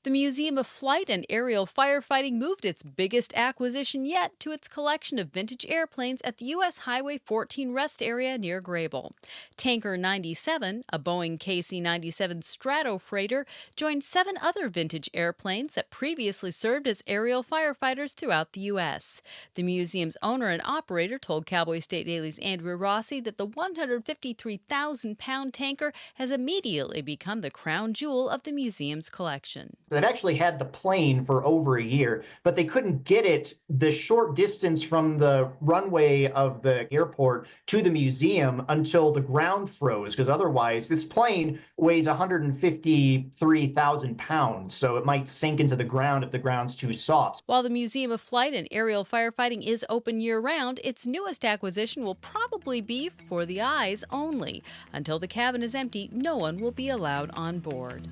The Museum of Flight and Aerial Firefighting moved its biggest acquisition yet to its collection of vintage airplanes at the U.S. Highway 14 rest area near Grable. Tanker 97, a Boeing KC-97 Stratofreighter, joined 7 other vintage airplanes that previously served as aerial firefighters throughout the U.S. The museum's owner and operator told Cowboy State Daily's Andrew Rossi that the 153,000-pound tanker has immediately become the crown jewel of the museum's collection. They've actually had the plane for over a year, but they couldn't get it the short distance from the runway of the airport to the museum until the ground froze, because otherwise this plane weighs 153,000 pounds, so it might sink into the ground if the ground's too soft. While the Museum of Flight and Aerial Firefighting is open year-round, its newest acquisition will probably be for the eyes only. Until the cabin is empty, no one will be allowed on board.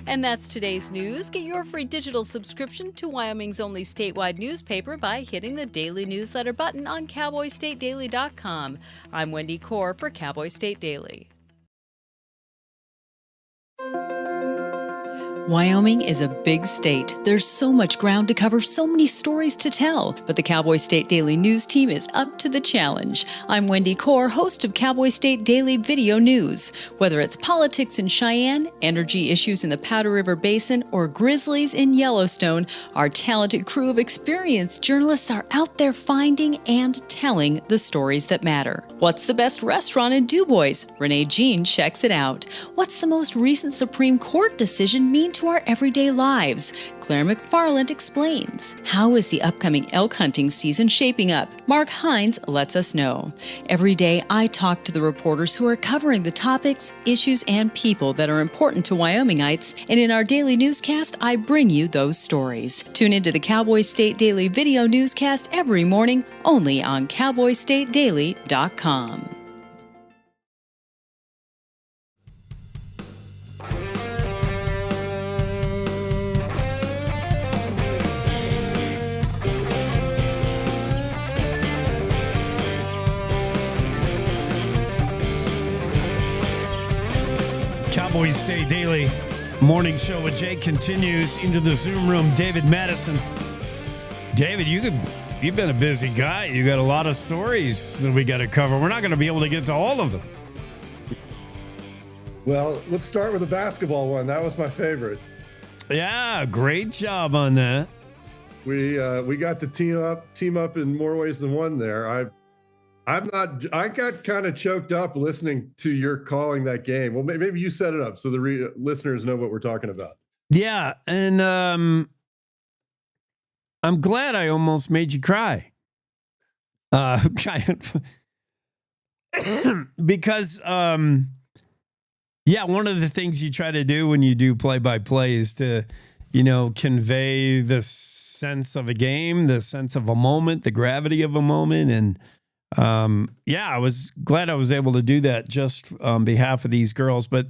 And that's today's news. Get your free digital subscription to Wyoming's only statewide newspaper by hitting the daily newsletter button on CowboyStateDaily.com. I'm Wendy Core for Cowboy State Daily. Wyoming is a big state. There's so much ground to cover, so many stories to tell. But the Cowboy State Daily News team is up to the challenge. I'm Wendy Core, host of Cowboy State Daily Video News. Whether it's politics in Cheyenne, energy issues in the Powder River Basin, or grizzlies in Yellowstone, our talented crew of experienced journalists are out there finding and telling the stories that matter. What's the best restaurant in DuBois? Renee Jean checks it out. What's the most recent Supreme Court decision mean to our everyday lives? Claire McFarland explains. How is the upcoming elk hunting season shaping up? Mark Hines lets us know. Every day, I talk to the reporters who are covering the topics, issues, and people that are important to Wyomingites, and in our daily newscast, I bring you those stories. Tune into the Cowboy State Daily Video Newscast every morning, only on CowboyStateDaily.com. Cowboy State Daily morning show with Jake continues into the Zoom room. David Madison. David, you've been a busy guy. You got a lot of stories that we got to cover. We're not going to be able to get to all of them. Well, let's start with the basketball one. That was my favorite. Yeah, great job on that. We got to team up in more ways than one there. I got kind of choked up listening to your calling that game. Well, maybe you set it up so the listeners know what we're talking about. Yeah, and I'm glad I almost made you cry. Because one of the things you try to do when you do play-by-play is to, convey the sense of a game, the sense of a moment, the gravity of a moment, and I was glad I was able to do that just on behalf of these girls. But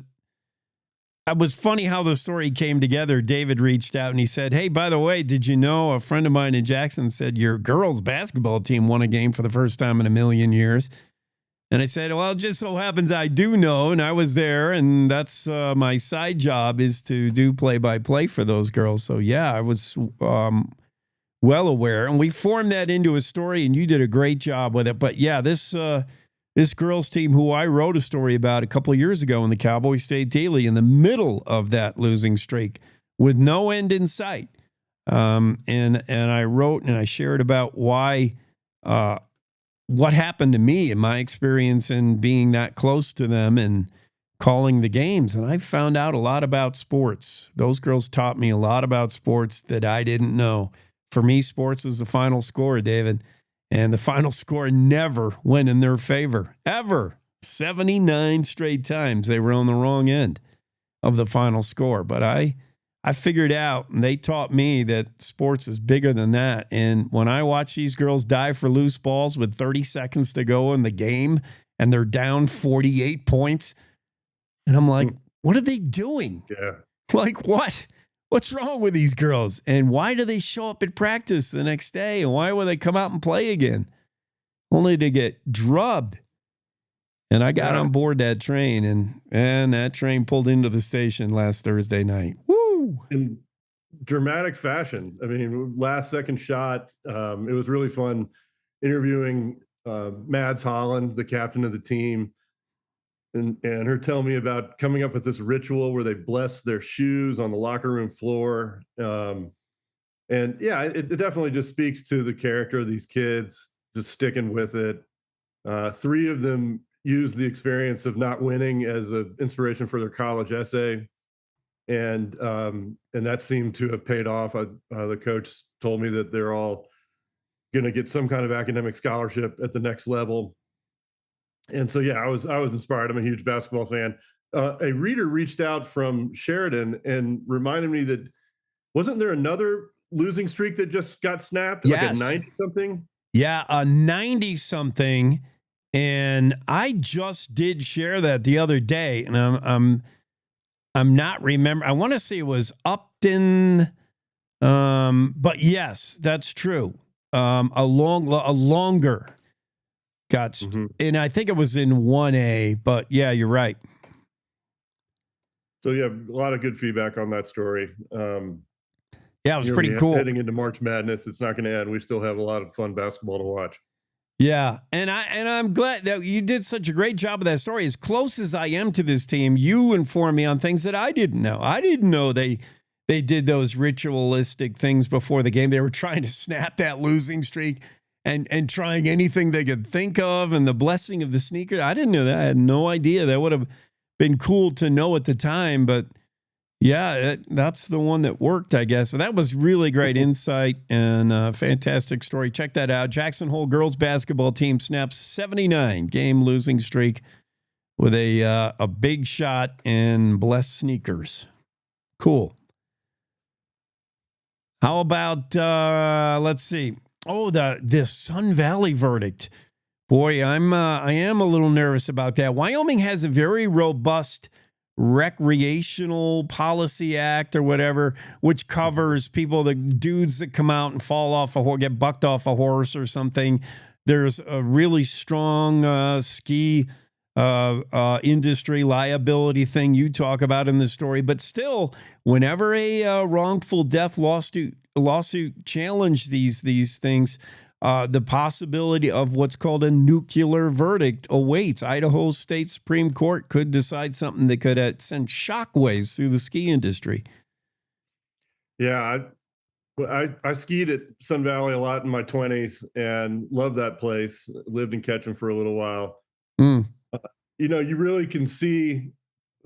it was funny how the story came together. David reached out and he said, hey, by the way, did you know a friend of mine in Jackson said your girls basketball team won a game for the first time in a million years? And I said, well, it just so happens I do know, and I was there, and that's my side job is to do play-by-play for those girls. So, yeah, I was well aware, and we formed that into a story, and you did a great job with it. But yeah, this girls team, who I wrote a story about a couple of years ago in the Cowboy State Daily, in the middle of that losing streak with no end in sight, and I wrote and I shared about why what happened to me and my experience in being that close to them and calling the games, and I found out a lot about sports. Those girls taught me a lot about sports that I didn't know. For me, sports is the final score, David. And the final score never went in their favor, ever. 79 straight times they were on the wrong end of the final score. But I figured out, and they taught me that sports is bigger than that. And when I watch these girls dive for loose balls with 30 seconds to go in the game, and they're down 48 points, and I'm like, what are they doing? Yeah. Like, what? What's wrong with these girls? And why do they show up at practice the next day? And why will they come out and play again? Only to get drubbed. And I got on board that train, and that train pulled into the station last Thursday night. Woo! In dramatic fashion. I mean, last second shot. It was really fun interviewing Mads Holland, the captain of the team. And her telling me about coming up with this ritual where they bless their shoes on the locker room floor. And yeah, it definitely just speaks to the character of these kids, just sticking with it. 3 of them used the experience of not winning as an inspiration for their college essay. and that seemed to have paid off. The coach told me that they're all going to get some kind of academic scholarship at the next level. And so, yeah, I was inspired. I'm a huge basketball fan. A reader reached out from Sheridan and reminded me that wasn't there another losing streak that just got snapped? Yes. Like a 90-something? Yeah, a 90-something. And I just did share that the other day, and I'm not remember. I want to say it was Upton, but yes, that's true. A longer got, and I think it was in 1A. But yeah, you're right. So yeah, a lot of good feedback on that story. Yeah, it was pretty cool. Heading into March Madness, it's not going to end. We still have a lot of fun basketball to watch. Yeah, and I'm glad that you did such a great job of that story. As close as I am to this team, you informed me on things that I didn't know. I didn't know they did those ritualistic things before the game. They were trying to snap that losing streak and trying anything they could think of, and the blessing of the sneaker. I didn't know that. I had no idea. That would have been cool to know at the time, but yeah, that's the one that worked, I guess. So that was really great insight and a fantastic story. Check that out. Jackson Hole girls basketball team snaps 79-game losing streak with a big shot and blessed sneakers. Cool. How about let's see. Oh, the Sun Valley verdict. Boy, I am a little nervous about that. Wyoming has a very robust recreational policy act or whatever, which covers people, the dudes that come out and fall off a horse, get bucked off a horse or something. There's a really strong ski industry liability thing you talk about in the story, but still, whenever a wrongful death lawsuit challenge these things, the possibility of what's called a nuclear verdict awaits. Idaho State Supreme Court could decide something that could send shockwaves through the ski industry. Yeah, I skied at Sun Valley a lot in my 20s and loved that place. Lived in Ketchum for a little while. You really can see,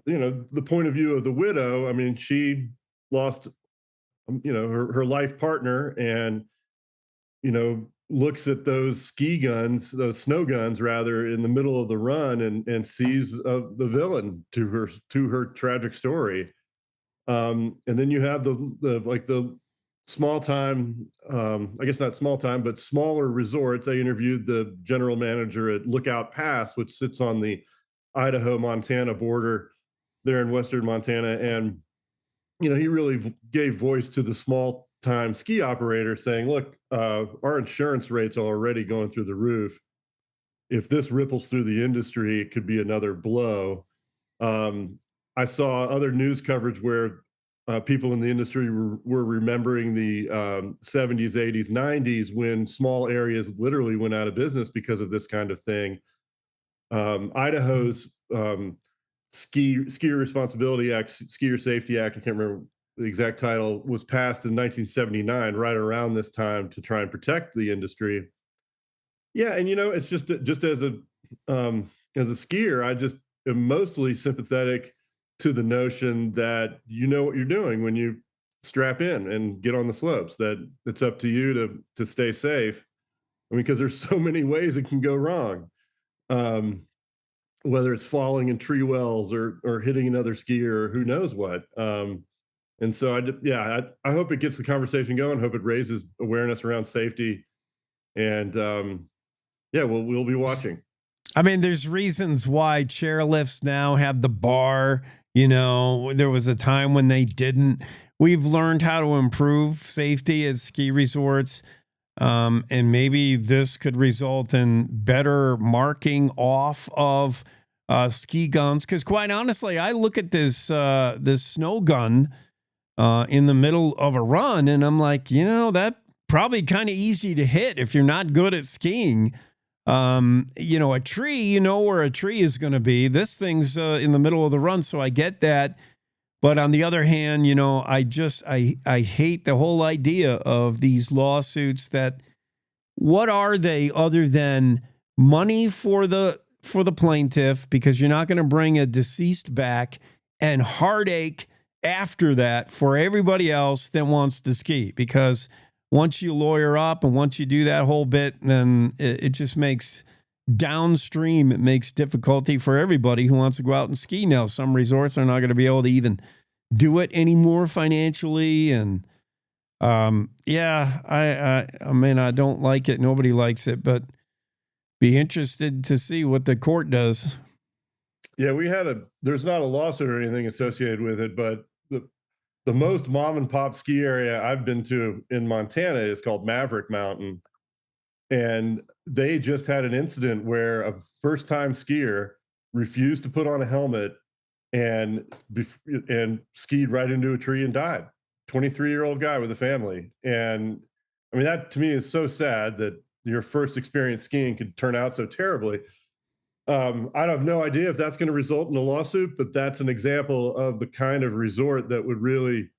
the point of view of the widow. I mean, she lost, her life partner, and, looks at those snow guns rather, in the middle of the run and sees the villain to her tragic story. And then you have the small time, I guess not small time, but smaller resorts. I interviewed the general manager at Lookout Pass, which sits on the Idaho-Montana border there in western Montana. And, he really gave voice to the small time ski operator, saying, look, our insurance rates are already going through the roof. If this ripples through the industry, it could be another blow. I saw other news coverage where people in the industry were remembering the 70s, 80s, 90s, when small areas literally went out of business because of this kind of thing. Idaho's Skier Responsibility Act, Skier Safety Act, I can't remember the exact title, was passed in 1979, right around this time, to try and protect the industry. Yeah, and it's just as a skier, I just am mostly sympathetic to the notion that you know what you're doing when you strap in and get on the slopes, that it's up to you to stay safe. I mean, because there's so many ways it can go wrong. Whether it's falling in tree wells or hitting another skier or who knows what. And so I hope it gets the conversation going. Hope it raises awareness around safety, and we'll be watching. I mean, there's reasons why chairlifts now have the bar. There was a time when they didn't. We've learned how to improve safety at ski resorts. And maybe this could result in better marking off of ski guns. Because quite honestly, I look at this snow gun in the middle of a run, and I'm like, that probably kind of easy to hit if you're not good at skiing. A tree, where a tree is going to be. This thing's in the middle of the run, so I get that. But on the other hand, I hate the whole idea of these lawsuits. That what are they other than money for the plaintiff, because you're not going to bring a deceased back, and heartache after that for everybody else that wants to ski, because once you lawyer up and once you do that whole bit, then it just makes downstream, it makes difficulty for everybody who wants to go out and ski. Now, some resorts are not going to be able to even do it anymore financially. And I mean, I don't like it. Nobody likes it, but be interested to see what the court does. Yeah, there's not a lawsuit or anything associated with it, but the most mom and pop ski area I've been to in Montana is called Maverick Mountain. And they just had an incident where a first time skier refused to put on a helmet and skied right into a tree and died. 23-year-old guy with a family. And I mean, that to me is so sad that your first experience skiing could turn out so terribly. I have no idea if that's going to result in a lawsuit, but that's an example of the kind of resort that would really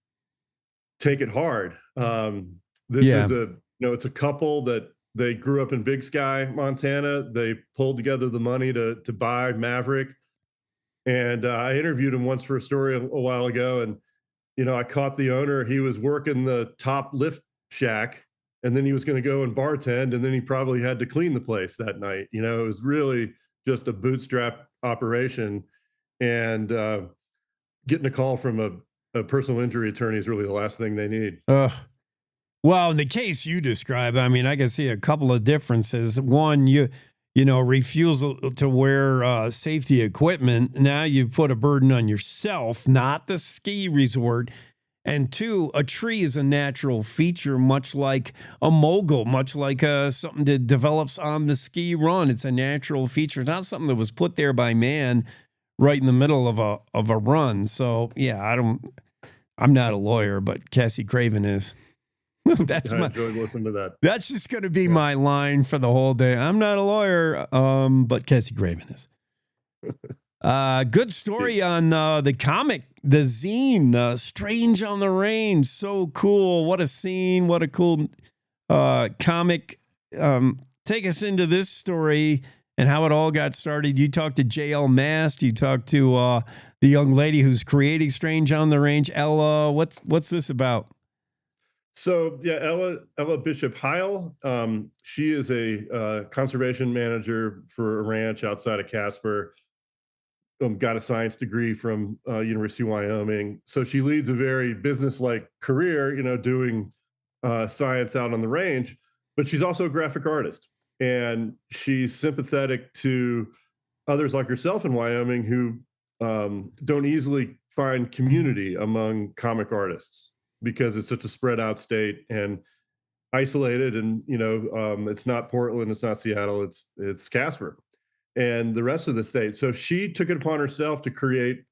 take it hard. It's a couple that they grew up in Big Sky, Montana. They pulled together the money to buy Maverick. And I interviewed him once for a story a while ago. And, I caught the owner. He was working the top lift shack, and then he was going to go and bartend. And then he probably had to clean the place that night. It was really just a bootstrap operation. And getting a call from a personal injury attorney is really the last thing they need. Well, in the case you describe, I mean, I can see a couple of differences. One, refusal to wear safety equipment. Now you've put a burden on yourself, not the ski resort. And two, a tree is a natural feature, much like a mogul, much like something that develops on the ski run. It's a natural feature. It's not something that was put there by man right in the middle of a run. So, yeah, I'm not a lawyer, but Cassie Craven is. I enjoyed listening to that. That's just going to be my line for the whole day. I'm not a lawyer, but Cassie Craven is. Good story on the comic, the zine, Strange on the Range. So cool. What a scene. What a cool comic. Take us into this story and how it all got started. You talked to J.L. Mast. You talked to the young lady who's creating Strange on the Range, Ella. What's this about? So yeah, Ella Bishop Heil. She is a conservation manager for a ranch outside of Casper. Got a science degree from University of Wyoming. So she leads a very business-like career, doing science out on the range. But she's also a graphic artist, and she's sympathetic to others like herself in Wyoming who don't easily find community among comic artists, because it's such a spread out state and isolated. And, it's not Portland, it's not Seattle, it's Casper and the rest of the state. So she took it upon herself to create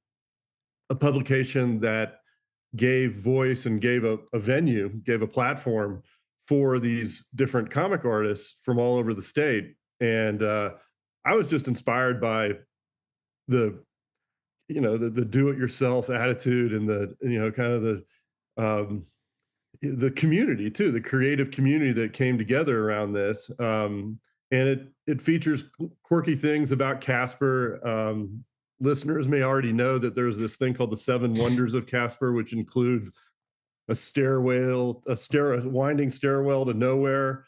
a publication that gave voice and gave a venue, gave a platform for these different comic artists from all over the state. And I was just inspired by the do-it-yourself attitude and the community too, the creative community that came together around this. And it features quirky things about Casper. Listeners may already know that there's this thing called the 7 Wonders of Casper, which include a winding stairwell to nowhere,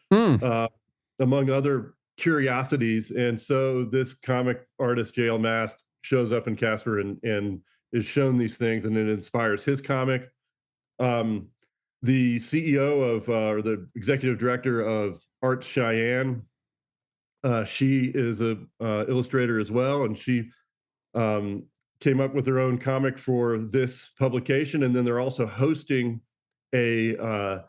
among other curiosities. And so this comic artist, J.L. Mast, shows up in Casper and is shown these things, and it inspires his comic. The CEO or the executive director of Arts Cheyenne, she is a illustrator as well, and she came up with her own comic for this publication. And then they're also hosting a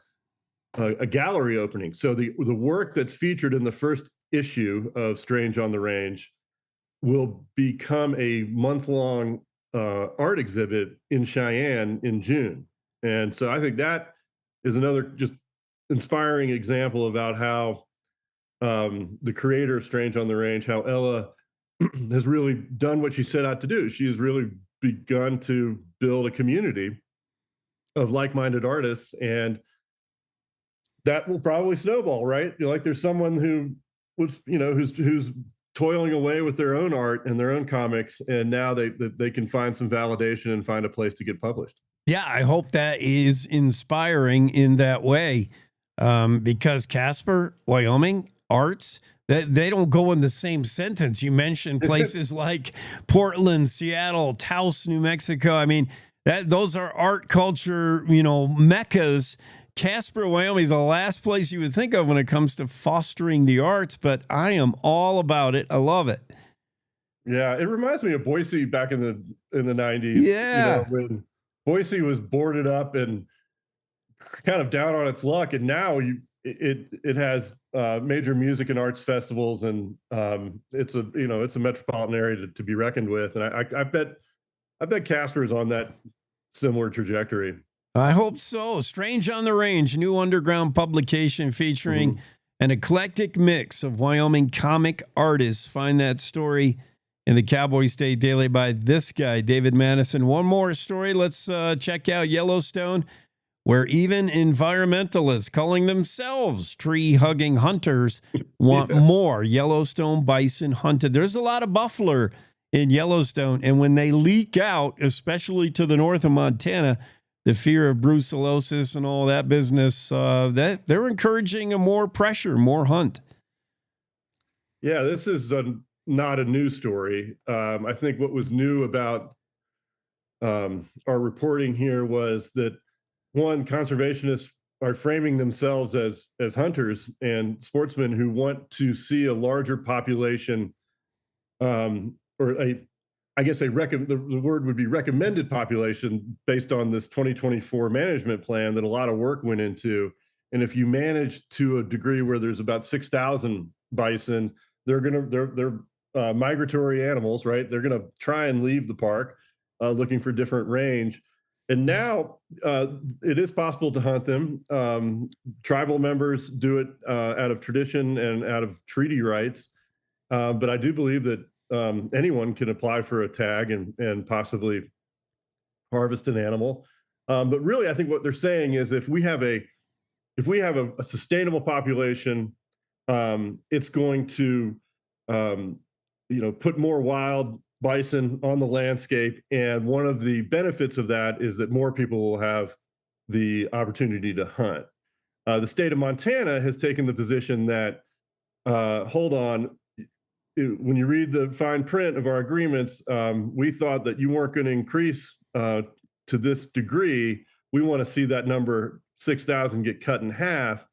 gallery opening. So the work that's featured in the first issue of Strange on the Range will become a month-long art exhibit in Cheyenne in June. And so I think that is another just inspiring example about how the creator of Strange on the Range, how Ella has really done what she set out to do. She has really begun to build a community of like-minded artists, and that will probably snowball, right? Like there's someone who was, who's toiling away with their own art and their own comics, and now they can find some validation and find a place to get published. Yeah, I hope that is inspiring in that way, because Casper, Wyoming, arts, they don't go in the same sentence. You mentioned places like Portland, Seattle, Taos, New Mexico. I mean, those are art culture, meccas. Casper, Wyoming is the last place you would think of when it comes to fostering the arts, but I am all about it. I love it. Yeah, it reminds me of Boise back in the 90s. Yeah. When Boise was boarded up and kind of down on its luck, and now it has major music and arts festivals, and it's a metropolitan area to be reckoned with. And I bet Casper is on that similar trajectory. I hope so. Strange on the Range, new underground publication featuring an eclectic mix of Wyoming comic artists. Find that story in the Cowboy State Daily by this guy, David Madison. One more story. Let's check out Yellowstone, where even environmentalists calling themselves tree-hugging hunters want more Yellowstone bison hunted. There's a lot of buffalo in Yellowstone, and when they leak out, especially to the north of Montana, the fear of brucellosis and all that business, that they're encouraging a more pressure, more hunt. Yeah, this is not a new story. I think what was new about our reporting here was that, one, conservationists are framing themselves as hunters and sportsmen who want to see a larger population, the word would be recommended population based on this 2024 management plan that a lot of work went into. And if you manage to a degree where there's about 6,000 bison, they're migratory animals, right? They're going to try and leave the park looking for different range. And now it is possible to hunt them. Tribal members do it out of tradition and out of treaty rights. But I do believe that anyone can apply for a tag and possibly harvest an animal. But really, I think what they're saying is if we have a sustainable population, it's going to put more wild bison on the landscape. And one of the benefits of that is that more people will have the opportunity to hunt. The state of Montana has taken the position that, hold on, when you read the fine print of our agreements, we thought that you weren't going to increase to this degree. We want to see that number 6,000 get cut in half.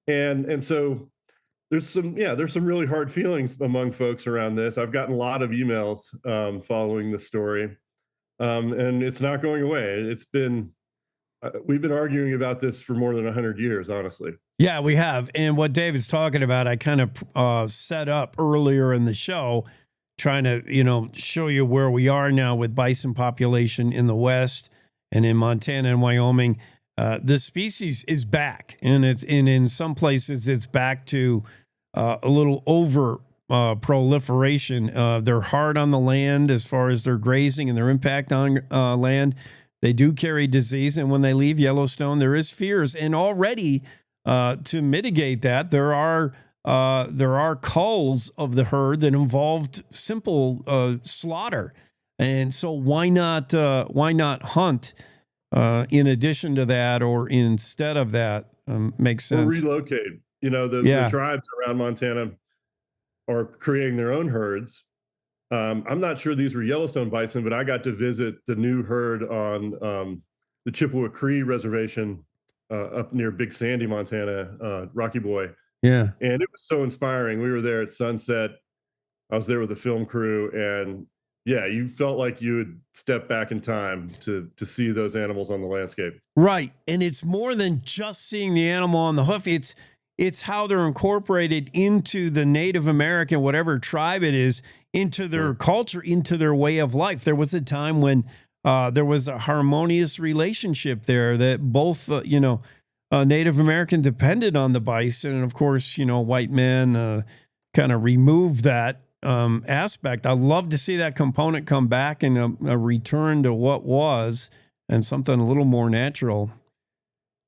And so there's some really hard feelings among folks around this. I've gotten a lot of emails following the story, and it's not going away. We've been arguing about this for more than 100 years, honestly. Yeah, we have. And what David's talking about, I kind of set up earlier in the show, trying to, show you where we are now with bison population in the West and in Montana and Wyoming. This species is back, and in some places it's back to a little over proliferation. They're hard on the land as far as their grazing and their impact on land. They do carry disease, and when they leave Yellowstone, there is fears. And already, to mitigate that, there are culls of the herd that involved simple slaughter, and so why not hunt in addition to that or instead of that? Makes sense. Or relocate. The tribes around Montana are creating their own herds. I'm not sure these were Yellowstone bison, but I got to visit the new herd on the Chippewa Cree Reservation up near Big Sandy, Montana, Rocky Boy. Yeah. And it was so inspiring. We were there at sunset. I was there with the film crew, and yeah, you felt like you would step back in time to see those animals on the landscape. Right. And it's more than just seeing the animal on the hoof. It's how they're incorporated into the Native American, whatever tribe it is, into their culture, into their way of life. There was a time when there was a harmonious relationship there that both, Native American depended on the bison. And of course, white men kind of removed that aspect. I'd love to see that component come back and a return to what was and something a little more natural.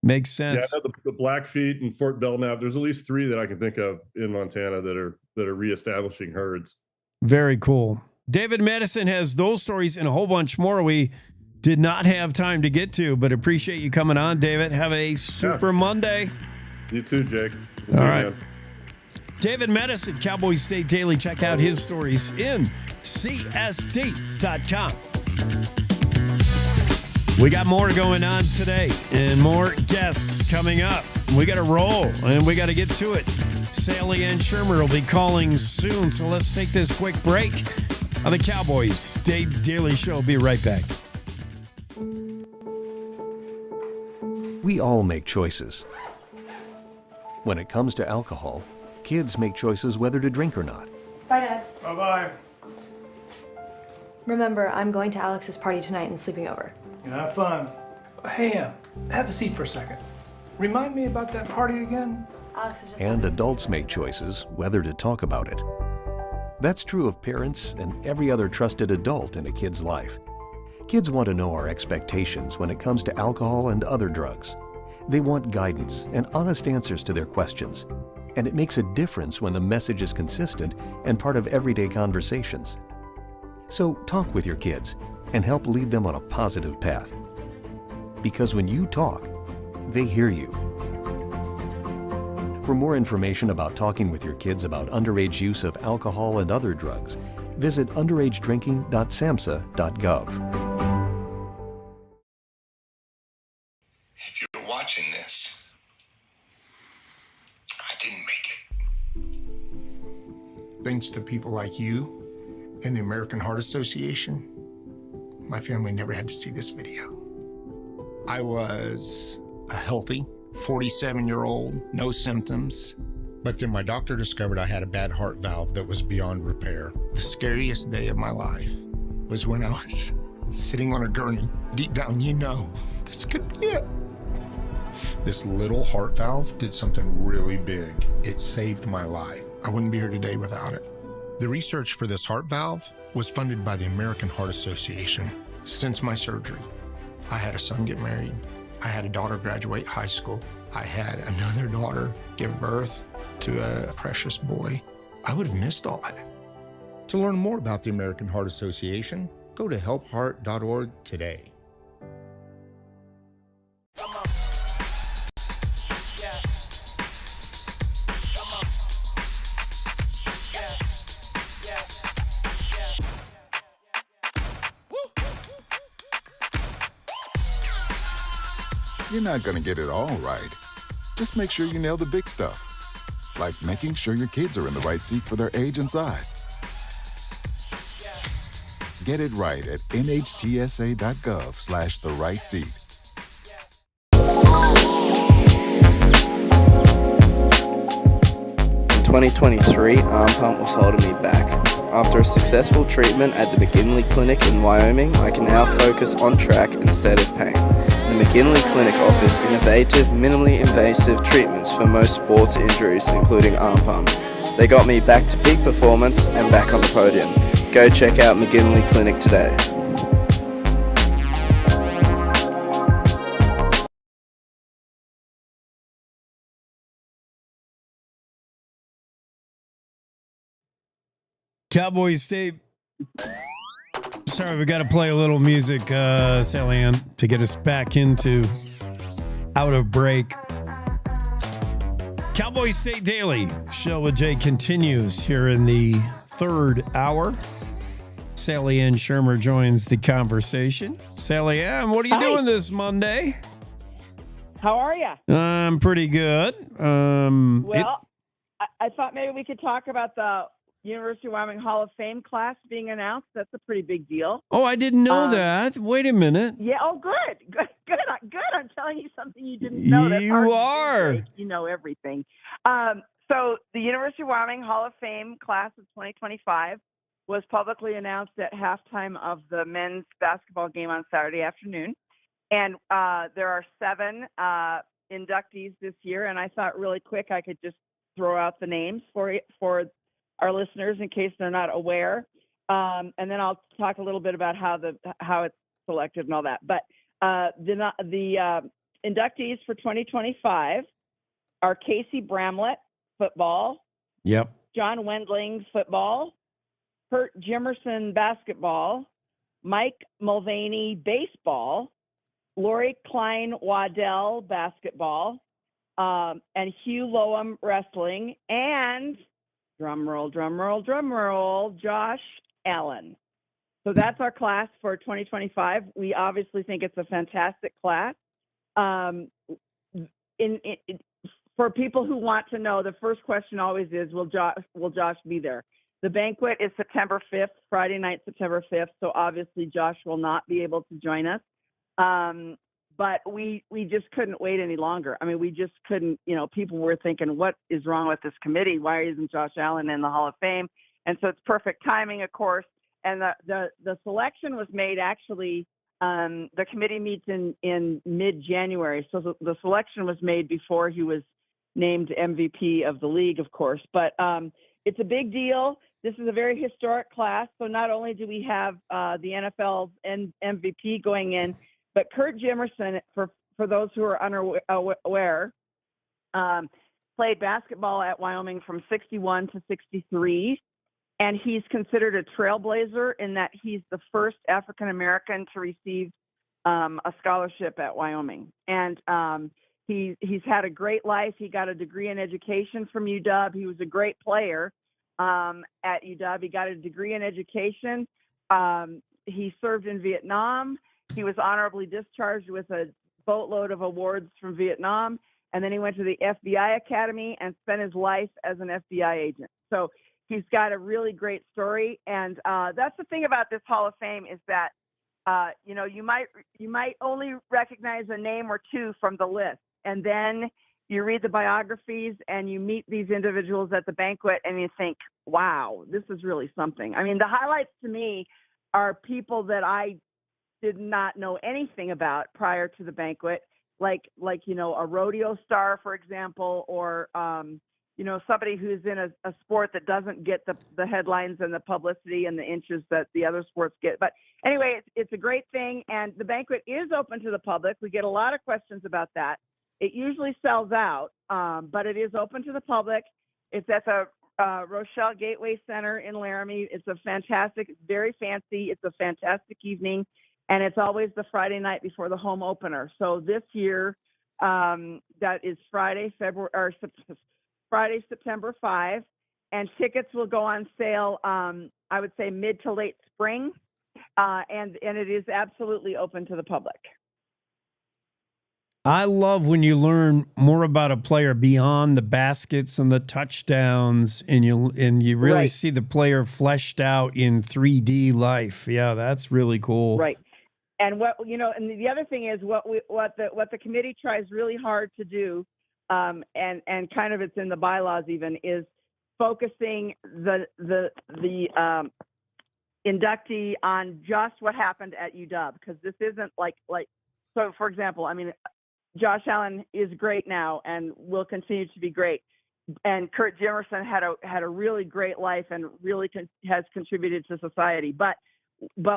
Makes sense. Yeah, I know the Blackfeet and Fort Belknap. There's at least 3 that I can think of in Montana that are reestablishing herds. Very cool. David Madison has those stories and a whole bunch more. We did not have time to get to, but appreciate you coming on, David. Have a super Monday. You too, Jake. All right. David Medicine, Cowboy State Daily. Check out his stories in CSD.com. We got more going on today and more guests coming up. We got to roll and we got to get to it. Sally Ann Shermer will be calling soon, so let's take this quick break on the Cowboys State Daily Show. Be right back. We all make choices. When it comes to alcohol, kids make choices whether to drink or not. Bye, Dad. Bye-bye. Remember, I'm going to Alex's party tonight and sleeping over. Have fun. Hey, have a seat for a second. Remind me about that party again? Alex is just... And adults make choices whether to talk about it. That's true of parents and every other trusted adult in a kid's life. Kids want to know our expectations when it comes to alcohol and other drugs. They want guidance and honest answers to their questions. And it makes a difference when the message is consistent and part of everyday conversations. So talk with your kids and help lead them on a positive path. Because when you talk, they hear you. For more information about talking with your kids about underage use of alcohol and other drugs, visit underagedrinking.samhsa.gov. If you're watching this, I didn't make it. Thanks to people like you and the American Heart Association, my family never had to see this video. I was a healthy 47-year-old, no symptoms, but then my doctor discovered I had a bad heart valve that was beyond repair. The scariest day of my life was when I was sitting on a gurney. Deep down, you know, this could be it. This little heart valve did something really big. It saved my life. I wouldn't be here today without it. The research for this heart valve was funded by the American Heart Association. Since my surgery, I had a son get married. I had a daughter graduate high school. I had another daughter give birth to a precious boy. I would have missed all that. To learn more about the American Heart Association, go to helpheart.org today. You're not going to get it all right. Just make sure you nail the big stuff, like making sure your kids are in the right seat for their age and size. Get it right at nhtsa.gov/the-right-seat. In 2023, arm pump was holding me back. After a successful treatment at the McGinley Clinic in Wyoming, I can now focus on track instead of pain. The McGinley Clinic offers innovative, minimally invasive treatments for most sports injuries, including arm pump. They got me back to peak performance and back on the podium. Go check out McGinley Clinic today. Cowboy State. Sorry, we got to play a little music, Sally Ann, to get us back into out of break. Cowboy State Daily Show with Jay continues here in the third hour. Sally Ann Shermer joins the conversation. Sally Ann, what are you doing this Monday? How are you? I'm pretty good. I thought maybe we could talk about the University of Wyoming Hall of Fame class being announced. That's a pretty big deal. Oh, I didn't know that. Wait a minute. Yeah. Oh, good. I'm telling you something you didn't know. That's hard to do, Jake. You know everything. So the University of Wyoming Hall of Fame class of 2025 was publicly announced at halftime of the men's basketball game on Saturday afternoon. And there are 7 inductees this year. And I thought really quick I could just throw out the names for our listeners in case they're not aware. And then I'll talk a little bit about how it's selected and all that. But the inductees for 2025 are Casey Bramlett, football. Yep. John Wendling, football. Kurt Jimerson, basketball. Mike Mulvaney, baseball, Lori Klein Waddell, basketball, and Hugh Loam, wrestling, and drum roll, Josh Allen. So that's our class for 2025. We obviously think it's a fantastic class. For people who want to know, the first question always is, will Josh be there? The banquet is September 5th, Friday night, September 5th. So obviously Josh will not be able to join us. But we just couldn't wait any longer. I mean, we just couldn't, people were thinking, what is wrong with this committee? Why isn't Josh Allen in the Hall of Fame? And so it's perfect timing, of course. And the selection was made actually, the committee meets in mid-January. So the selection was made before he was named MVP of the league, of course. But it's a big deal. This is a very historic class. So not only do we have the NFL's MVP going in, but Kurt Jimerson, for those who are unaware, played basketball at Wyoming from 61 to 63. And he's considered a trailblazer in that he's the first African-American to receive a scholarship at Wyoming. And he's had a great life. He got a degree in education from UW. He was a great player at UW. He got a degree in education. He served in Vietnam. He was honorably discharged with a boatload of awards from Vietnam. And then he went to the FBI Academy and spent his life as an FBI agent. So he's got a really great story. And that's the thing about this Hall of Fame is that, you might only recognize a name or two from the list. And then you read the biographies and you meet these individuals at the banquet and you think, wow, this is really something. I mean, the highlights to me are people that I did not know anything about prior to the banquet, like a rodeo star, for example, or somebody who's in a sport that doesn't get the headlines and the publicity and the inches that the other sports get. But anyway, it's a great thing. And the banquet is open to the public. We get a lot of questions about that. It usually sells out, but it is open to the public. It's at the Rochelle Gateway Center in Laramie. It's very fancy. It's a fantastic evening. And it's always the Friday night before the home opener. So this year, that is Friday, September 5, and tickets will go on sale, I would say mid to late spring, and it is absolutely open to the public. I love when you learn more about a player beyond the baskets and the touchdowns, and you really see the player fleshed out in 3D life. Yeah, that's really cool. Right. And and the other thing is what the committee tries really hard to do, and kind of it's in the bylaws even, is focusing the inductee on just what happened at UW, because this isn't like so. For example, I mean, Josh Allen is great now and will continue to be great, and Kurt Jimerson had a really great life and really has contributed to society, but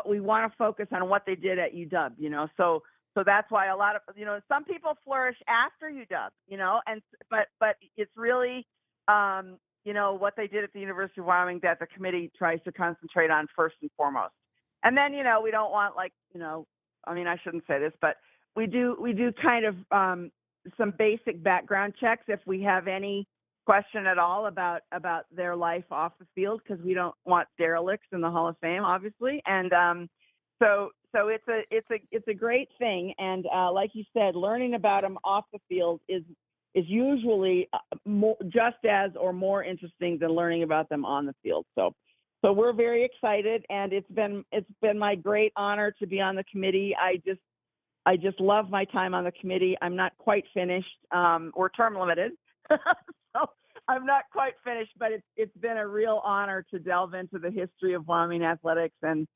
we want to focus on what they did at UW, so that's why a lot of, some people flourish after UW, but it's really, what they did at the University of Wyoming that the committee tries to concentrate on first and foremost. And then, we don't want I shouldn't say this, but we do kind of some basic background checks if we have any question at all about their life off the field, because we don't want derelicts in the Hall of Fame, obviously. And so it's a great thing. And like you said, learning about them off the field is usually just as or more interesting than learning about them on the field. So we're very excited, and it's been my great honor to be on the committee. I just love my time on the committee. I'm not quite finished. We're term limited. So I'm not quite finished, but it's been a real honor to delve into the history of Wyoming athletics and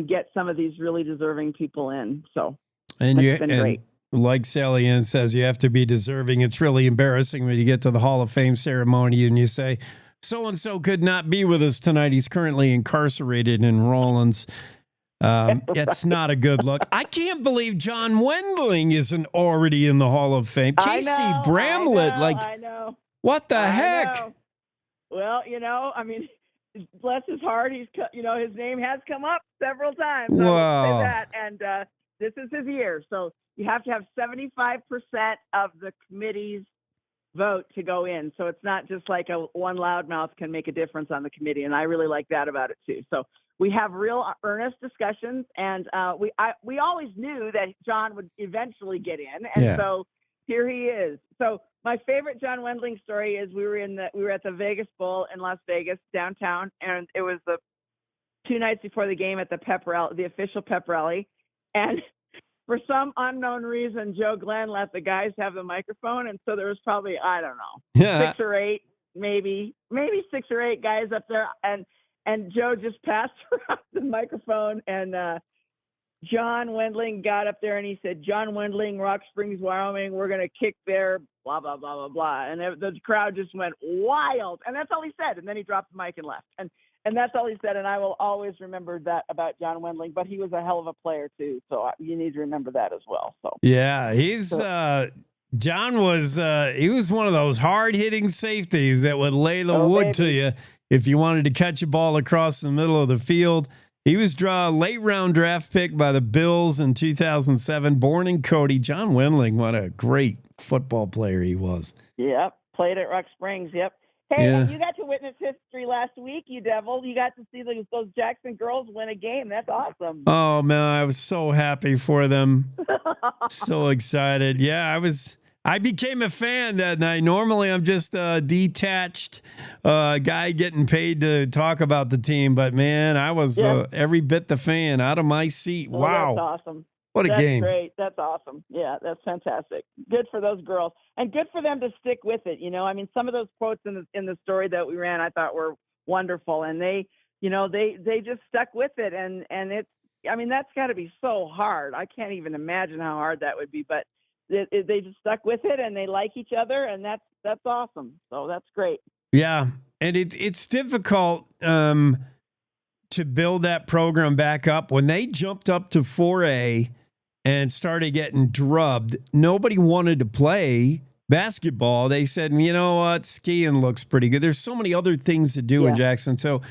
get some of these really deserving people in. So it's been great. Like Sally Ann says, you have to be deserving. It's really embarrassing when you get to the Hall of Fame ceremony and you say, so-and-so could not be with us tonight. He's currently incarcerated in Rawlins. It's not a good look. I can't believe John Wendling isn't already in the Hall of Fame. Casey Bramlett, I know. What the heck? Well, I mean, bless his heart, his name has come up several times. I will Wow. say that, and this is his year. So you have to have 75% of the committee's vote to go in. So it's not just like one loudmouth can make a difference on the committee, and I really like that about it too. So we have real earnest discussions, and we always knew that John would eventually get in, and so here he is. So my favorite John Wendling story is we were at the Vegas Bowl in Las Vegas downtown, and it was the 2 nights before the game at the pep rally, the official pep rally, and for some unknown reason, Joe Glenn let the guys have the microphone, and so there was probably, I don't know, 6 or 8, maybe 6 or 8 guys up there, and Joe just passed around the microphone, and John Wendling got up there and he said, "John Wendling, Rock Springs, Wyoming, we're going to kick their blah, blah, blah, blah, blah." And the crowd just went wild. And that's all he said. And then he dropped the mic and left. And that's all he said. And I will always remember that about John Wendling. But he was a hell of a player, too. So you need to remember that as well. So Yeah, John was he was one of those hard-hitting safeties that would lay the wood to you if you wanted to catch a ball across the middle of the field. He was a late-round draft pick by the Bills in 2007, born in Cody. John Wendling, what a great football player he was. Yep, played at Rock Springs, yep. Hey, you got to witness history last week, you devil. You got to see those Jackson girls win a game. That's awesome. Oh, man, I was so happy for them. So excited. Yeah, I became a fan that night. Normally, I'm just a detached guy getting paid to talk about the team. But, man, I was every bit the fan, out of my seat. Oh, wow. That's awesome. What a game. That's great. That's awesome. Yeah, that's fantastic. Good for those girls. And good for them to stick with it. I mean, some of those quotes in the story that we ran I thought were wonderful. And they just stuck with it. And it's, I mean, that's got to be so hard. I can't even imagine how hard that would be. But they just stuck with it, and they like each other, and that's awesome. So that's great. Yeah, and it's difficult to build that program back up. When they jumped up to 4A and started getting drubbed, nobody wanted to play basketball. They said, you know what, skiing looks pretty good. There's so many other things to do in Jackson. So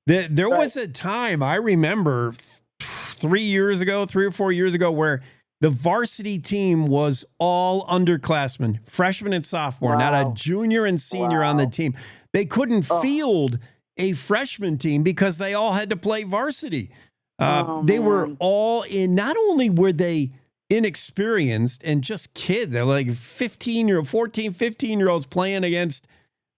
there was a time, I remember 3 or 4 years ago, where the varsity team was all underclassmen, freshmen and sophomore, not a junior and senior on the team. They couldn't field a freshman team because they all had to play varsity. They were all in. Not only were they inexperienced and just kids, they're like 14, 15-year-olds playing against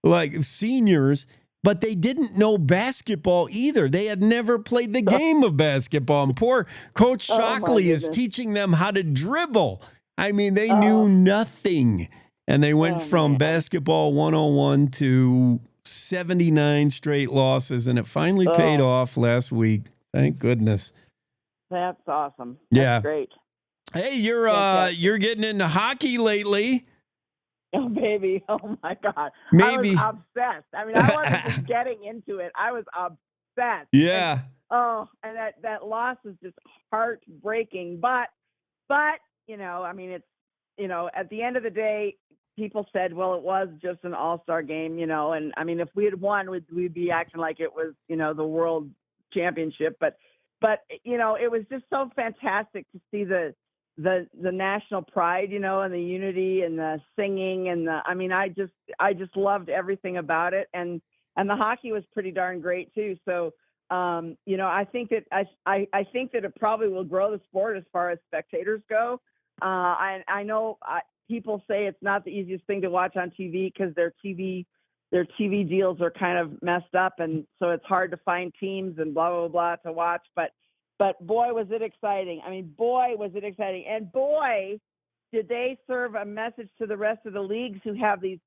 like seniors, but they didn't know basketball either. They had never played the game of basketball. And poor Coach Shockley is teaching them how to dribble. I mean, they knew nothing. And they went from basketball 101 to 79 straight losses, and it finally paid off last week. Thank goodness. That's awesome. That's great. Hey, you're getting into hockey lately. Oh, baby. Oh, my God. Maybe. I was obsessed. I mean, I wasn't just getting into it. I was obsessed. Yeah. And that loss was just heartbreaking. But, I mean, it's, at the end of the day, people said, well, it was just an all-star game, and I mean, if we had won, we'd be acting like it was, the world championship. But, it was just so fantastic to see the national pride, and the unity and the singing and I just loved everything about it. And the hockey was pretty darn great too. So, I think that I think that it probably will grow the sport as far as spectators go. I know people say it's not the easiest thing to watch on TV because their TV deals are kind of messed up. And so it's hard to find teams and blah, blah, blah to watch. But boy, was it exciting. I mean, boy, was it exciting. And boy, did they serve a message to the rest of the leagues who have these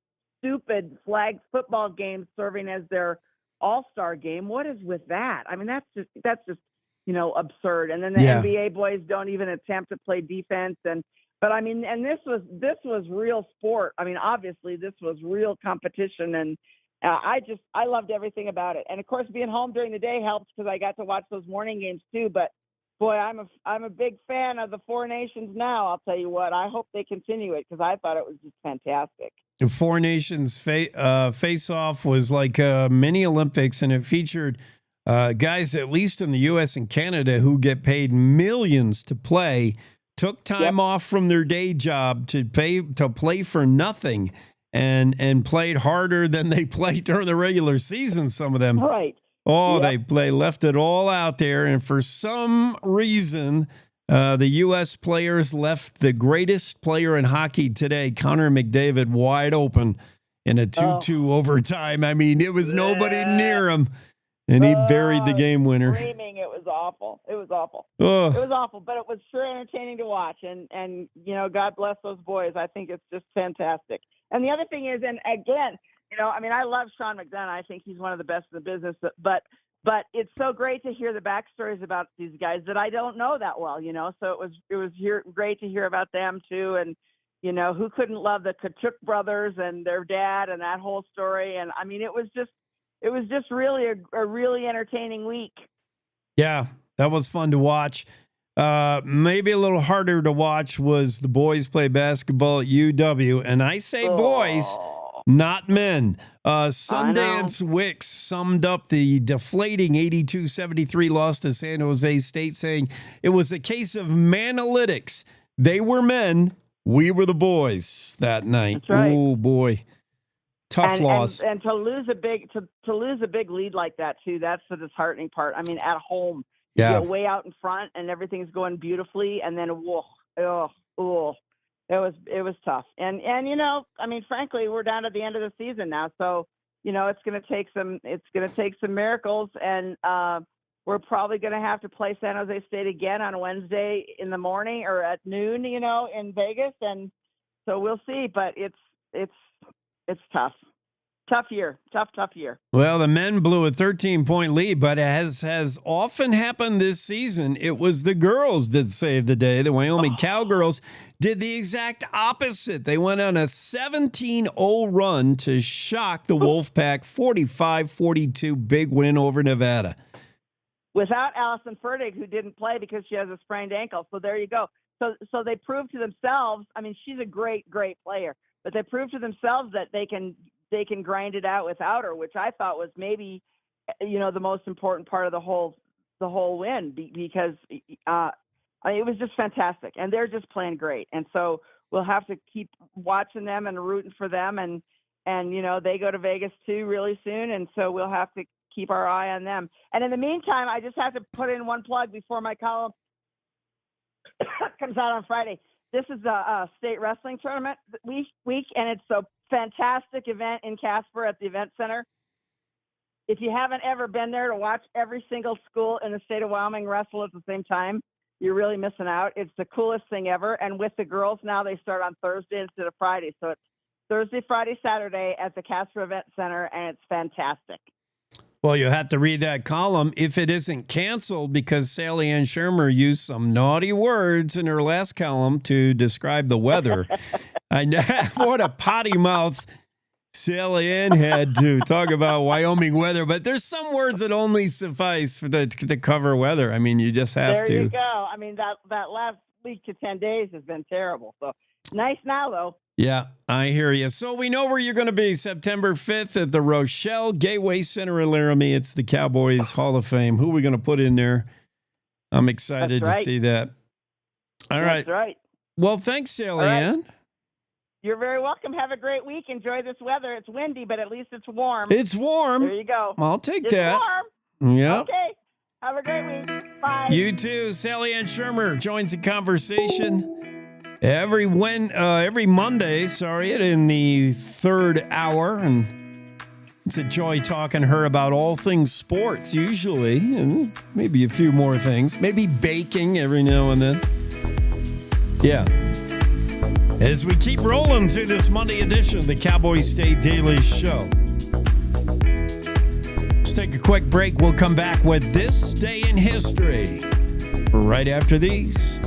stupid flag football games serving as their all-star game. What is with that? I mean, that's just absurd. And then the NBA boys don't even attempt to play defense. But I mean, and this was real sport. I mean, obviously this was real competition, and I loved everything about it. And of course, being home during the day helps because I got to watch those morning games too. But boy, I'm a big fan of the Four Nations now. I'll tell you what. I hope they continue it because I thought it was just fantastic. The Four Nations face-off was like a mini Olympics, and it featured guys, at least in the U.S. and Canada, who get paid millions to play, took time off from their day job to play for nothing, and played harder than they played during the regular season, some of them. Right. Oh, they left it all out there, and for some reason, the U.S. players left the greatest player in hockey today, Connor McDavid, wide open in a 2-2 overtime. I mean, it was nobody near him, and he buried the game winner. Screaming, it was awful. It was awful. Oh. It was awful, but it was sure entertaining to watch, and you know, God bless those boys. I think it's just fantastic. And the other thing is, and again, you know, I mean, I love Sean McDonough. I think he's one of the best in the business, but it's so great to hear the backstories about these guys that I don't know that well, you know. So it was great to hear about them too, and you know, who couldn't love the Kachuk brothers and their dad and that whole story. And I mean, it was just really a really entertaining week. Yeah, that was fun to watch. Maybe a little harder to watch was the boys play basketball at UW, and I say boys, not men. Sundance Wicks summed up the deflating 82-73 loss to San Jose State, saying it was a case of manalytics. They were men, we were the boys that night. That's right. Oh boy, tough loss. And to lose a big lead like that too, that's the disheartening part. I mean, at home, yeah, you're way out in front and everything's going beautifully, and then it was tough. And you know, I mean, frankly, we're down to the end of the season now, so you know, it's going to take some miracles, and we're probably going to have to play San Jose State again on Wednesday in the morning or at noon, you know, in Vegas, and so we'll see. But it's tough. Tough year. Well, the men blew a 13-point lead, but as has often happened this season, it was the girls that saved the day. The Wyoming Cowgirls did the exact opposite. They went on a 17-0 run to shock the Wolfpack, 45-42 big win over Nevada. Without Allison Fertig, who didn't play because she has a sprained ankle. So there you go. So they proved to themselves, I mean, she's a great player, but they proved to themselves that they can grind it out without her, which I thought was maybe, you know, the most important part of the whole win, because it was just fantastic, and they're just playing great. And so we'll have to keep watching them and rooting for them, and you know, they go to Vegas too really soon, and so we'll have to keep our eye on them. And in the meantime, I just have to put in one plug before my column comes out on Friday. This is a state wrestling tournament week, and it's a fantastic event in Casper at the event center. If you haven't ever been there to watch every single school in the state of Wyoming wrestle at the same time, you're really missing out. It's the coolest thing ever. And with the girls now, they start on Thursday instead of Friday. So it's Thursday, Friday, Saturday at the Casper Event Center, and it's fantastic. Well, you'll have to read that column if it isn't canceled, because Sally Ann Shermer used some naughty words in her last column to describe the weather. I know, what a potty mouth Sally Ann had to talk about Wyoming weather, but there's some words that only suffice to cover weather. I mean, you just have to. There you go. I mean, that last week to 10 days has been terrible. So nice now, though. Yeah, I hear you. So we know where you're going to be September 5th at the Rochelle Gateway Center in Laramie. It's the Cowboys Hall of Fame. Who are we going to put in there? I'm excited to see that. All right. That's right. Well, thanks, Sally Ann. You're very welcome. Have a great week. Enjoy this weather. It's windy, but at least it's warm. It's warm. There you go. I'll take it's that. Warm. Yeah. Okay. Have a great week. Bye. You too. Sally Ann Shermer joins the conversation every Monday, in the third hour, and it's a joy talking to her about all things sports usually, and maybe a few more things, maybe baking every now and then. Yeah. As we keep rolling through this Monday edition of the Cowboy State Daily Show. Let's take a quick break. We'll come back with This Day in History right after these.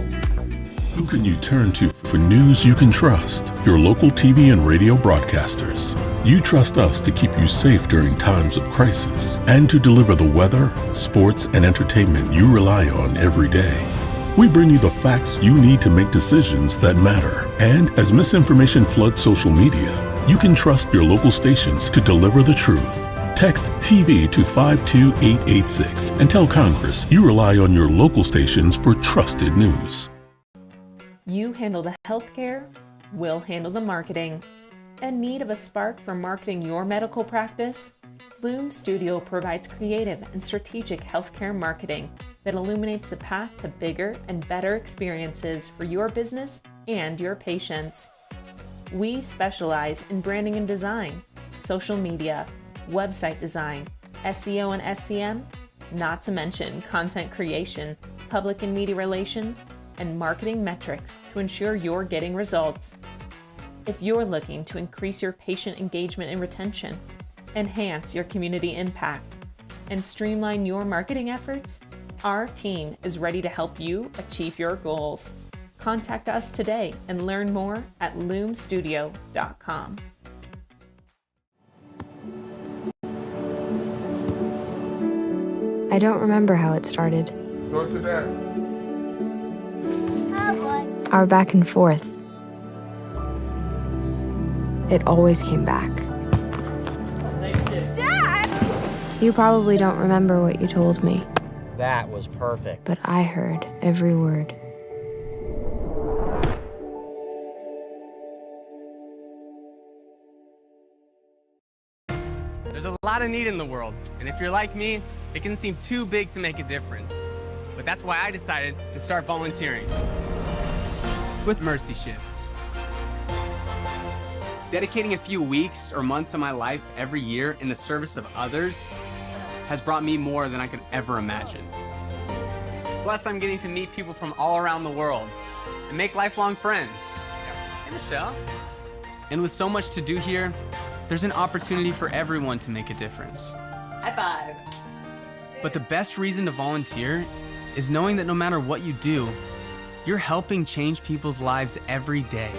Who can you turn to for news you can trust? Your local TV and radio broadcasters. You trust us to keep you safe during times of crisis and to deliver the weather, sports, and entertainment you rely on every day. We bring you the facts you need to make decisions that matter. And as misinformation floods social media, You can trust your local stations to deliver the truth. Text TV to 52886 and tell Congress you rely on your local stations for trusted news. You handle the healthcare, we'll handle the marketing. In need of a spark for marketing your medical practice? Loom Studio provides creative and strategic healthcare marketing that illuminates the path to bigger and better experiences for your business and your patients. We specialize in branding and design, social media, website design, SEO and SEM, not to mention content creation, public and media relations, and marketing metrics to ensure you're getting results. If you're looking to increase your patient engagement and retention, enhance your community impact, and streamline your marketing efforts, our team is ready to help you achieve your goals. Contact us today and learn more at loomstudio.com. I don't remember how it started. Go to that. Our back and forth. It always came back. Dad! You probably don't remember what you told me, That was perfect. but I heard every word. There's a lot of need in the world, and if you're like me, it can seem too big to make a difference. But that's why I decided to start volunteering with Mercy Shifts. Dedicating a few weeks or months of my life every year in the service of others has brought me more than I could ever imagine. Plus, I'm getting to meet people from all around the world and make lifelong friends. Hey, Michelle. And with so much to do here, there's an opportunity for everyone to make a difference. High five. But the best reason to volunteer is knowing that no matter what you do, you're helping change people's lives every day.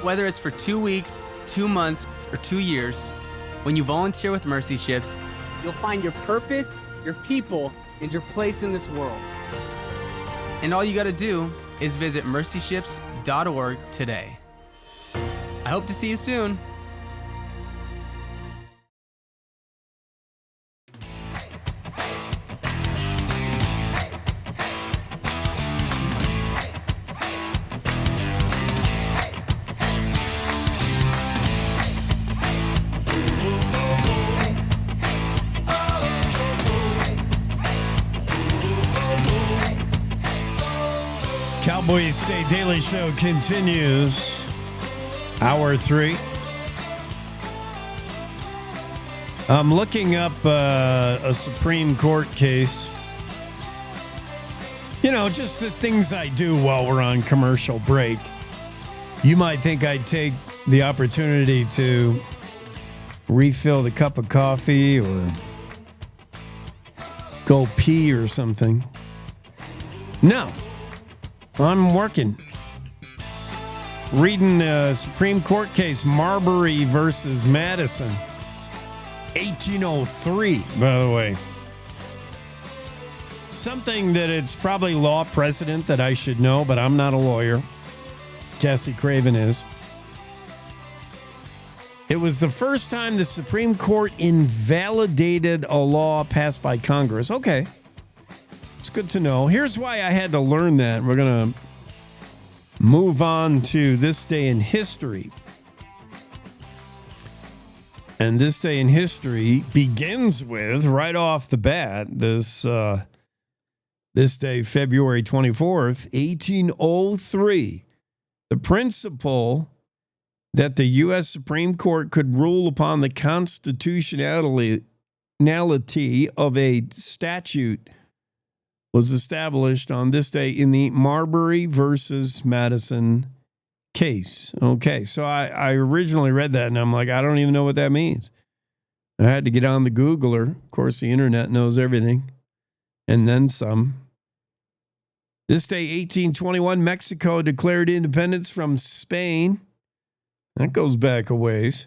Whether it's for 2 weeks, 2 months, or 2 years, when you volunteer with Mercy Shifts, you'll find your purpose, your people, and your place in this world. And all you gotta do is visit mercyshifts.org today. I hope to see you soon. Cowboys State Daily Show continues. Hour 3. I'm looking up a Supreme Court case. You know, just the things I do while we're on commercial break. You might think I'd take the opportunity to refill the cup of coffee or go pee or something. No. I'm working. Reading the Supreme Court case, Marbury versus Madison. 1803, by the way. Something that it's probably law precedent that I should know, but I'm not a lawyer. Cassie Craven is. It was the first time the Supreme Court invalidated a law passed by Congress. Okay. It's good to know. Here's why I had to learn that. We're going to move on to this day in history. And this day in history begins with, right off the bat, this day, February 24th, 1803. The principle that the U.S. Supreme Court could rule upon the constitutionality of a statute was established on this day in the Marbury versus Madison case. Okay, so I originally read that, and I'm like, I don't even know what that means. I had to get on the Googler. Of course, the internet knows everything. And then some. This day, 1821, Mexico declared independence from Spain. That goes back a ways.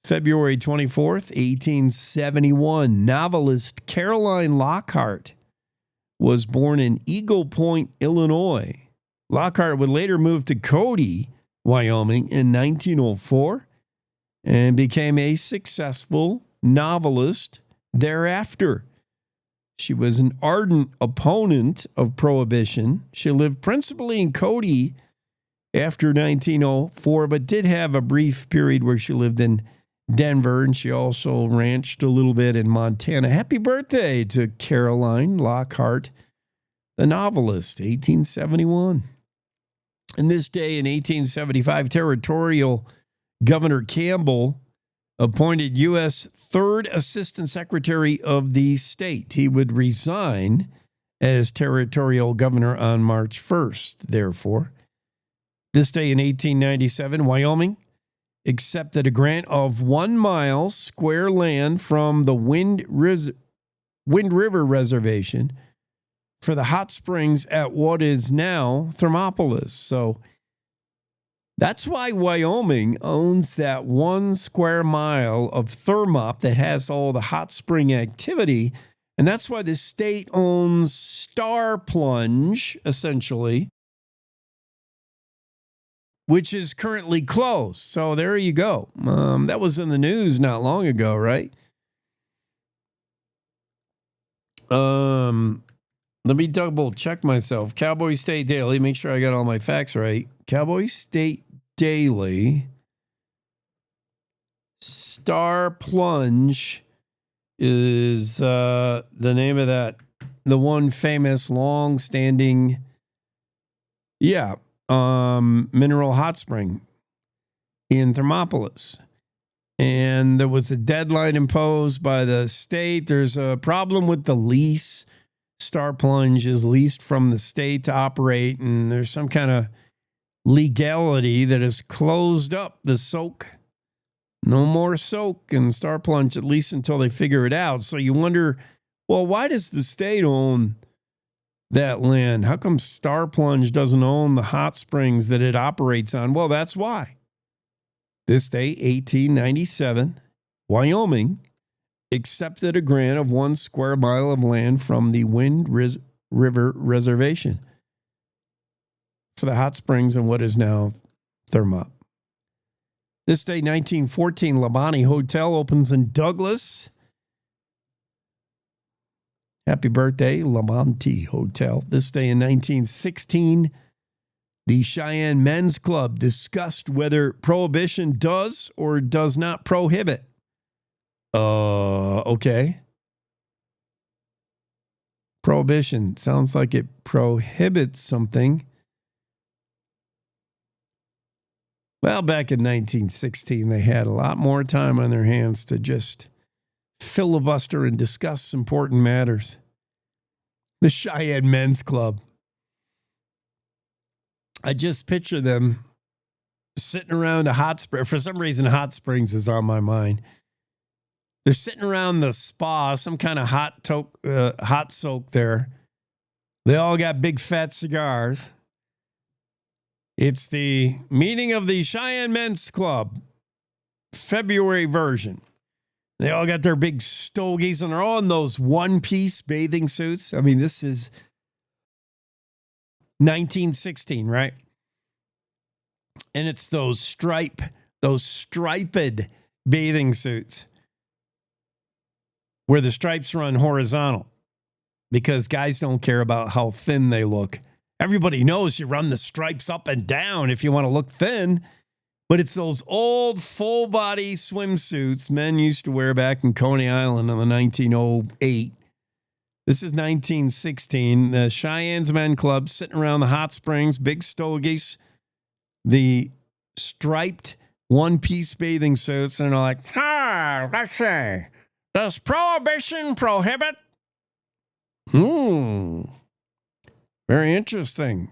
February 24th, 1871, novelist Caroline Lockhart was born in Eagle Point, Illinois. Lockhart would later move to Cody, Wyoming in 1904 and became a successful novelist thereafter. She was an ardent opponent of Prohibition. She lived principally in Cody after 1904, but did have a brief period where she lived in Denver, and she also ranched a little bit in Montana. Happy birthday to Caroline Lockhart, the novelist, 1871. And this day in 1875, Territorial Governor Campbell appointed U.S. Third Assistant Secretary of the state. He would resign as Territorial Governor on March 1st, therefore. This day in 1897, Wyoming accepted a grant of 1 mile square land from the Wind River Reservation for the hot springs at what is now Thermopolis. So that's why Wyoming owns that 1 square mile of Thermop that has all the hot spring activity. And that's why the state owns Star Plunge, essentially, which is currently closed. So there you go. That was in the news not long ago, right? Let me double check myself. Cowboy State Daily, make sure I got all my facts right. Cowboy State Daily, Star Plunge is the name of that, the one famous long-standing, mineral hot spring in Thermopolis. And there was a deadline imposed by the state. There's a problem with the lease. Star Plunge is leased from the state to operate, and there's some kind of legality that has closed up the soak. No more soak in Star Plunge, at least until they figure it out. So you wonder, well, why does the state own that land? How come Star Plunge doesn't own the hot springs that it operates on? Well, that's why. This day, 1897, Wyoming accepted a grant of 1 square mile of land from the Wind River Reservation for the hot springs in what is now Thermop. This day, 1914, Labani Hotel opens in Douglas. Happy birthday, Labonte Hotel. This day in 1916, the Cheyenne Men's Club discussed whether prohibition does or does not prohibit. Okay. Prohibition sounds like it prohibits something. Well, back in 1916, they had a lot more time on their hands to just filibuster and discuss important matters. The Cheyenne Men's Club. I just picture them sitting around a hot spring. For some reason, hot springs is on my mind. They're sitting around the spa, some kind of hot soak there. They all got big fat cigars. It's the meeting of the Cheyenne Men's Club, February version. They all got their big stogies, and they're all in those one-piece bathing suits. I mean, this is 1916, right? And it's those striped bathing suits where the stripes run horizontal because guys don't care about how thin they look. Everybody knows you run the stripes up and down if you want to look thin, but it's those old full-body swimsuits men used to wear back in Coney Island in the 1908. This is 1916. The Cheyenne's Men Club sitting around the hot springs, big stogies, the striped one-piece bathing suits, and they're like, let's say, does prohibition prohibit? Very interesting.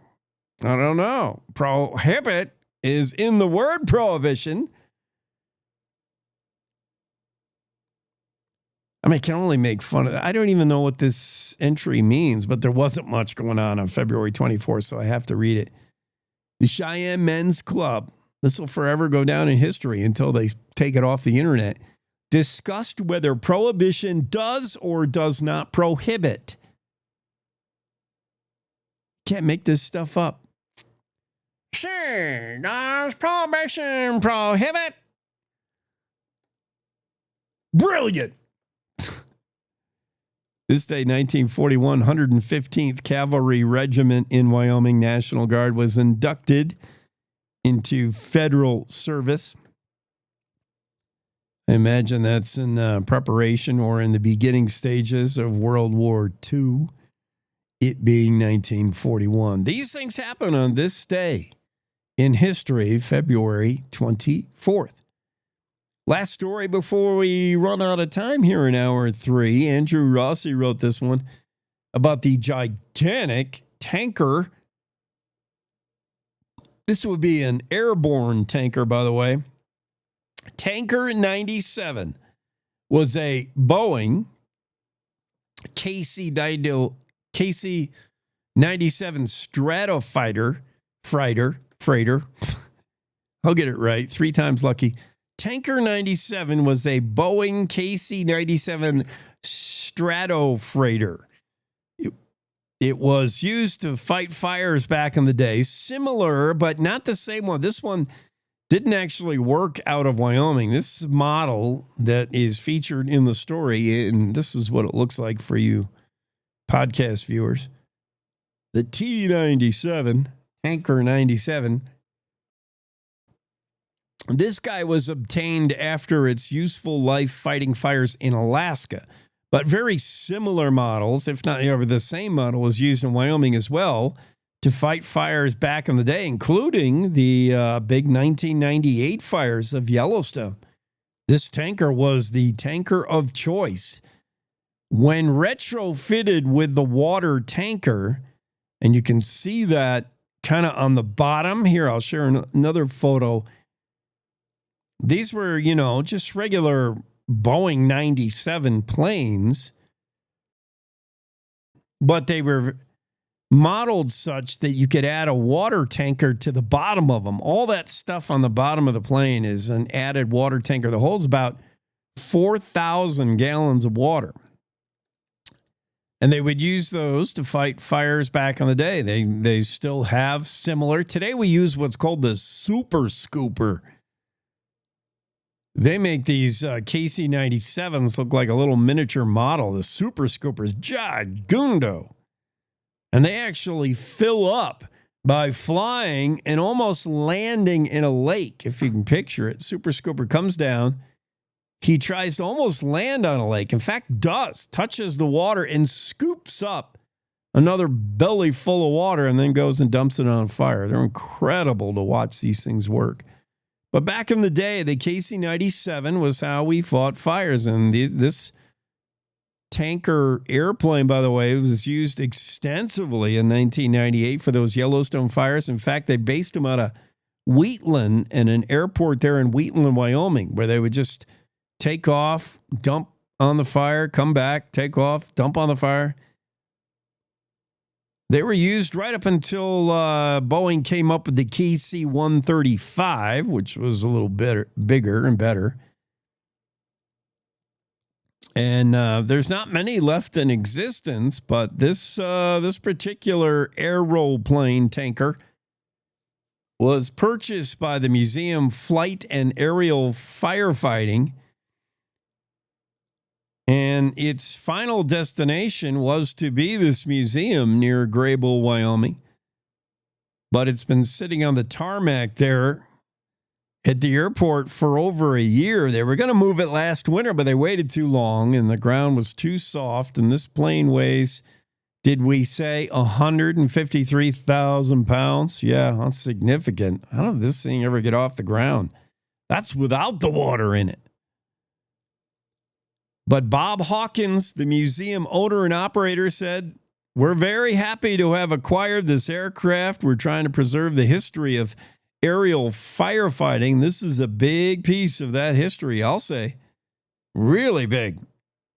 I don't know. Prohibit is in the word prohibition. I mean, I can only make fun of it. I don't even know what this entry means, but there wasn't much going on February 24th, so I have to read it. The Cheyenne Men's Club, this will forever go down in history until they take it off the internet, discussed whether prohibition does or does not prohibit. Can't make this stuff up. Sure, does prohibition prohibit? Brilliant. This day, 1941, 115th Cavalry Regiment in Wyoming National Guard was inducted into federal service. I imagine that's in preparation or in the beginning stages of World War II, it being 1941. These things happen on this day in history, February 24th. Last story before we run out of time here in hour 3. Andrew Rossi wrote this one about the gigantic tanker. This would be an airborne tanker, by the way. Tanker 97 was a Boeing KC-97 Stratofighter freighter. I'll get it right. 3 times lucky. Tanker 97 was a Boeing KC-97 Stratofreighter. It was used to fight fires back in the day. Similar, but not the same one. This one didn't actually work out of Wyoming. This model that is featured in the story, and this is what it looks like for you podcast viewers. The T-97, Tanker 97, this guy was obtained after its useful life fighting fires in Alaska. But very similar models, if not the same model, was used in Wyoming as well to fight fires back in the day, including the big 1998 fires of Yellowstone. This tanker was the tanker of choice. When retrofitted with the water tanker, and you can see that kind of on the bottom here, I'll share another photo. These were, just regular Boeing 97 planes, but they were modeled such that you could add a water tanker to the bottom of them. All that stuff on the bottom of the plane is an added water tanker that holds about 4,000 gallons of water. And they would use those to fight fires back in the day. They still have similar. Today we use what's called the Super Scooper. They make these KC-97s look like a little miniature model. The Super Scoopers, Jagundo. And they actually fill up by flying and almost landing in a lake, if you can picture it. Super Scooper comes down. He tries to almost land on a lake. In fact, does. Touches the water and scoops up another belly full of water and then goes and dumps it on fire. They're incredible to watch these things work. But back in the day, the KC-97 was how we fought fires. And this tanker airplane, by the way, was used extensively in 1998 for those Yellowstone fires. In fact, they based them out of Wheatland and an airport there in Wheatland, Wyoming, where they would just take off, dump on the fire, come back, take off, dump on the fire. They were used right up until Boeing came up with the KC-135, which was a little bigger and better. And there's not many left in existence, but this particular aeroplane tanker was purchased by the Museum Flight and Aerial Firefighting. And its final destination was to be this museum near Grable, Wyoming. But it's been sitting on the tarmac there at the airport for over a year. They were going to move it last winter, but they waited too long and the ground was too soft. And this plane weighs, did we say 153,000 pounds? Yeah, that's significant. How did this thing ever get off the ground? That's without the water in it. But Bob Hawkins, the museum owner and operator, said, "We're very happy to have acquired this aircraft. We're trying to preserve the history of aerial firefighting. This is a big piece of that history, I'll say. Really big.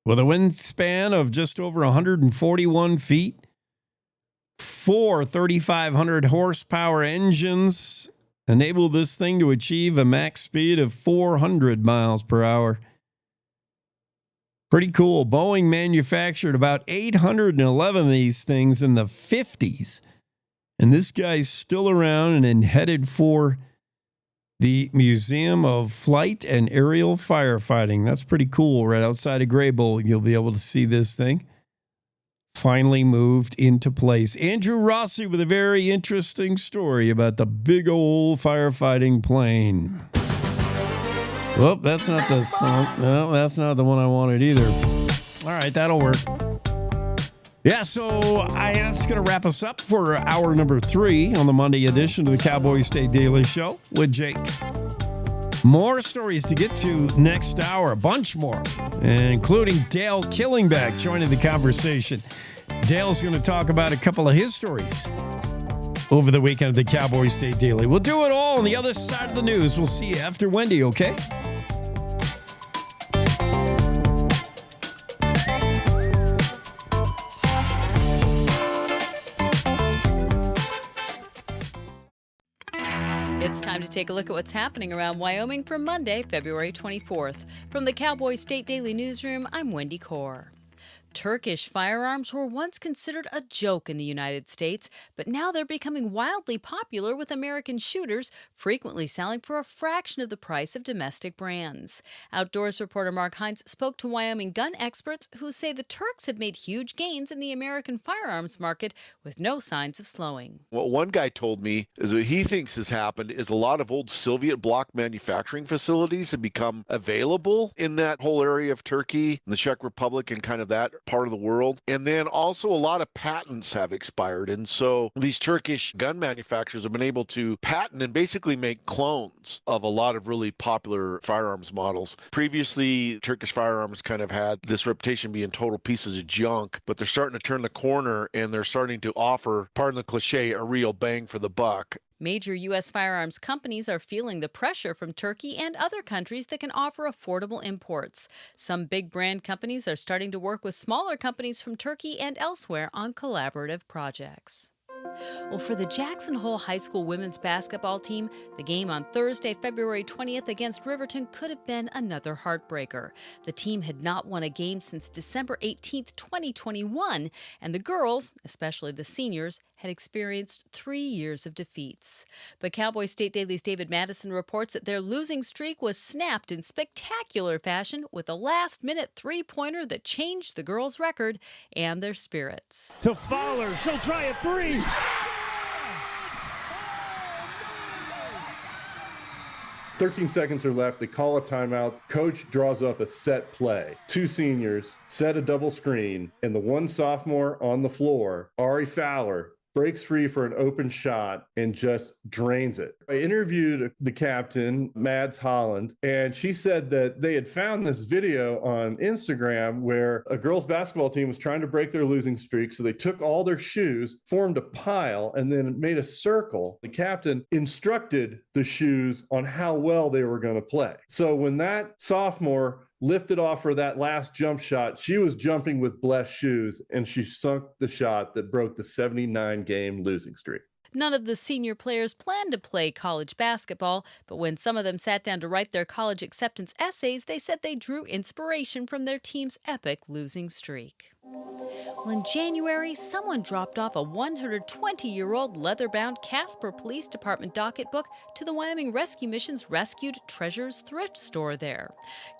With a wingspan of just over 141 feet, 4 3,500 horsepower engines enabled this thing to achieve a max speed of 400 miles per hour. Pretty cool. Boeing manufactured about 811 of these things in the 50s. And this guy's still around and headed for the Museum of Flight and Aerial Firefighting. That's pretty cool. Right outside of Graybull, you'll be able to see this thing. Finally moved into place. Andrew Rossi with a very interesting story about the big old firefighting plane. Well, that's not the song. No, that's not the one I wanted either. All right, that'll work. Yeah, so that's going to wrap us up for hour number 3 on the Monday edition of the Cowboy State Daily Show with Jake. More stories to get to next hour, a bunch more, including Dale Killingback joining the conversation. Dale's going to talk about a couple of his stories over the weekend of the Cowboy State Daily. We'll do it all on the other side of the news. We'll see you after Wendy, okay? It's time to take a look at what's happening around Wyoming for Monday, February 24th. From the Cowboy State Daily Newsroom, I'm Wendy Kaur. Turkish firearms were once considered a joke in the United States, but now they're becoming wildly popular with American shooters frequently selling for a fraction of the price of domestic brands. Outdoors reporter Mark Hines spoke to Wyoming gun experts who say the Turks have made huge gains in the American firearms market with no signs of slowing. What one guy told me is what he thinks has happened is a lot of old Soviet bloc manufacturing facilities have become available in that whole area of Turkey, the Czech Republic, and kind of that part of the world. And then also a lot of patents have expired. And so these Turkish gun manufacturers have been able to patent and basically make clones of a lot of really popular firearms models. Previously, Turkish firearms kind of had this reputation being total pieces of junk, but they're starting to turn the corner and they're starting to offer, pardon the cliche, a real bang for the buck. Major U.S. firearms companies are feeling the pressure from Turkey and other countries that can offer affordable imports. Some big brand companies are starting to work with smaller companies from Turkey and elsewhere on collaborative projects. Well, for the Jackson Hole High School women's basketball team, the game on Thursday, February 20th against Riverton could have been another heartbreaker. The team had not won a game since December 18th, 2021, and the girls, especially the seniors, had experienced 3 years of defeats. But Cowboy State Daily's David Madison reports that their losing streak was snapped in spectacular fashion with a last-minute three-pointer that changed the girls' record and their spirits. To Fowler, she'll try a three. 13 seconds are left. They call a timeout. Coach draws up a set play. 2 seniors set a double screen, and the one sophomore on the floor, Ari Fowler, breaks free for an open shot and just drains it. I interviewed the captain, Mads Holland, and she said that they had found this video on Instagram where a girls' basketball team was trying to break their losing streak. So they took all their shoes, formed a pile, and then made a circle. The captain instructed the shoes on how well they were going to play. So when that sophomore lifted off for that last jump shot, she was jumping with blessed shoes, and she sunk the shot that broke the 79-game losing streak. None of the senior players planned to play college basketball, but when some of them sat down to write their college acceptance essays, they said they drew inspiration from their team's epic losing streak. Well, in January, someone dropped off a 120-year-old leather-bound Casper Police Department docket book to the Wyoming Rescue Mission's Rescued Treasures thrift store there.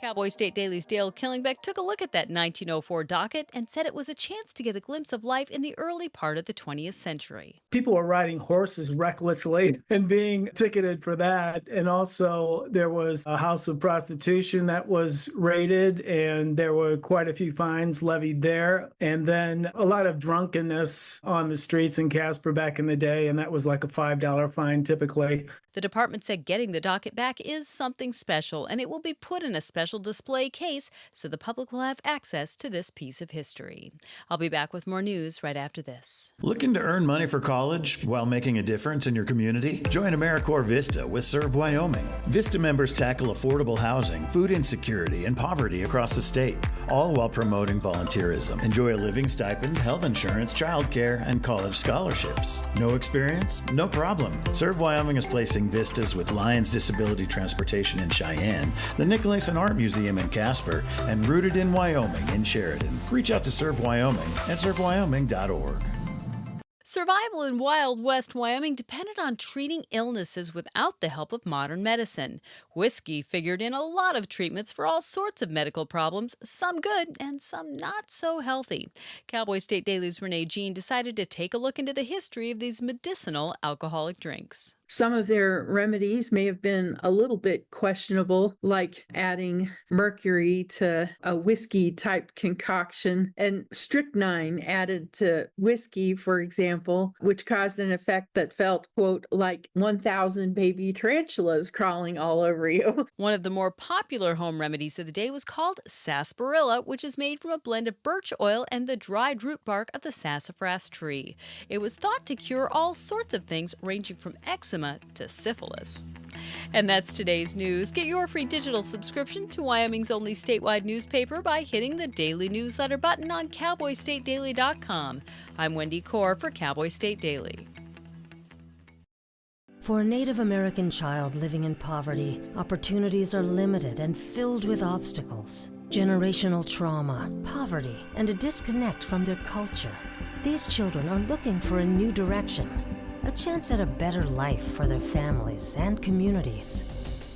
Cowboy State Daily's Dale Killingbeck took a look at that 1904 docket and said it was a chance to get a glimpse of life in the early part of the 20th century. People were riding horses recklessly and being ticketed for that. And also there was a house of prostitution that was raided, and there were quite a few fines levied there. And then a lot of drunkenness on the streets in Casper back in the day, and that was like a $5 fine typically. The department said getting the docket back is something special, and it will be put in a special display case so the public will have access to this piece of history. I'll be back with more news right after this. Looking to earn money for college while making a difference in your community? Join AmeriCorps Vista with Serve Wyoming. Vista members tackle affordable housing, food insecurity, and poverty across the state, all while promoting volunteerism. Enjoy a living stipend, health insurance, childcare, and college scholarships. No experience? No problem. Serve Wyoming is placing vistas with Lions Disability Transportation in Cheyenne, the Nicholas and Art Museum in Casper, and Rooted in Wyoming in Sheridan. Reach out to Serve Wyoming at servewyoming.org. Survival in Wild West Wyoming depended on treating illnesses without the help of modern medicine. Whiskey figured in a lot of treatments for all sorts of medical problems, some good and some not so healthy. Cowboy State Daily's Renee Jean decided to take a look into the history of these medicinal alcoholic drinks. Some of their remedies may have been a little bit questionable, like adding mercury to a whiskey type concoction and strychnine added to whiskey, for example, which caused an effect that felt, quote, like 1,000 baby tarantulas crawling all over you. One of the more popular home remedies of the day was called sarsaparilla, which is made from a blend of birch oil and the dried root bark of the sassafras tree. It was thought to cure all sorts of things, ranging from eczema to syphilis. And that's today's news. Get your free digital subscription to Wyoming's only statewide newspaper by hitting the daily newsletter button on cowboystatedaily.com. I'm Wendy Core for Cowboy State Daily. For a Native American child living in poverty, opportunities are limited and filled with obstacles. Generational trauma, poverty, and a disconnect from their culture. These children are looking for a new direction. A chance at a better life for their families and communities.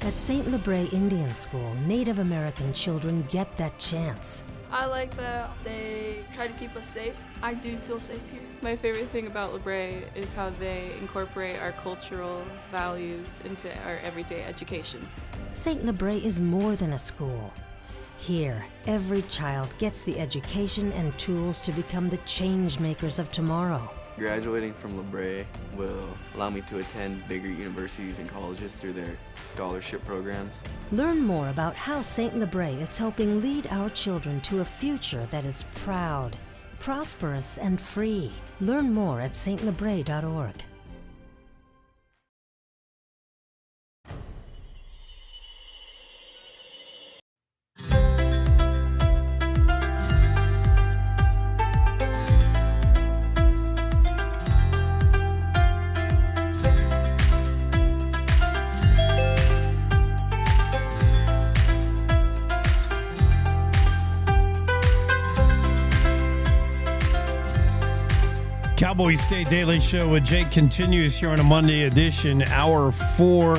At St. Lebre Indian School, Native American children get that chance. I like that they try to keep us safe. I do feel safe here. My favorite thing about Lebre is how they incorporate our cultural values into our everyday education. St. Lebre is more than a school. Here, every child gets the education and tools to become the change makers of tomorrow. Graduating from Lebre will allow me to attend bigger universities and colleges through their scholarship programs. Learn more about how St. Lebre is helping lead our children to a future that is proud, prosperous, and free. Learn more at stlebre.org. Cowboy State Daily Show with Jake continues here on a Monday edition. Hour 4.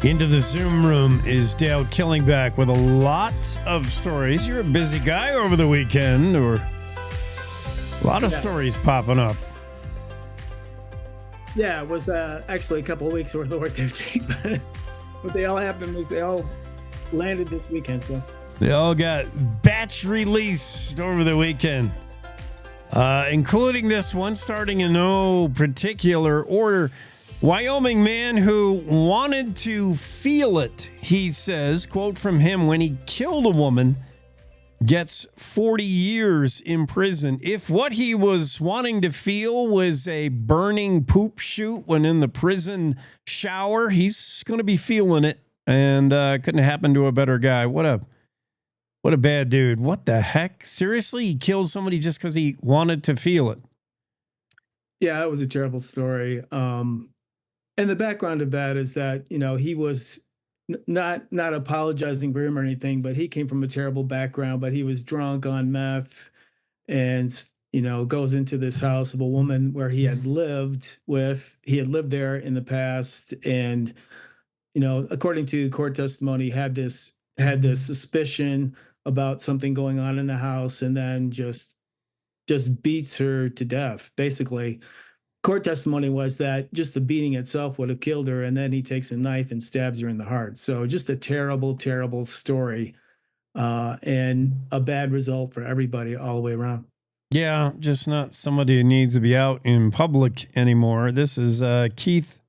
Into the Zoom room is Dale Killingback with a lot of stories. You're a busy guy over the weekend, or a lot of stories popping up. Yeah, it was actually a couple of weeks worth of work there, Jake. But what they all happened was they all landed this weekend. So they all got batch released over the weekend. Including this one, starting in no particular order. Wyoming man who wanted to feel it, he says, quote from him, when he killed a woman, gets 40 years in prison. If what he was wanting to feel was a burning poop chute when in the prison shower, he's going to be feeling it, and couldn't happen to a better guy. What a bad dude. What the heck? Seriously? He killed somebody just because he wanted to feel it. yeah, it was a terrible story. And the background of that is that, you know, he was not apologizing for him or anything, but he came from a terrible background, but he was drunk on meth and, you know, goes into this house of a woman where he had lived there in the past. And, you know, according to court testimony, had this suspicion about something going on in the house, and then just beats her to death. Basically, court testimony was that just the beating itself would have killed her, and then he takes a knife and stabs her in the heart. So just a terrible, terrible story, and a bad result for everybody all the way around. Yeah, just not somebody who needs to be out in public anymore. This is Keith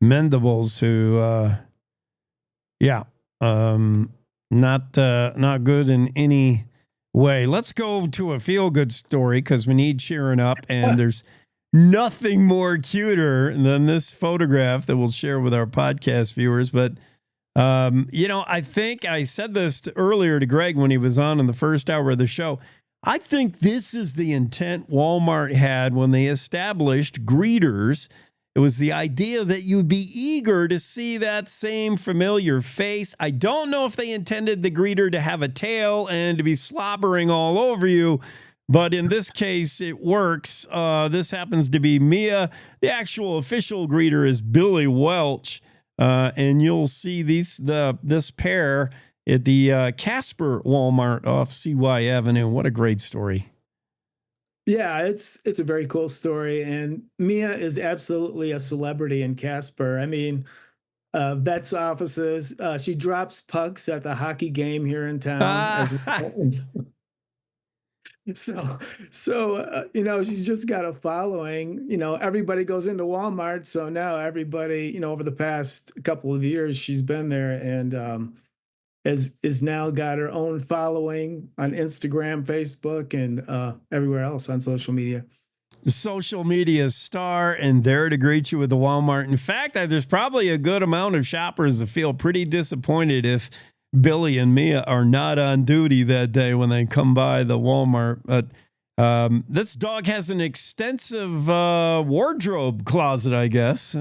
Mendables, who, not good in any way. Let's go to a feel-good story because we need cheering up, and there's nothing more cuter than this photograph that we'll share with our podcast viewers. But, I think I said this earlier to Greg when he was on in the first hour of the show. I think this is the intent Walmart had when they established greeters. It was the idea that you'd be eager to see that same familiar face. I don't know if they intended the greeter to have a tail and to be slobbering all over you, But in this case, it works. This happens to be Mia. The actual official greeter is Billy Welch. And you'll see this pair at the Casper Walmart off CY Avenue. What a great story. Yeah, it's a very cool story. And Mia is absolutely a celebrity in Casper. I mean, vet's offices. She drops pucks at the hockey game here in town. So she's just got a following. Everybody goes into Walmart, so now everybody, over the past couple of years, she's been there and is now got her own following on Instagram, Facebook, and everywhere else on social media. Social media star and there to greet you with the Walmart. In fact, there's probably a good amount of shoppers that feel pretty disappointed if Billy and Mia are not on duty that day when they come by the Walmart. But this dog has an extensive wardrobe closet, I guess.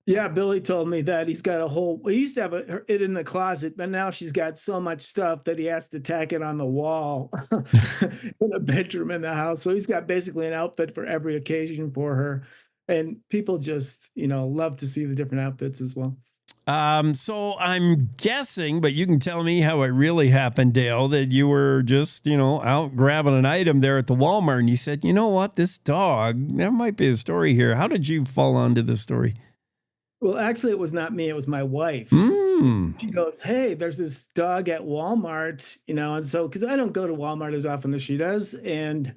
Yeah, Billy told me that he's got he used to have it in the closet, but now she's got so much stuff that he has to tack it on the wall in a bedroom in the house. So he's got basically an outfit for every occasion for her. And people just, love to see the different outfits as well. So I'm guessing, but you can tell me how it really happened, Dale, that you were just, out grabbing an item there at the Walmart and you said, you know what, this dog, there might be a story here. How did you fall onto this story? Well, actually, it was not me. It was my wife. She goes, hey, there's this dog at Walmart, and so because I don't go to Walmart as often as she does. And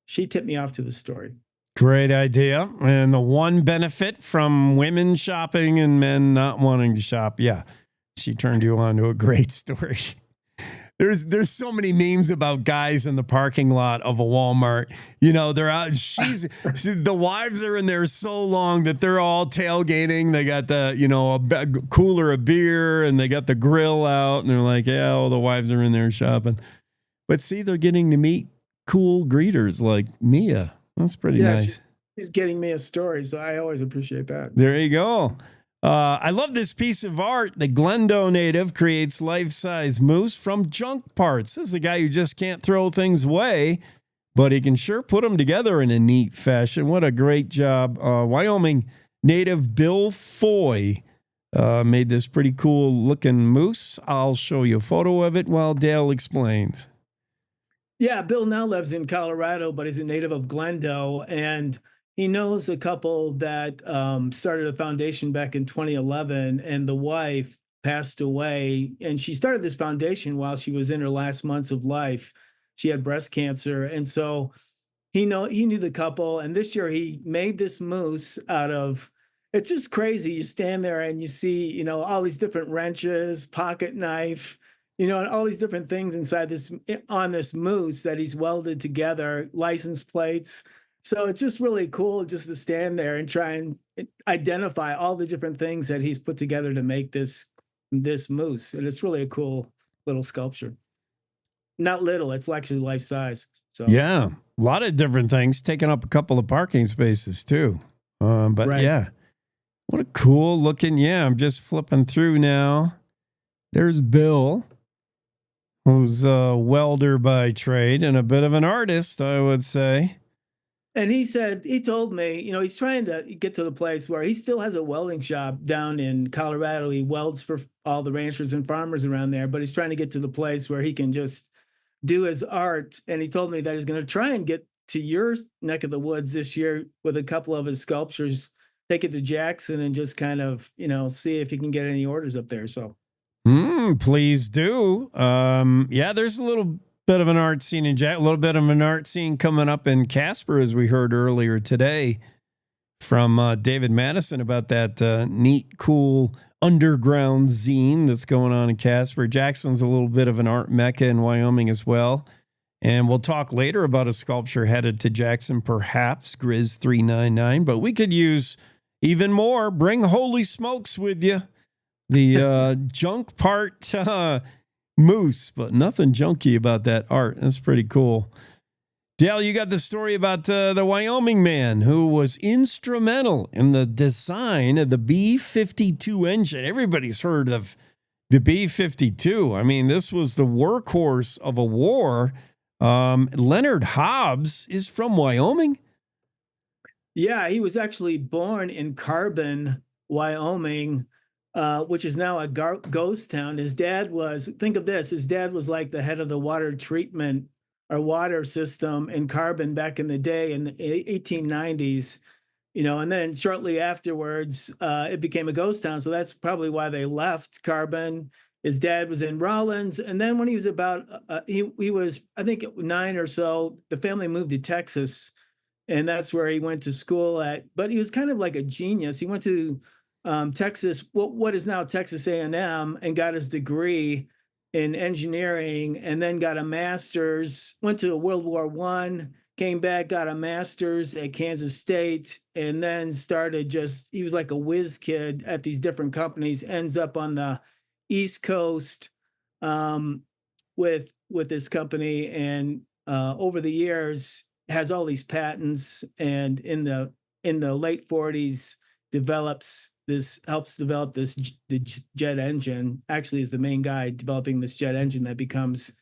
she tipped me off to the story. Great idea. And the one benefit from women shopping and men not wanting to shop. Yeah, she turned you on to a great story. There's so many memes about guys in the parking lot of a Walmart. They're out. The wives are in there so long that they're all tailgating. They got a cooler of beer and they got the grill out and they're like, yeah, all the wives are in there shopping. But see, they're getting to meet cool greeters like Mia. That's pretty nice. She's getting me a story, so I always appreciate that. There you go. I love this piece of art. The Glendo native creates life-size moose from junk parts. This is a guy who just can't throw things away, but he can sure put them together in a neat fashion. What a great job. Wyoming native Bill Foy made this pretty cool-looking moose. I'll show you a photo of it while Dale explains. Yeah, Bill now lives in Colorado, but he's a native of Glendo, and he knows a couple that started a foundation back in 2011, and the wife passed away. And she started this foundation while she was in her last months of life. She had breast cancer, and so he knew the couple. And this year he made this moose out of. It's just crazy. You stand there and you see, all these different wrenches, pocket knife, and all these different things inside on this moose that he's welded together, license plates. So it's just really cool just to stand there and try and identify all the different things that he's put together to make this moose. And it's really a cool little sculpture. Not little, it's actually life size. So yeah, a lot of different things, taking up a couple of parking spaces too. But right. Yeah, what a cool looking. Yeah, I'm just flipping through now. There's Bill, who's a welder by trade and a bit of an artist, I would say. And he told me, he's trying to get to the place where he still has a welding shop down in Colorado. He welds for all the ranchers and farmers around there, but he's trying to get to the place where he can just do his art. And he told me that he's going to try and get to your neck of the woods this year with a couple of his sculptures, take it to Jackson and just kind of, see if he can get any orders up there. So. Please do. Yeah, there's a little bit of an art scene in Jack, a little bit of an art scene coming up in Casper, as we heard earlier today from David Madison about that neat, cool underground zine that's going on in Casper. Jackson's a little bit of an art mecca in Wyoming as well. And we'll talk later about a sculpture headed to Jackson, perhaps, Grizz 399. But we could use even more. Bring Holy Smokes with you. The junk part moose, but nothing junky about that art. That's pretty cool. Dale, you got the story about the Wyoming man who was instrumental in the design of the B-52 engine. Everybody's heard of the B-52. I mean, this was the workhorse of a war Leonard Hobbs is from Wyoming. Yeah, he was actually born in Carbon, Wyoming, which is now a ghost town. His dad was, think of this, his dad was like the head of the water treatment or water system in Carbon back in the day in the 1890s, and then shortly afterwards, it became a ghost town. So that's probably why they left Carbon. His dad was in Rollins. And then when he was about, he was, I think 9 or so, the family moved to Texas, and that's where he went to school at. But he was kind of like a genius. He went to Texas, what is now Texas A&M, and got his degree in engineering, and then got a master's. Went to World War I, came back, got a master's at Kansas State, and then started he was like a whiz kid at these different companies. Ends up on the East Coast with this company, and over the years has all these patents, and in the late 40s helps develop the jet engine. Actually is the main guy developing this jet engine that becomes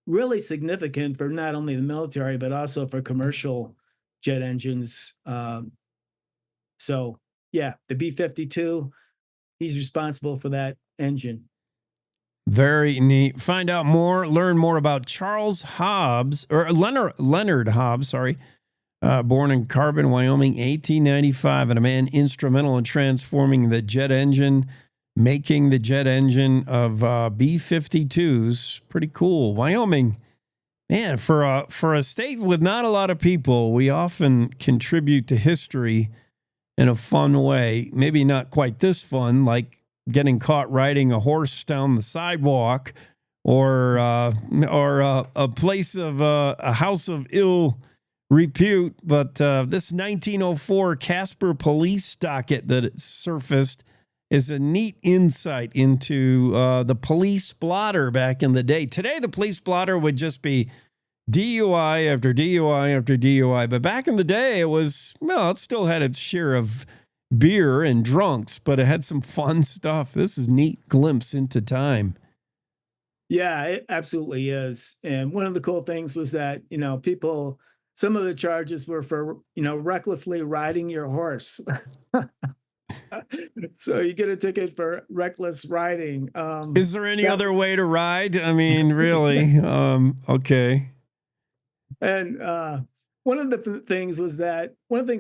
really significant for not only the military but also for commercial jet engines. So yeah, the B-52, he's responsible for that engine. Very neat. Find out more, learn more about Charles Hobbs, or Leonard Hobbs, sorry, born in Carbon, Wyoming, 1895, and a man instrumental in transforming the jet engine, making the jet engine of B-52s. Pretty cool. Wyoming, man, for a state with not a lot of people, we often contribute to history in a fun way. Maybe not quite this fun, like getting caught riding a horse down the sidewalk, or a place of a house of ill repute. But this 1904 Casper police docket that surfaced is a neat insight into the police blotter back in the day. Today, the police blotter would just be DUI after DUI after DUI. But back in the day, it still had its share of beer and drunks, but it had some fun stuff. This is neat glimpse into time. Yeah, it absolutely is. And one of the cool things was that, some of the charges were for, recklessly riding your horse. So you get a ticket for reckless riding. Is there any other way to ride? I mean, really? Okay. And one of the things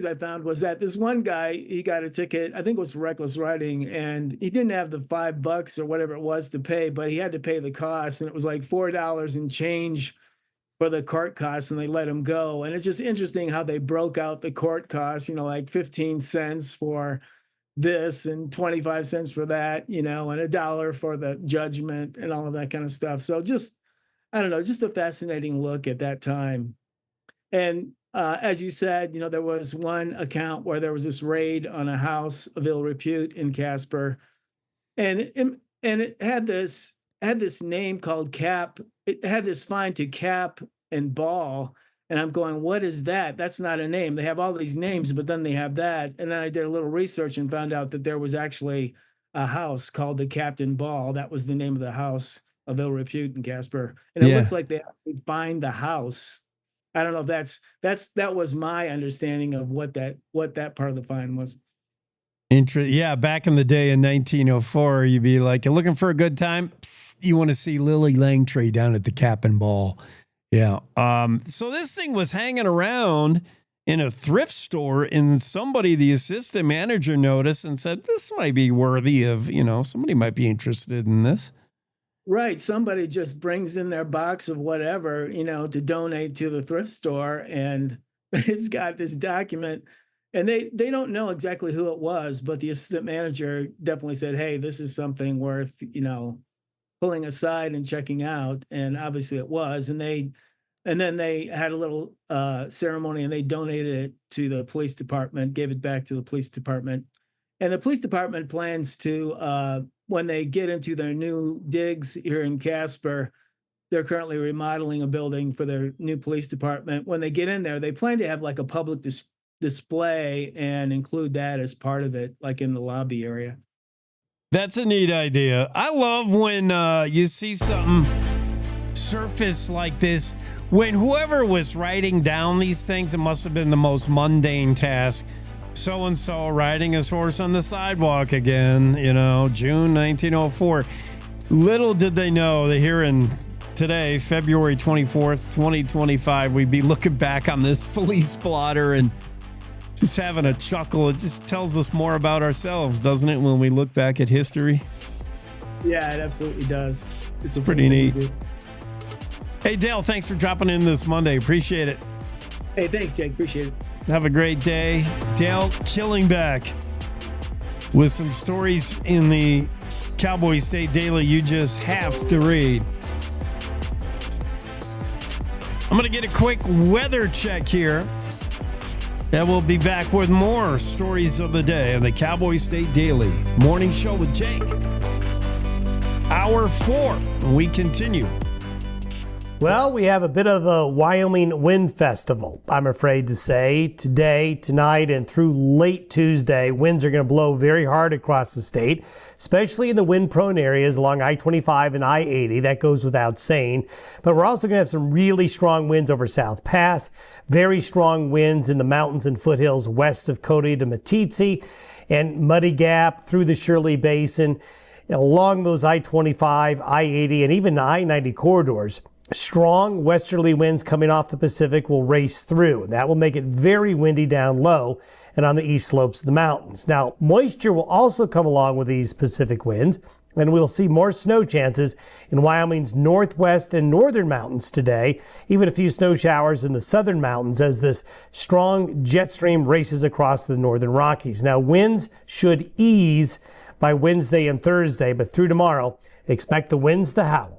I found was that this one guy, he got a ticket, I think it was for reckless riding, and he didn't have the $5 or whatever it was to pay, but he had to pay the cost, and it was like $4 and change for the court costs, and they let him go. And it's just interesting how they broke out the court costs, like 15 cents for this and 25 cents for that, and $1 for the judgment and all of that kind of stuff. So I don't know, just a fascinating look at that time. And as you said, there was one account where there was this raid on a house of ill repute in Casper, and it had this name called Cap. It had this fine to Cap and Ball, and I'm going, what is that? That's not a name. They have all these names, but then they have that. And then I did a little research and found out that there was actually a house called the Captain Ball. That was the name of the house of ill repute in Casper, and it looks like they actually find the house. I don't know if that was my understanding of what that part of the fine was. Yeah, back in the day in 1904, you'd be like, you're looking for a good time? Psst, you want to see Lily Langtry down at the Cap and Ball. Yeah. So this thing was hanging around in a thrift store, and the assistant manager, noticed and said, this might be worthy of, somebody might be interested in this. Right. Somebody just brings in their box of whatever, to donate to the thrift store, and it's got this document, and they don't know exactly who it was, but the assistant manager definitely said, hey, this is something worth, pulling aside and checking out. And obviously it was. And then they had a little ceremony, and they donated it to the police department, gave it back to the police department. And the police department plans to, when they get into their new digs here in Casper, they're currently remodeling a building for their new police department. When they get in there, they plan to have like a public display and include that as part of it, like in the lobby area. That's a neat idea. I love when you see something surface like this when whoever was writing down these things, it must have been the most mundane task. So-and-so riding his horse on the sidewalk again, June 1904. Little did they know that here in today, February 24th, 2025, we'd be looking back on this police blotter and just having a chuckle. It just tells us more about ourselves, doesn't it, when we look back at history? Yeah, it absolutely does. It's pretty neat. Hey, Dale, thanks for dropping in this Monday. Appreciate it. Hey, thanks, Jake. Appreciate it. Have a great day. Dale Killingback with some stories in the Cowboy State Daily you just have to read. I'm going to get a quick weather check here. And we'll be back with more stories of the day on the Cowboy State Daily Morning Show with Jake. Hour 4, we continue. Well, we have a bit of a Wyoming Wind Festival, I'm afraid to say. Today, tonight, and through late Tuesday, winds are going to blow very hard across the state, especially in the wind-prone areas along I-25 and I-80. That goes without saying. But we're also going to have some really strong winds over South Pass, very strong winds in the mountains and foothills west of Cody to Meeteetse, and Muddy Gap through the Shirley Basin, along those I-25, I-80, and even I-90 corridors. Strong westerly winds coming off the Pacific will race through, and that will make it very windy down low and on the east slopes of the mountains. Now, moisture will also come along with these Pacific winds, and we'll see more snow chances in Wyoming's northwest and northern mountains today, even a few snow showers in the southern mountains as this strong jet stream races across the northern Rockies. Now, winds should ease by Wednesday and Thursday, but through tomorrow, expect the winds to howl.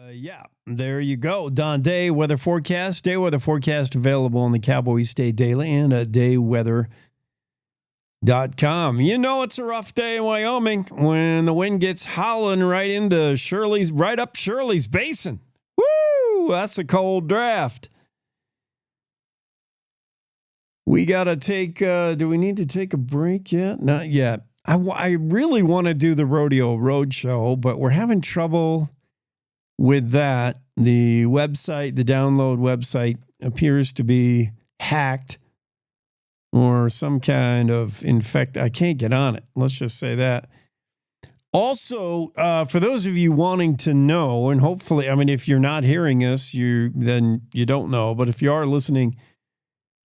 Yeah, there you go. Don Day weather forecast. Day weather forecast available on the Cowboy State Daily and at dayweather.com. You know it's a rough day in Wyoming when the wind gets howling right into right up Shirley's Basin. Woo! That's a cold draft. We got to take, do we need to take a break yet? Not yet. I really want to do the Rodeo Roadshow, but we're having trouble with that. The website, the download website, appears to be hacked or some kind of I can't get on it. Let's just say that. Also, for those of you wanting to know, and hopefully, if you're not hearing us, then you don't know. But if you are listening,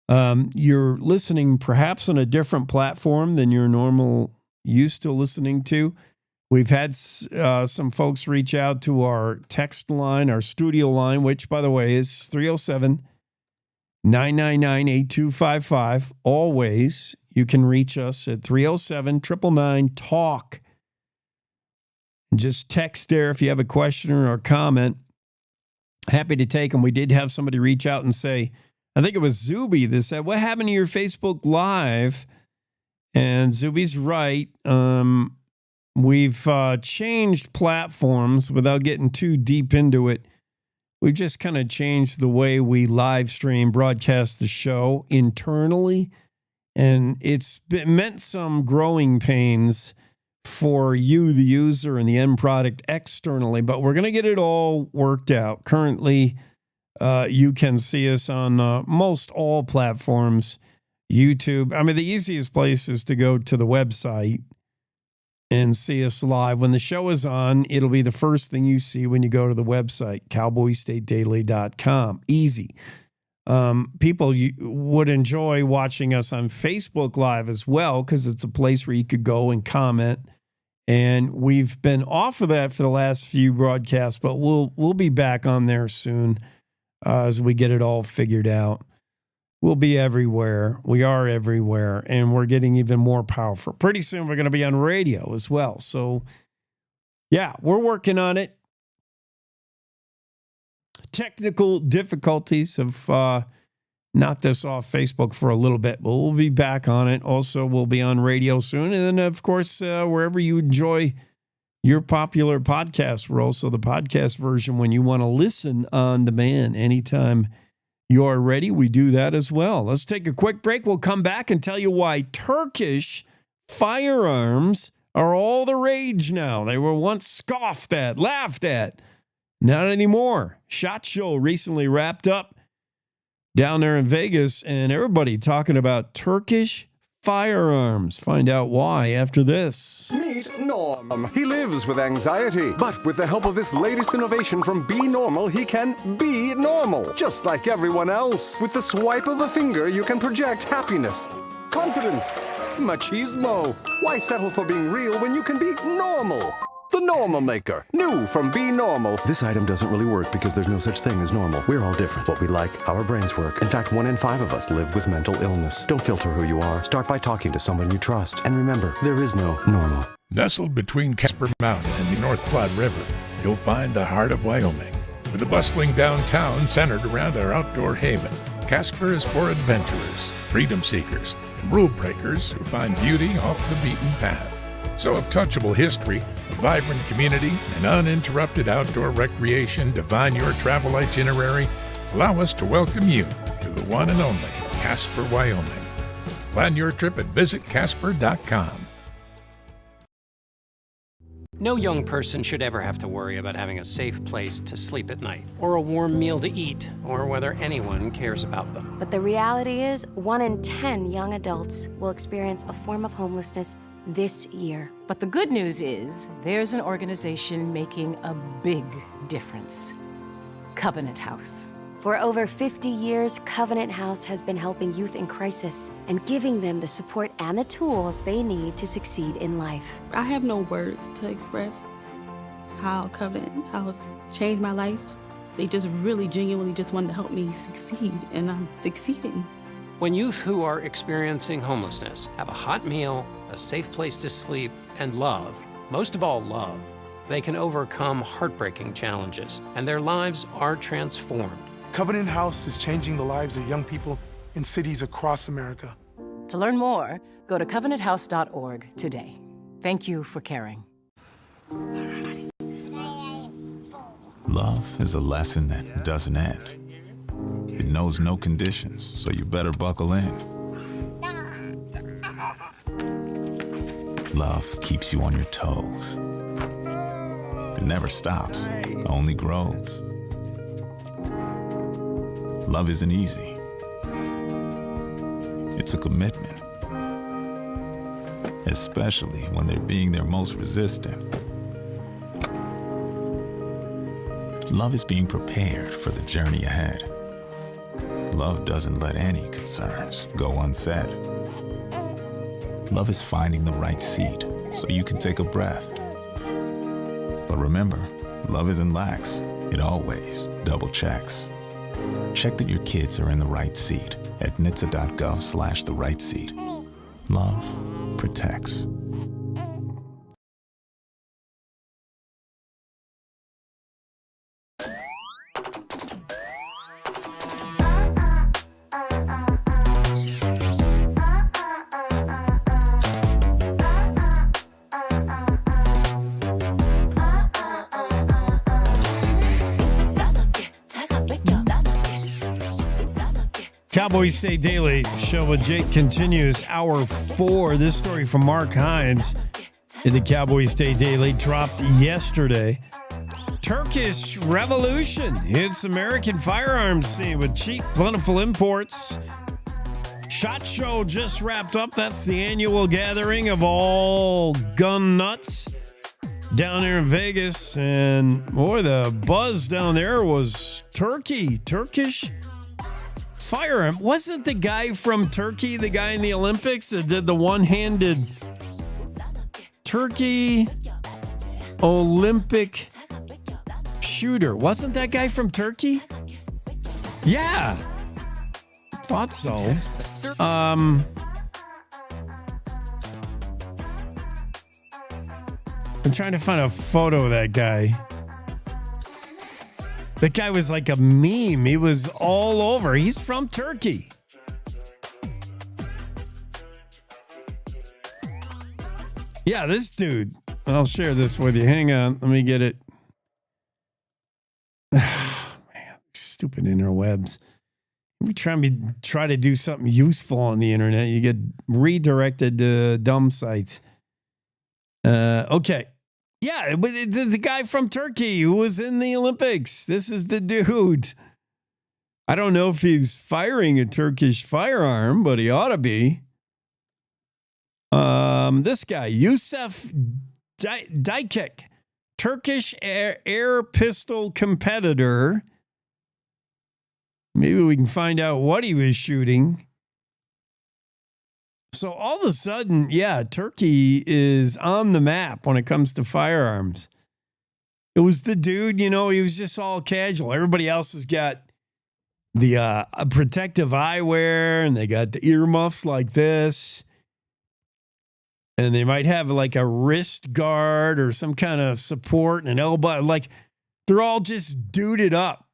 you're listening perhaps on a different platform than you're used to listening to. We've had some folks reach out to our text line, our studio line, which, by the way, is 307-999-8255. Always, you can reach us at 307-999-TALK. Just text there if you have a question or a comment. Happy to take them. We did have somebody reach out and say, I think it was Zuby that said, what happened to your Facebook Live? And Zuby's right. We've changed platforms without getting too deep into it. We've just kind of changed the way we live stream, broadcast the show internally. And it's meant some growing pains for you, the user, and the end product externally. But we're going to get it all worked out. Currently, you can see us on most all platforms. YouTube. The easiest place is to go to the website and see us live. When the show is on, it'll be the first thing you see when you go to the website, cowboystatedaily.com. Easy. People would enjoy watching us on Facebook Live as well, because it's a place where you could go and comment. And we've been off of that for the last few broadcasts, but we'll be back on there soon as we get it all figured out. We'll be everywhere. We are everywhere, and we're getting even more powerful. Pretty soon, we're going to be on radio as well. So, yeah, we're working on it. Technical difficulties have knocked us off Facebook for a little bit, but we'll be back on it. Also, we'll be on radio soon. And then, of course, wherever you enjoy your popular podcasts, we're also the podcast version when you want to listen on demand anytime you're ready. We do that as well. Let's take a quick break. We'll come back and tell you why Turkish firearms are all the rage now. They were once scoffed at, laughed at. Not anymore. SHOT Show recently wrapped up down there in Vegas, and everybody talking about Turkish firearms. Find out why after this. Meet Norm. He lives with anxiety, but with the help of this latest innovation from Be Normal, he can be normal, just like everyone else. With the swipe of a finger, you can project happiness, confidence, machismo. Why settle for being real when you can be normal? The Normal Maker. New from Be Normal. This item doesn't really work because there's no such thing as normal. We're all different. What we like, how our brains work. In fact, 1 in 5 of us live with mental illness. Don't filter who you are. Start by talking to someone you trust. And remember, there is no normal. Nestled between Casper Mountain and the North Platte River, you'll find the heart of Wyoming. With a bustling downtown centered around our outdoor haven, Casper is for adventurers, freedom seekers, and rule breakers who find beauty off the beaten path. So if touchable history, a vibrant community, and uninterrupted outdoor recreation define your travel itinerary, allow us to welcome you to the one and only Casper, Wyoming. Plan your trip at visitcasper.com. No young person should ever have to worry about having a safe place to sleep at night, or a warm meal to eat, or whether anyone cares about them. But the reality is, 1 in 10 young adults will experience a form of homelessness this year. But the good news is, there's an organization making a big difference. Covenant House. For over 50 years, Covenant House has been helping youth in crisis and giving them the support and the tools they need to succeed in life. I have no words to express how Covenant House changed my life. They just really genuinely just wanted to help me succeed, and I'm succeeding. When youth who are experiencing homelessness have a hot meal, a safe place to sleep, and love, most of all love, they can overcome heartbreaking challenges, and their lives are transformed. Covenant House is changing the lives of young people in cities across America. To learn more, go to covenanthouse.org today. Thank you for caring. Love is a lesson that doesn't end. It knows no conditions, so you better buckle in. Love keeps you on your toes. It never stops, only grows. Love isn't easy. It's a commitment, especially when they're being their most resistant. Love is being prepared for the journey ahead. Love doesn't let any concerns go unsaid. Love is finding the right seat so you can take a breath. But remember, love isn't lax. It always double checks. Check that your kids are in the right seat at nhtsa.gov/the right seat. Love protects. Cowboy State Daily show with Jake continues. Hour 4. This story from Mark Hines in the Cowboy State Daily dropped yesterday. Turkish revolution hits American firearms scene with cheap, plentiful imports. SHOT Show just wrapped up. That's the annual gathering of all gun nuts down there in Vegas. And boy, the buzz down there was Turkish firearm. Wasn't the guy from Turkey the guy in the Olympics that did the one-handed Turkey Olympic shooter? Wasn't that guy from Turkey? Yeah. Thought so. I'm trying to find a photo of that guy. That guy was like a meme. He was all over. He's from Turkey. Yeah, this dude. I'll share this with you. Hang on. Let me get it. Man, stupid interwebs. Every time you try to do something useful on the internet, you get redirected to dumb sites. Okay. Yeah, but the guy from Turkey who was in the Olympics. This is the dude. I don't know if he's firing a Turkish firearm, but he ought to be. This guy, Yusuf Dikek, Turkish air pistol competitor. Maybe we can find out what he was shooting. So all of a sudden, yeah, Turkey is on the map when it comes to firearms. It was the dude, he was just all casual. Everybody else has got the protective eyewear, and they got the earmuffs like this. And they might have like a wrist guard or some kind of support and an elbow. Like, they're all just duded up.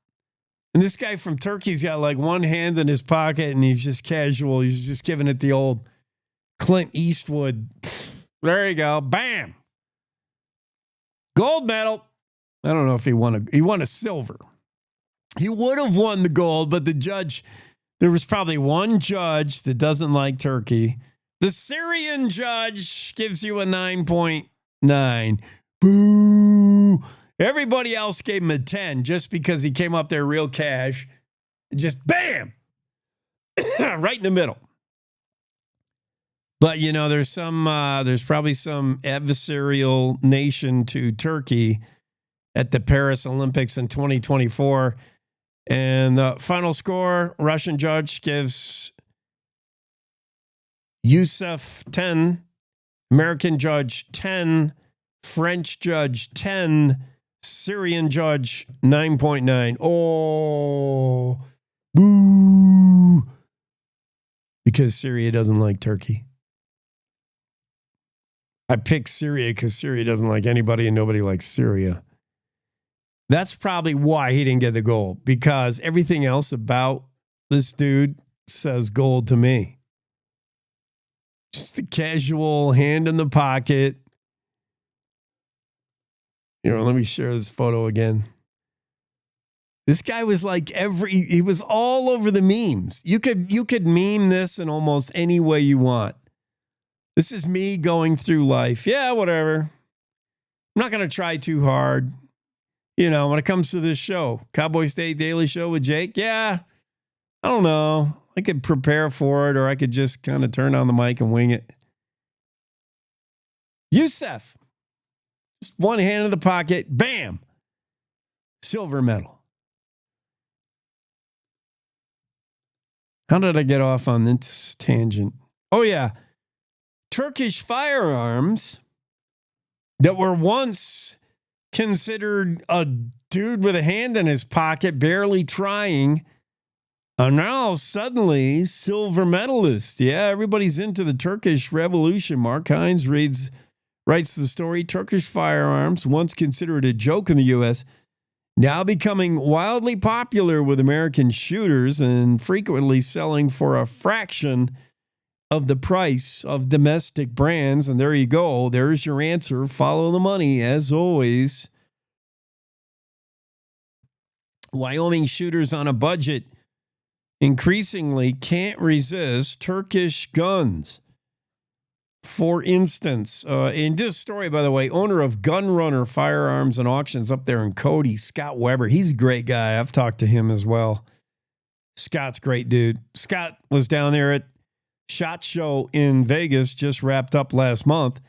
And this guy from Turkey's got like one hand in his pocket, and he's just casual. He's just giving it the old Clint Eastwood. There you go. Bam. Gold medal. I don't know if he won a silver. He would have won the gold, but there was probably one judge that doesn't like Turkey. The Syrian judge gives you a 9.9. Boo. Everybody else gave him a 10 just because he came up there real cash. Just bam. Right in the middle. But, there's probably some adversarial nation to Turkey at the Paris Olympics in 2024. And the final score, Russian judge gives Yusuf 10, American judge 10, French judge 10, Syrian judge 9.9. Oh, boo. Because Syria doesn't like Turkey. I picked Syria because Syria doesn't like anybody and nobody likes Syria. That's probably why he didn't get the gold, because everything else about this dude says gold to me. Just the casual hand in the pocket. Let me share this photo again. This guy was like he was all over the memes. You could meme this in almost any way you want. This is me going through life. Yeah, whatever. I'm not going to try too hard. When it comes to this show, Cowboy State Daily Show with Jake, yeah, I don't know. I could prepare for it, or I could just kind of turn on the mic and wing it. Yusuf, just one hand in the pocket, bam, silver medal. How did I get off on this tangent? Oh, yeah. Turkish firearms that were once considered a dude with a hand in his pocket, barely trying, are now suddenly silver medalists. Yeah, everybody's into the Turkish Revolution. Mark Hines writes the story. Turkish firearms, once considered a joke in the U.S., now becoming wildly popular with American shooters and frequently selling for a fraction of the price of domestic brands. And there you go. There's your answer. Follow the money, as always. Wyoming shooters on a budget increasingly can't resist Turkish guns. For instance, in this story, by the way, owner of Gun Runner Firearms and Auctions up there in Cody, Scott Weber, he's a great guy. I've talked to him as well. Scott's a great dude. Scott was down there at SHOT Show in Vegas, just wrapped up last month.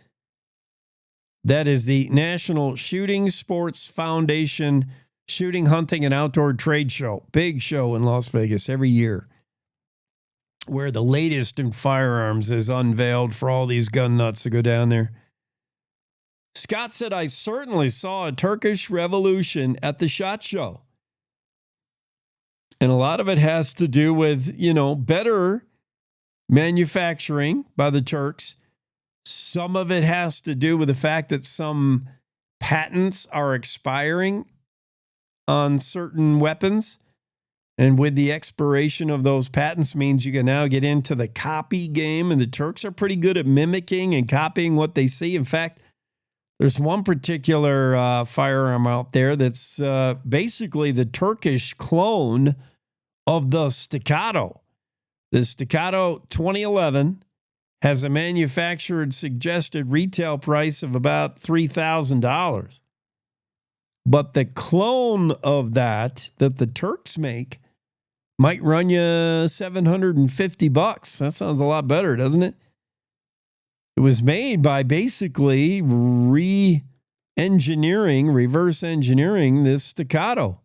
That is the National Shooting Sports Foundation Shooting, Hunting, and Outdoor Trade Show. Big show in Las Vegas every year, where the latest in firearms is unveiled for all these gun nuts to go down there. Scott said, I certainly saw a Turkish revolution at the SHOT Show. And a lot of it has to do with, better manufacturing by the Turks. Some of it has to do with the fact that some patents are expiring on certain weapons. And with the expiration of those patents means you can now get into the copy game. And the Turks are pretty good at mimicking and copying what they see. In fact, there's one particular firearm out there that's basically the Turkish clone of the Staccato. The Staccato 2011 has a manufactured suggested retail price of about $3,000. But the clone of that the Turks make might run you $750. That sounds a lot better, doesn't it? It was made by basically reverse engineering this Staccato.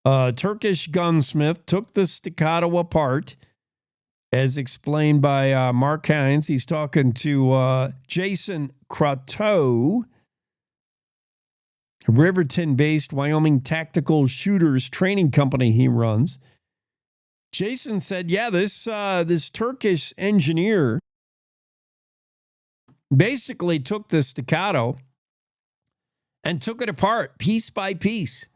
A Turkish gunsmith took the Staccato apart, as explained by Mark Hines. He's talking to Jason Croteau, a Riverton-based Wyoming tactical shooters training company he runs. Jason said, yeah, this Turkish engineer basically took the Staccato and took it apart piece by piece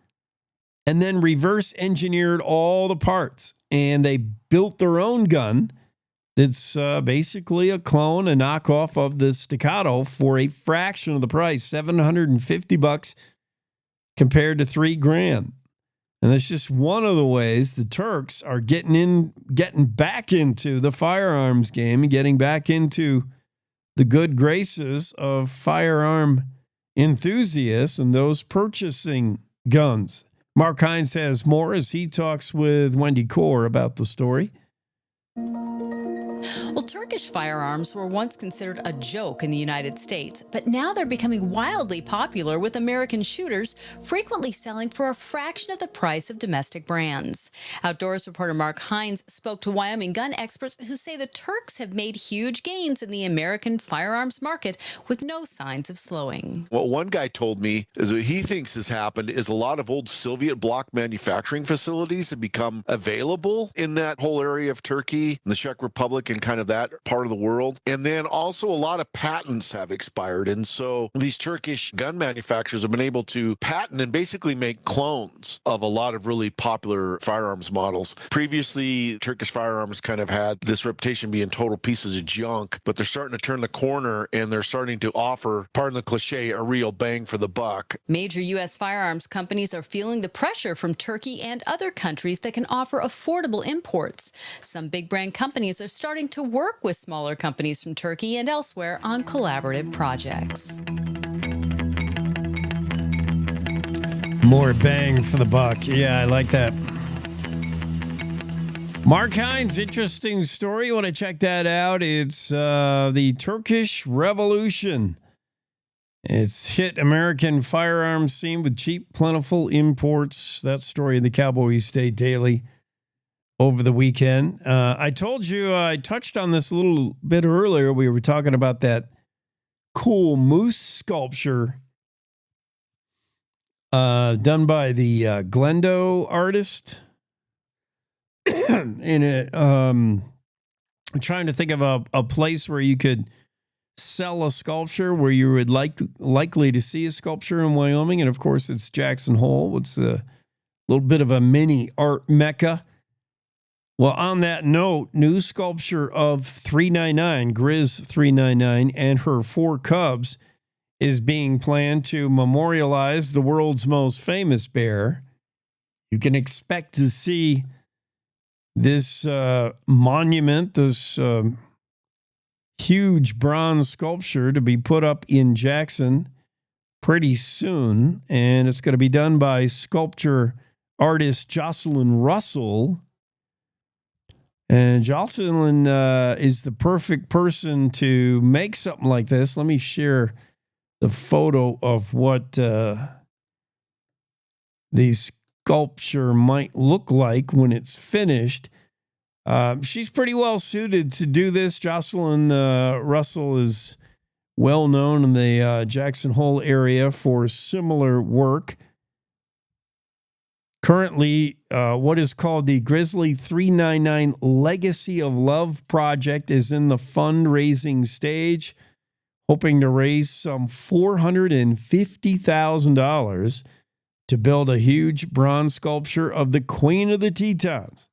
and then reverse engineered all the parts. And they built their own gun that's basically a clone, a knockoff of the Staccato for a fraction of the price, $750 compared to $3,000. And that's just one of the ways the Turks are getting back into the firearms game and getting back into the good graces of firearm enthusiasts and those purchasing guns. Mark Hines has more as he talks with Wendy Core about the story. Well, Turkish firearms were once considered a joke in the United States, but now they're becoming wildly popular, with American shooters frequently selling for a fraction of the price of domestic brands. Outdoors reporter Mark Hines spoke to Wyoming gun experts who say the Turks have made huge gains in the American firearms market with no signs of slowing. What one guy told me is what he thinks has happened is a lot of old Soviet bloc manufacturing facilities have become available in that whole area of Turkey and the Czech Republic and kind of that part of the world. And then also a lot of patents have expired. And so these Turkish gun manufacturers have been able to patent and basically make clones of a lot of really popular firearms models. Previously, Turkish firearms kind of had this reputation being total pieces of junk, but they're starting to turn the corner and they're starting to offer, pardon the cliche, a real bang for the buck. Major U.S. firearms companies are feeling the pressure from Turkey and other countries that can offer affordable imports. Some big brand companies are starting to work with smaller companies from Turkey and elsewhere on collaborative projects. More bang for the buck. Yeah, I like that. Mark Hines, interesting story. You want to check that out? It's the Turkish Revolution. It's hit American firearms scene with cheap, plentiful imports. That story in the Cowboy State Daily over the weekend. I told you, I touched on this a little bit earlier. We were talking about that cool moose sculpture done by the Glendo artist. I'm trying to think of a place where you could sell a sculpture, where you would likely to see a sculpture in Wyoming. And of course, it's Jackson Hole. It's a little bit of a mini art mecca. Well, on that note, new sculpture of 399, Grizz 399, and her 4 cubs is being planned to memorialize the world's most famous bear. You can expect to see this monument, this huge bronze sculpture to be put up in Jackson pretty soon. And it's going to be done by sculptor artist Jocelyn Russell. And Jocelyn is the perfect person to make something like this. Let me share the photo of what the sculpture might look like when it's finished. She's pretty well suited to do this. Jocelyn Russell is well known in the Jackson Hole area for similar work. Currently, what is called the Grizzly 399 Legacy of Love project is in the fundraising stage, hoping to raise some $450,000 to build a huge bronze sculpture of the Queen of the Tetons.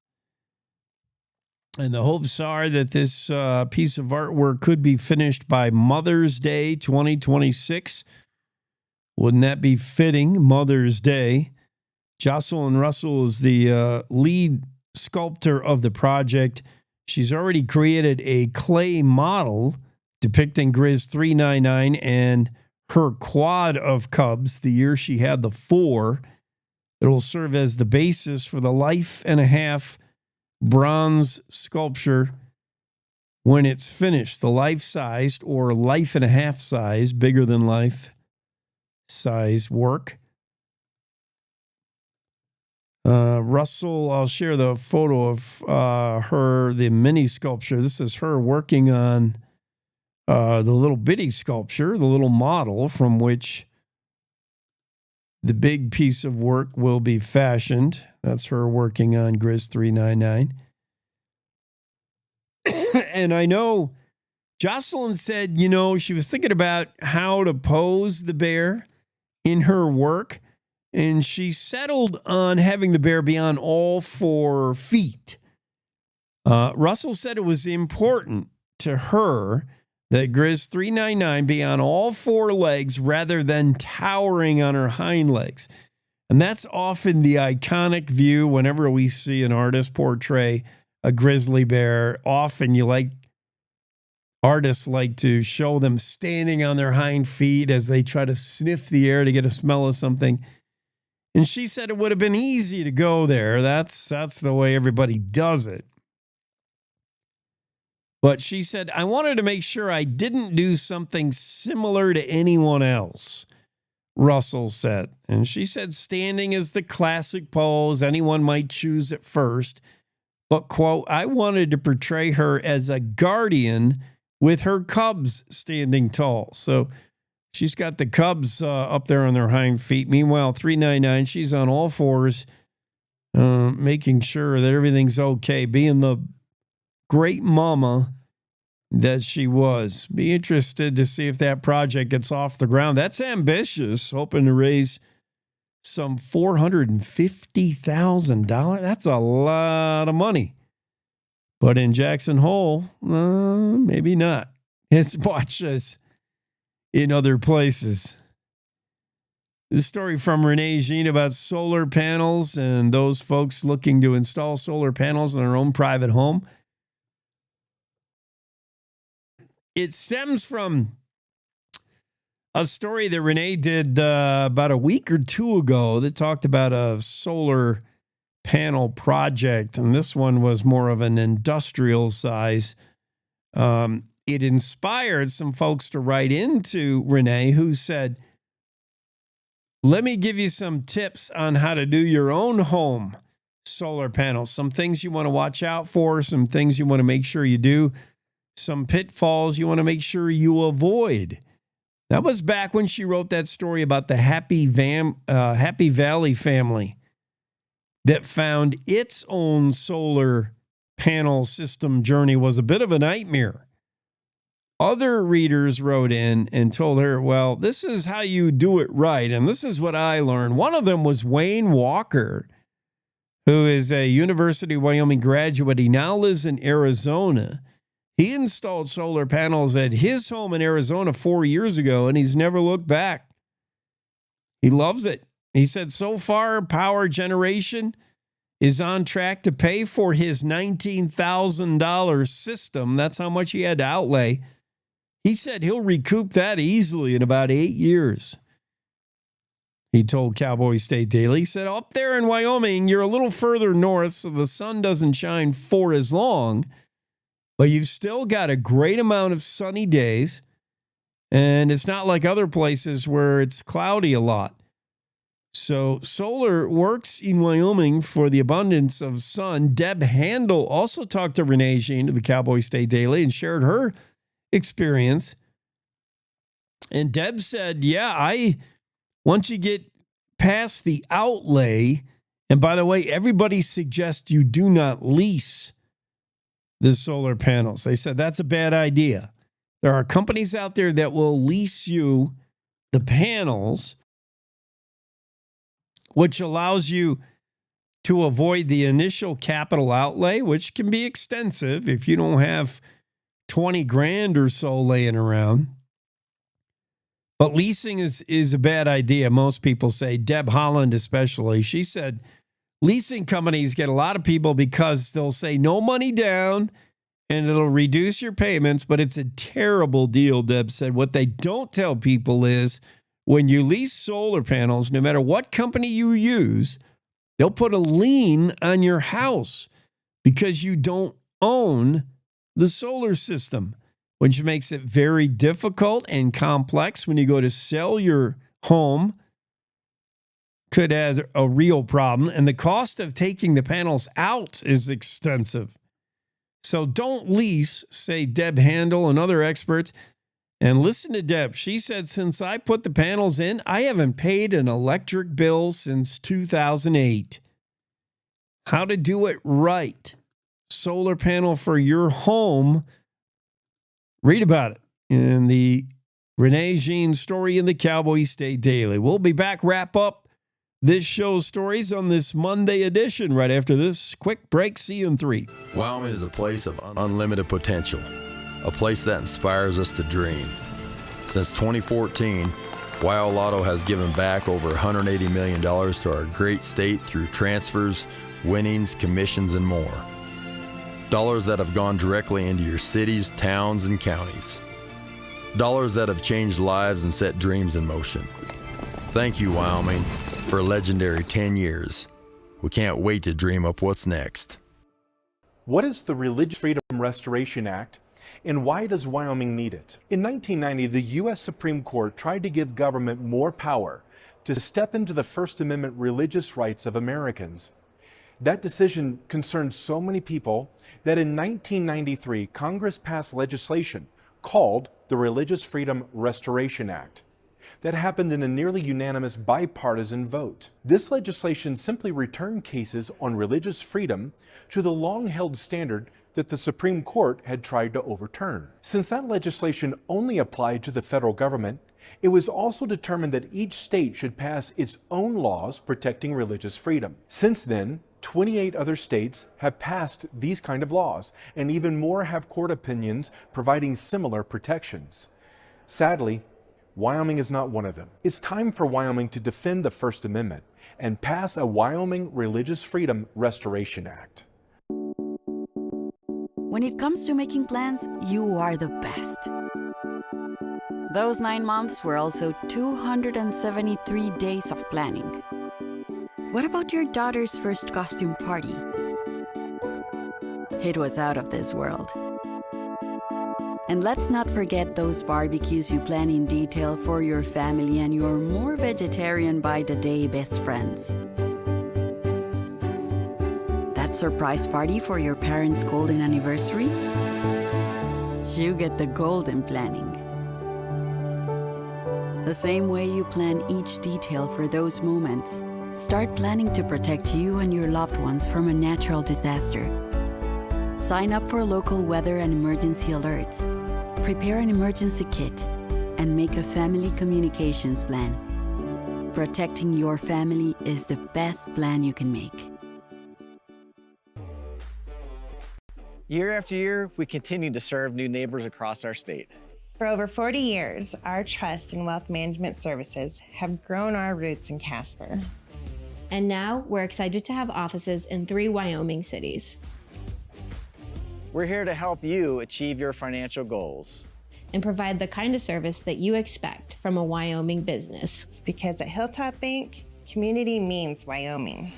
And the hopes are that this piece of artwork could be finished by Mother's Day 2026. Wouldn't that be fitting, Mother's Day? Jocelyn Russell is the lead sculptor of the project. She's already created a clay model depicting Grizz 399 and her quad of cubs the year she had the 4. It'll serve as the basis for the 1.5 bronze sculpture when it's finished. The life-sized or 1.5 size, bigger than life size work. Russell, I'll share the photo of her, the mini sculpture. This is her working on the little bitty sculpture, the little model from which the big piece of work will be fashioned. That's her working on Grizz 399. And I know Jocelyn said, she was thinking about how to pose the bear in her work. And she settled on having the bear be on all 4 feet. Russell said it was important to her that Grizz 399 be on all 4 legs rather than towering on her hind legs. And that's often the iconic view whenever we see an artist portray a grizzly bear. Often artists like to show them standing on their hind feet as they try to sniff the air to get a smell of something. And she said it would have been easy to go there. That's the way everybody does it. But she said, I wanted to make sure I didn't do something similar to anyone else, Russell said. And she said, standing is the classic pose. Anyone might choose at first. But, quote, I wanted to portray her as a guardian with her cubs standing tall. So she's got the cubs up there on their hind feet. Meanwhile, 399, she's on all 4s, making sure that everything's okay, being the great mama that she was. Be interested to see if that project gets off the ground. That's ambitious, hoping to raise some $450,000. That's a lot of money. But in Jackson Hole, maybe not as much as in other places. This story from Renee Jean about solar panels and those folks looking to install solar panels in their own private home. It stems from a story that Renee did about a week or 2 ago that talked about a solar panel project, and this one was more of an industrial size. It inspired some folks to write into Renee who said, let me give you some tips on how to do your own home solar panels, some things you want to watch out for, some things you want to make sure you do, some pitfalls you want to make sure you avoid. That was back when she wrote that story about the Happy Valley family that found its own solar panel system journey was a bit of a nightmare. Other readers wrote in and told her, well, this is how you do it right, and this is what I learned. One of them was Wayne Walker, who is a University of Wyoming graduate. He now lives in Arizona. He installed solar panels at his home in Arizona 4 years ago, and he's never looked back. He loves it. He said so far, power generation is on track to pay for his $19,000 system. That's how much he had to outlay. He said he'll recoup that easily in about 8 years. He told Cowboy State Daily, he said, up there in Wyoming, you're a little further north, so the sun doesn't shine for as long, but you've still got a great amount of sunny days, and it's not like other places where it's cloudy a lot. So solar works in Wyoming for the abundance of sun. Deb Handel also talked to Renee Jean of the Cowboy State Daily and shared her experience. And Deb said, once you get past the outlay, and by the way, everybody suggests you do not lease the solar panels. They said that's a bad idea. There are companies out there that will lease you the panels, which allows you to avoid the initial capital outlay, which can be extensive if you don't have 20 grand or so laying around. But leasing is a bad idea, most people say. Deb Holland especially. She said leasing companies get a lot of people because they'll say no money down, and it'll reduce your payments, but it's a terrible deal, Deb said. What they don't tell people is when you lease solar panels, no matter what company you use, they'll put a lien on your house because you don't own the solar system, which makes it very difficult and complex when you go to sell your home. Could have a real problem. And the cost of taking the panels out is extensive. So don't lease, say Deb Handel and other experts. And listen to Deb. She said, since I put the panels in, I haven't paid an electric bill since 2008. How to do it right. Solar panel for your home. Read about it in the Renee Jean story in the Cowboy State Daily. We'll be back, wrap up this show's stories on this Monday edition right after this quick break. See you in 3. Wyoming is a place of unlimited potential, a place that inspires us to dream. Since 2014, Wyo Lotto has given back over $180 million to our great state through transfers, winnings, commissions, and more. Dollars that have gone directly into your cities, towns, and counties. Dollars that have changed lives and set dreams in motion. Thank you, Wyoming, for a legendary 10 years. We can't wait to dream up what's next. What is the Religious Freedom Restoration Act, and why does Wyoming need it? In 1990, the U.S. Supreme Court tried to give government more power to step into the First Amendment religious rights of Americans. That decision concerned so many people that in 1993, Congress passed legislation called the Religious Freedom Restoration Act. That happened in a nearly unanimous bipartisan vote. This legislation simply returned cases on religious freedom to the long-held standard that the Supreme Court had tried to overturn. Since that legislation only applied to the federal government, it was also determined that each state should pass its own laws protecting religious freedom. Since then, 28 other states have passed these kind of laws, and even more have court opinions providing similar protections. Sadly, Wyoming is not one of them. It's time for Wyoming to defend the First Amendment and pass a Wyoming Religious Freedom Restoration Act. When it comes to making plans, you are the best. Those 9 months were also 273 days of planning. What about your daughter's first costume party? It was out of this world. And let's not forget those barbecues you plan in detail for your family and your more vegetarian by the day best friends. That surprise party for your parents' golden anniversary? You get the golden planning. The same way you plan each detail for those moments, start planning to protect you and your loved ones from a natural disaster. Sign up for local weather and emergency alerts. Prepare an emergency kit and make a family communications plan. Protecting your family is the best plan you can make. Year after year, we continue to serve new neighbors across our state. For over 40 years, our trust and wealth management services have grown our roots in Casper. And now we're excited to have offices in 3 Wyoming cities. We're here to help you achieve your financial goals and provide the kind of service that you expect from a Wyoming business. Because at Hilltop Bank, community means Wyoming.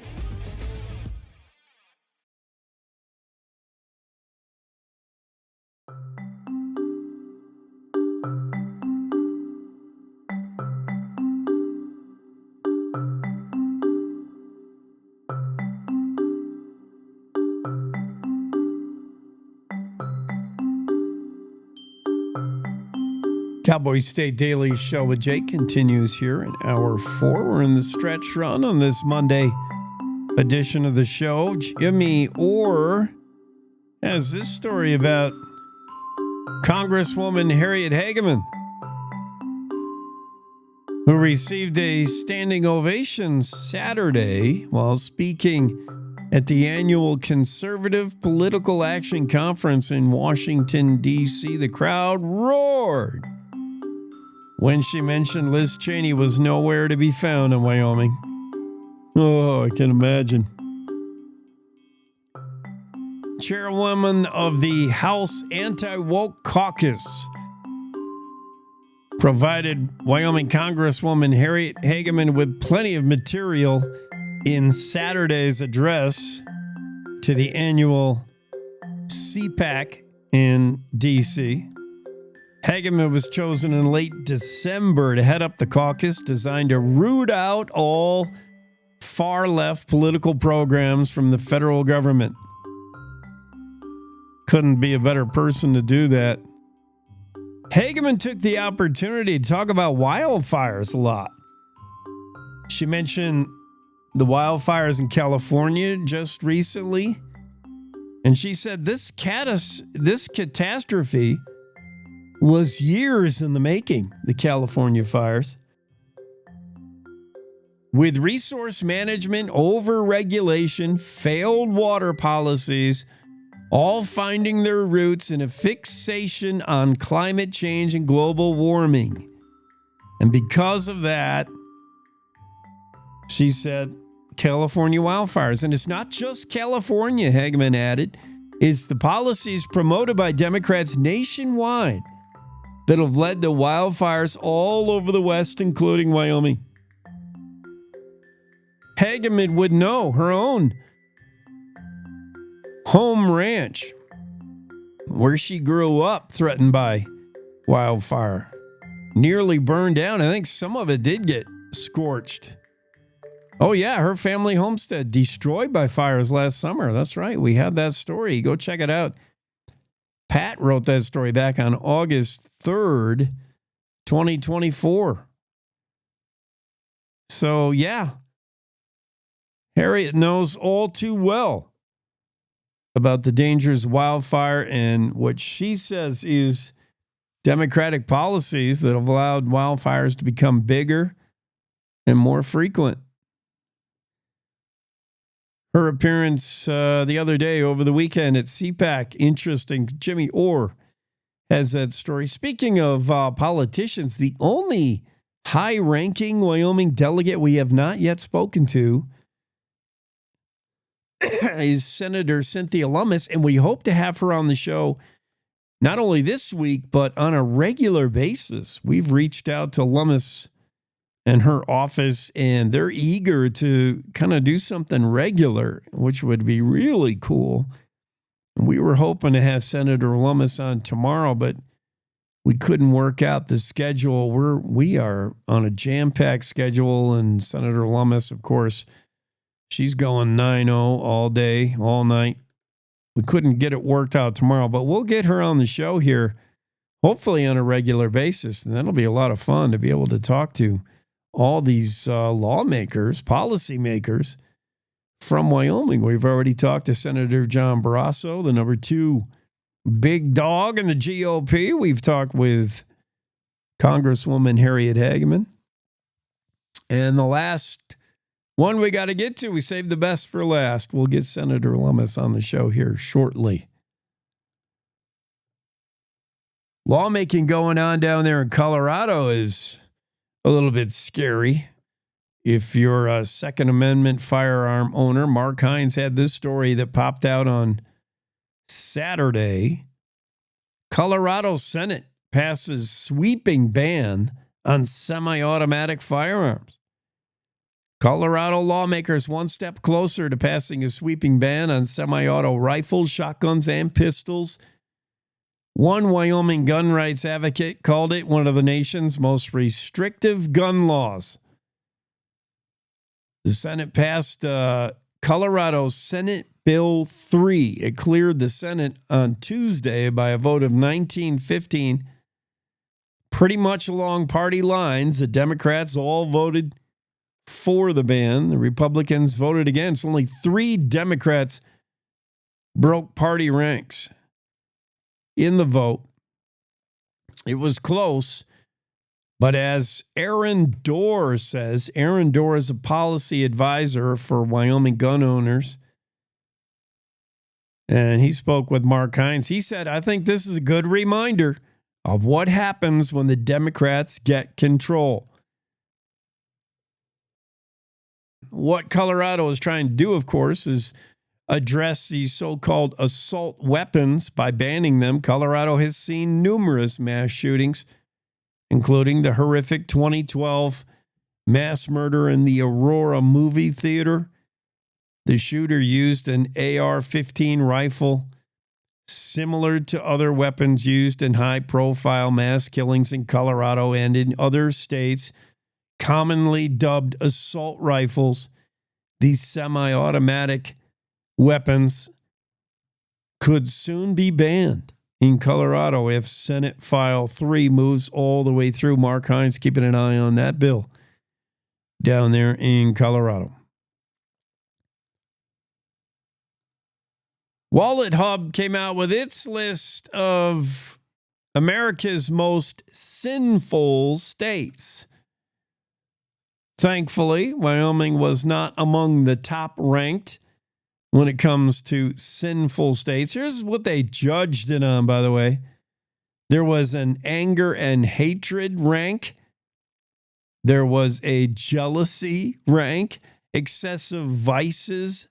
Cowboy State Daily Show with Jake continues here in hour 4. We're in the stretch run on this Monday edition of the show. Jimmy Orr has this story about Congresswoman Harriet Hageman, who received a standing ovation Saturday while speaking at the annual Conservative Political Action Conference in Washington, D.C. The crowd roared when she mentioned Liz Cheney was nowhere to be found in Wyoming. Oh, I can imagine. chairwoman of the House Anti-Woke Caucus, provided Wyoming Congresswoman Harriet Hageman with plenty of material in Saturday's address to the annual CPAC in D.C. Hageman was chosen in late December to head up the caucus designed to root out all far-left political programs from the federal government. Couldn't be a better person to do that. Hageman took the opportunity to talk about wildfires a lot. She mentioned the wildfires in California just recently, and she said this catastrophe was years in the making, the California fires. With resource management, overregulation, failed water policies, all finding their roots in a fixation on climate change and global warming. And because of that, she said, California wildfires. And it's not just California, Hageman added. It's the policies promoted by Democrats nationwide that have led to wildfires all over the West, including Wyoming. Hageman would know her own home ranch, where she grew up, threatened by wildfire. Nearly burned down. I think some of it did get scorched. Oh, yeah, her family homestead destroyed by fires last summer. That's right. We had that story. Go check it out. Pat wrote that story back on August 3rd, 2024. So, yeah, Harriet knows all too well about the dangers of wildfire and what she says is Democratic policies that have allowed wildfires to become bigger and more frequent. Her appearance the other day over the weekend at CPAC, interesting. Jimmy Orr has that story. Speaking of politicians, the only high-ranking Wyoming delegate we have not yet spoken to is Senator Cynthia Lummis, and we hope to have her on the show not only this week, but on a regular basis. We've reached out to Lummis and her office, and they're eager to kind of do something regular, which would be really cool. We were hoping to have Senator Lummis on tomorrow, but we couldn't work out the schedule. We are on a jam-packed schedule, and Senator Lummis, of course, she's going 9-0 all day, all night. We couldn't get it worked out tomorrow, but we'll get her on the show here, hopefully on a regular basis, and that'll be a lot of fun to be able to talk to all these lawmakers, policymakers from Wyoming. We've already talked to Senator John Barrasso, the number 2 big dog in the GOP. We've talked with Congresswoman Harriet Hageman. And the last one we got to get to, we saved the best for last. We'll get Senator Lummis on the show here shortly. Lawmaking going on down there in Colorado is a little bit scary. If you're a Second Amendment firearm owner, Mark Hines had this story that popped out on Saturday. Colorado Senate passes sweeping ban on semi-automatic firearms. Colorado lawmakers one step closer to passing a sweeping ban on semi-auto rifles, shotguns, and pistols. One Wyoming gun rights advocate called it one of the nation's most restrictive gun laws. The Senate passed Colorado Senate Bill 3. It cleared the Senate on Tuesday by a vote of 19-15. Pretty much along party lines, the Democrats all voted for the ban. The Republicans voted against. Only 3 Democrats broke party ranks in the vote. It was close, but as Aaron Dorr says, Aaron Dorr is a policy advisor for Wyoming gun owners, and he spoke with Mark Hines. He said, I think this is a good reminder of what happens when the Democrats get control. What Colorado is trying to do, of course, is address these so-called assault weapons by banning them, Colorado has seen numerous mass shootings, including the horrific 2012 mass murder in the Aurora movie theater. The shooter used an AR-15 rifle similar to other weapons used in high-profile mass killings in Colorado and in other states, commonly dubbed assault rifles. These semi-automatic weapons could soon be banned in Colorado if Senate File 3 moves all the way through. Mark Hines keeping an eye on that bill down there in Colorado. Wallet Hub came out with its list of America's most sinful states. Thankfully, Wyoming was not among the top ranked when it comes to sinful states. Here's what they judged it on, by the way. There was an anger and hatred rank. There was a jealousy rank, excessive vices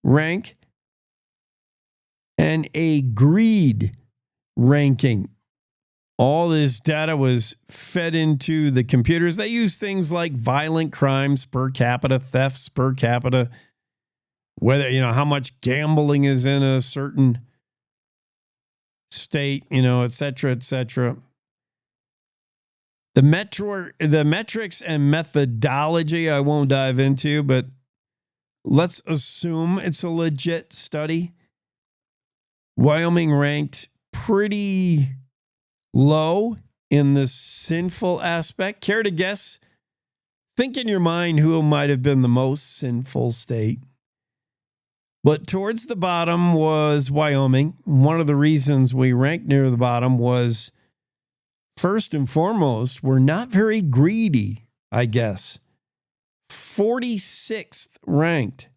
rank, and a greed ranking. All this data was fed into the computers. They use things like violent crimes per capita, thefts per capita, whether, how much gambling is in a certain state, et cetera, et cetera. The metrics and methodology I won't dive into, but let's assume it's a legit study. Wyoming ranked pretty low in the sinful aspect. Care to guess? Think in your mind who might have been the most sinful state. But towards the bottom was Wyoming. One of the reasons we ranked near the bottom was, first and foremost, we're not very greedy, I guess. 46th ranked.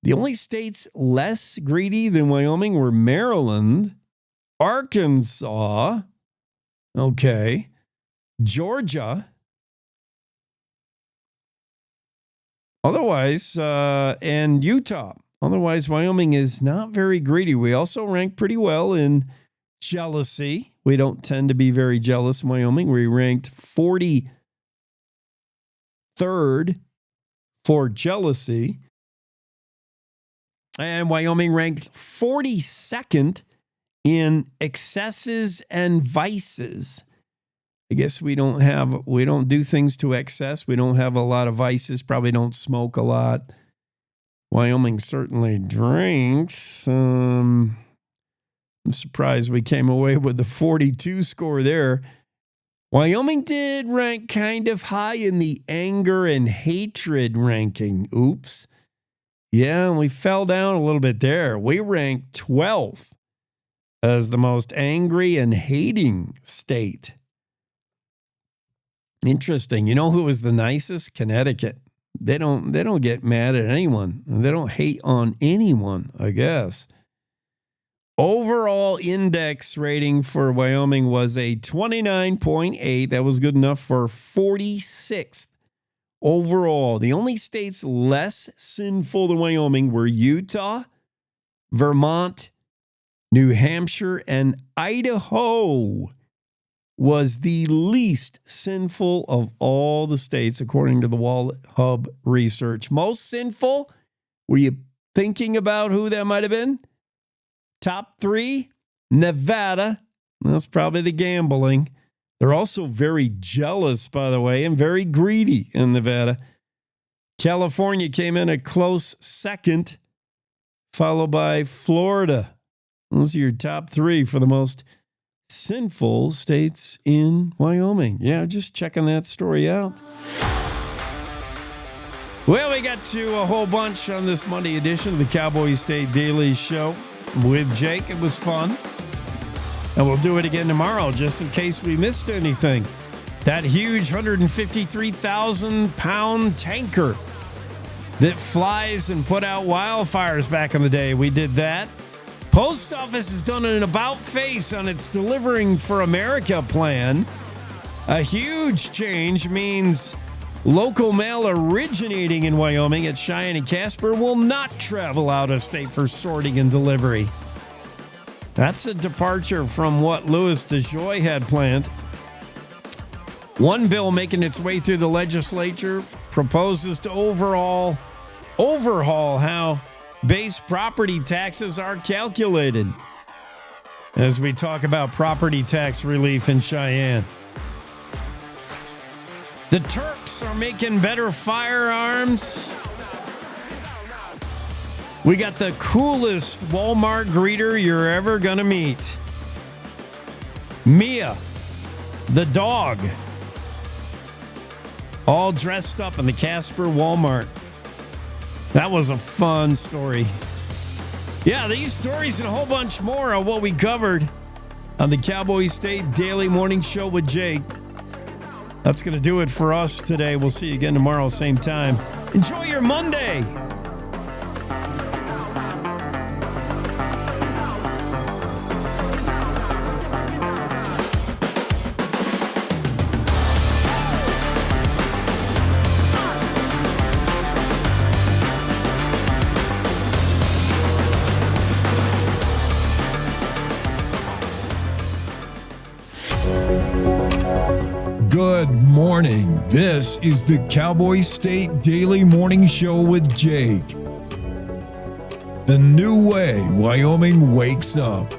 The only states less greedy than Wyoming were Maryland, Arkansas, Georgia. Otherwise, and Utah. Otherwise, Wyoming is not very greedy. We also rank pretty well in jealousy. We don't tend to be very jealous in Wyoming. We ranked 43rd for jealousy. And Wyoming ranked 42nd in excesses and vices. I guess we don't do things to excess. We don't have a lot of vices, probably don't smoke a lot. Wyoming certainly drinks. I'm surprised we came away with the 42 score there. Wyoming did rank kind of high in the anger and hatred ranking. Oops. Yeah, we fell down a little bit there. We ranked 12th as the most angry and hating state. Interesting. You know who was the nicest? Connecticut. They don't get mad at anyone. They don't hate on anyone, I guess. Overall index rating for Wyoming was a 29.8. That was good enough for 46th. Overall, the only states less sinful than Wyoming were Utah, Vermont, New Hampshire, and Idaho was the least sinful of all the states, according to the Wallet Hub research. Most sinful? Were you thinking about who that might have been? Top 3, Nevada. That's probably the gambling. They're also very jealous, by the way, and very greedy in Nevada. California came in a close second, followed by Florida. Those are your top 3 for the most sinful states in Wyoming. Yeah, just checking that story out. Well, we got to a whole bunch on this Monday edition of the Cowboy State Daily Show with Jake. It was fun. And we'll do it again tomorrow, just in case we missed anything. That huge 153,000-pound tanker that flies and put out wildfires back in the day. We did that. Post Office has done an about-face on its Delivering for America plan. A huge change means Local mail originating in Wyoming at Cheyenne and Casper will not travel out of state for sorting and delivery. That's a departure from what Louis DeJoy had planned. One bill making its way through the legislature proposes to overhaul how base property taxes are calculated, as we talk about property tax relief in Cheyenne. The Turks are making better firearms. We got the coolest Walmart greeter you're ever going to meet. Mia, the dog, all dressed up in the Casper Walmart. That was a fun story. Yeah, these stories and a whole bunch more are what we covered on the Cowboy State Daily Morning Show with Jake. That's going to do it for us today. We'll see you again tomorrow, same time. Enjoy your Monday. Good morning. This is the Cowboy State Daily Morning Show with Jake. The new way Wyoming wakes up.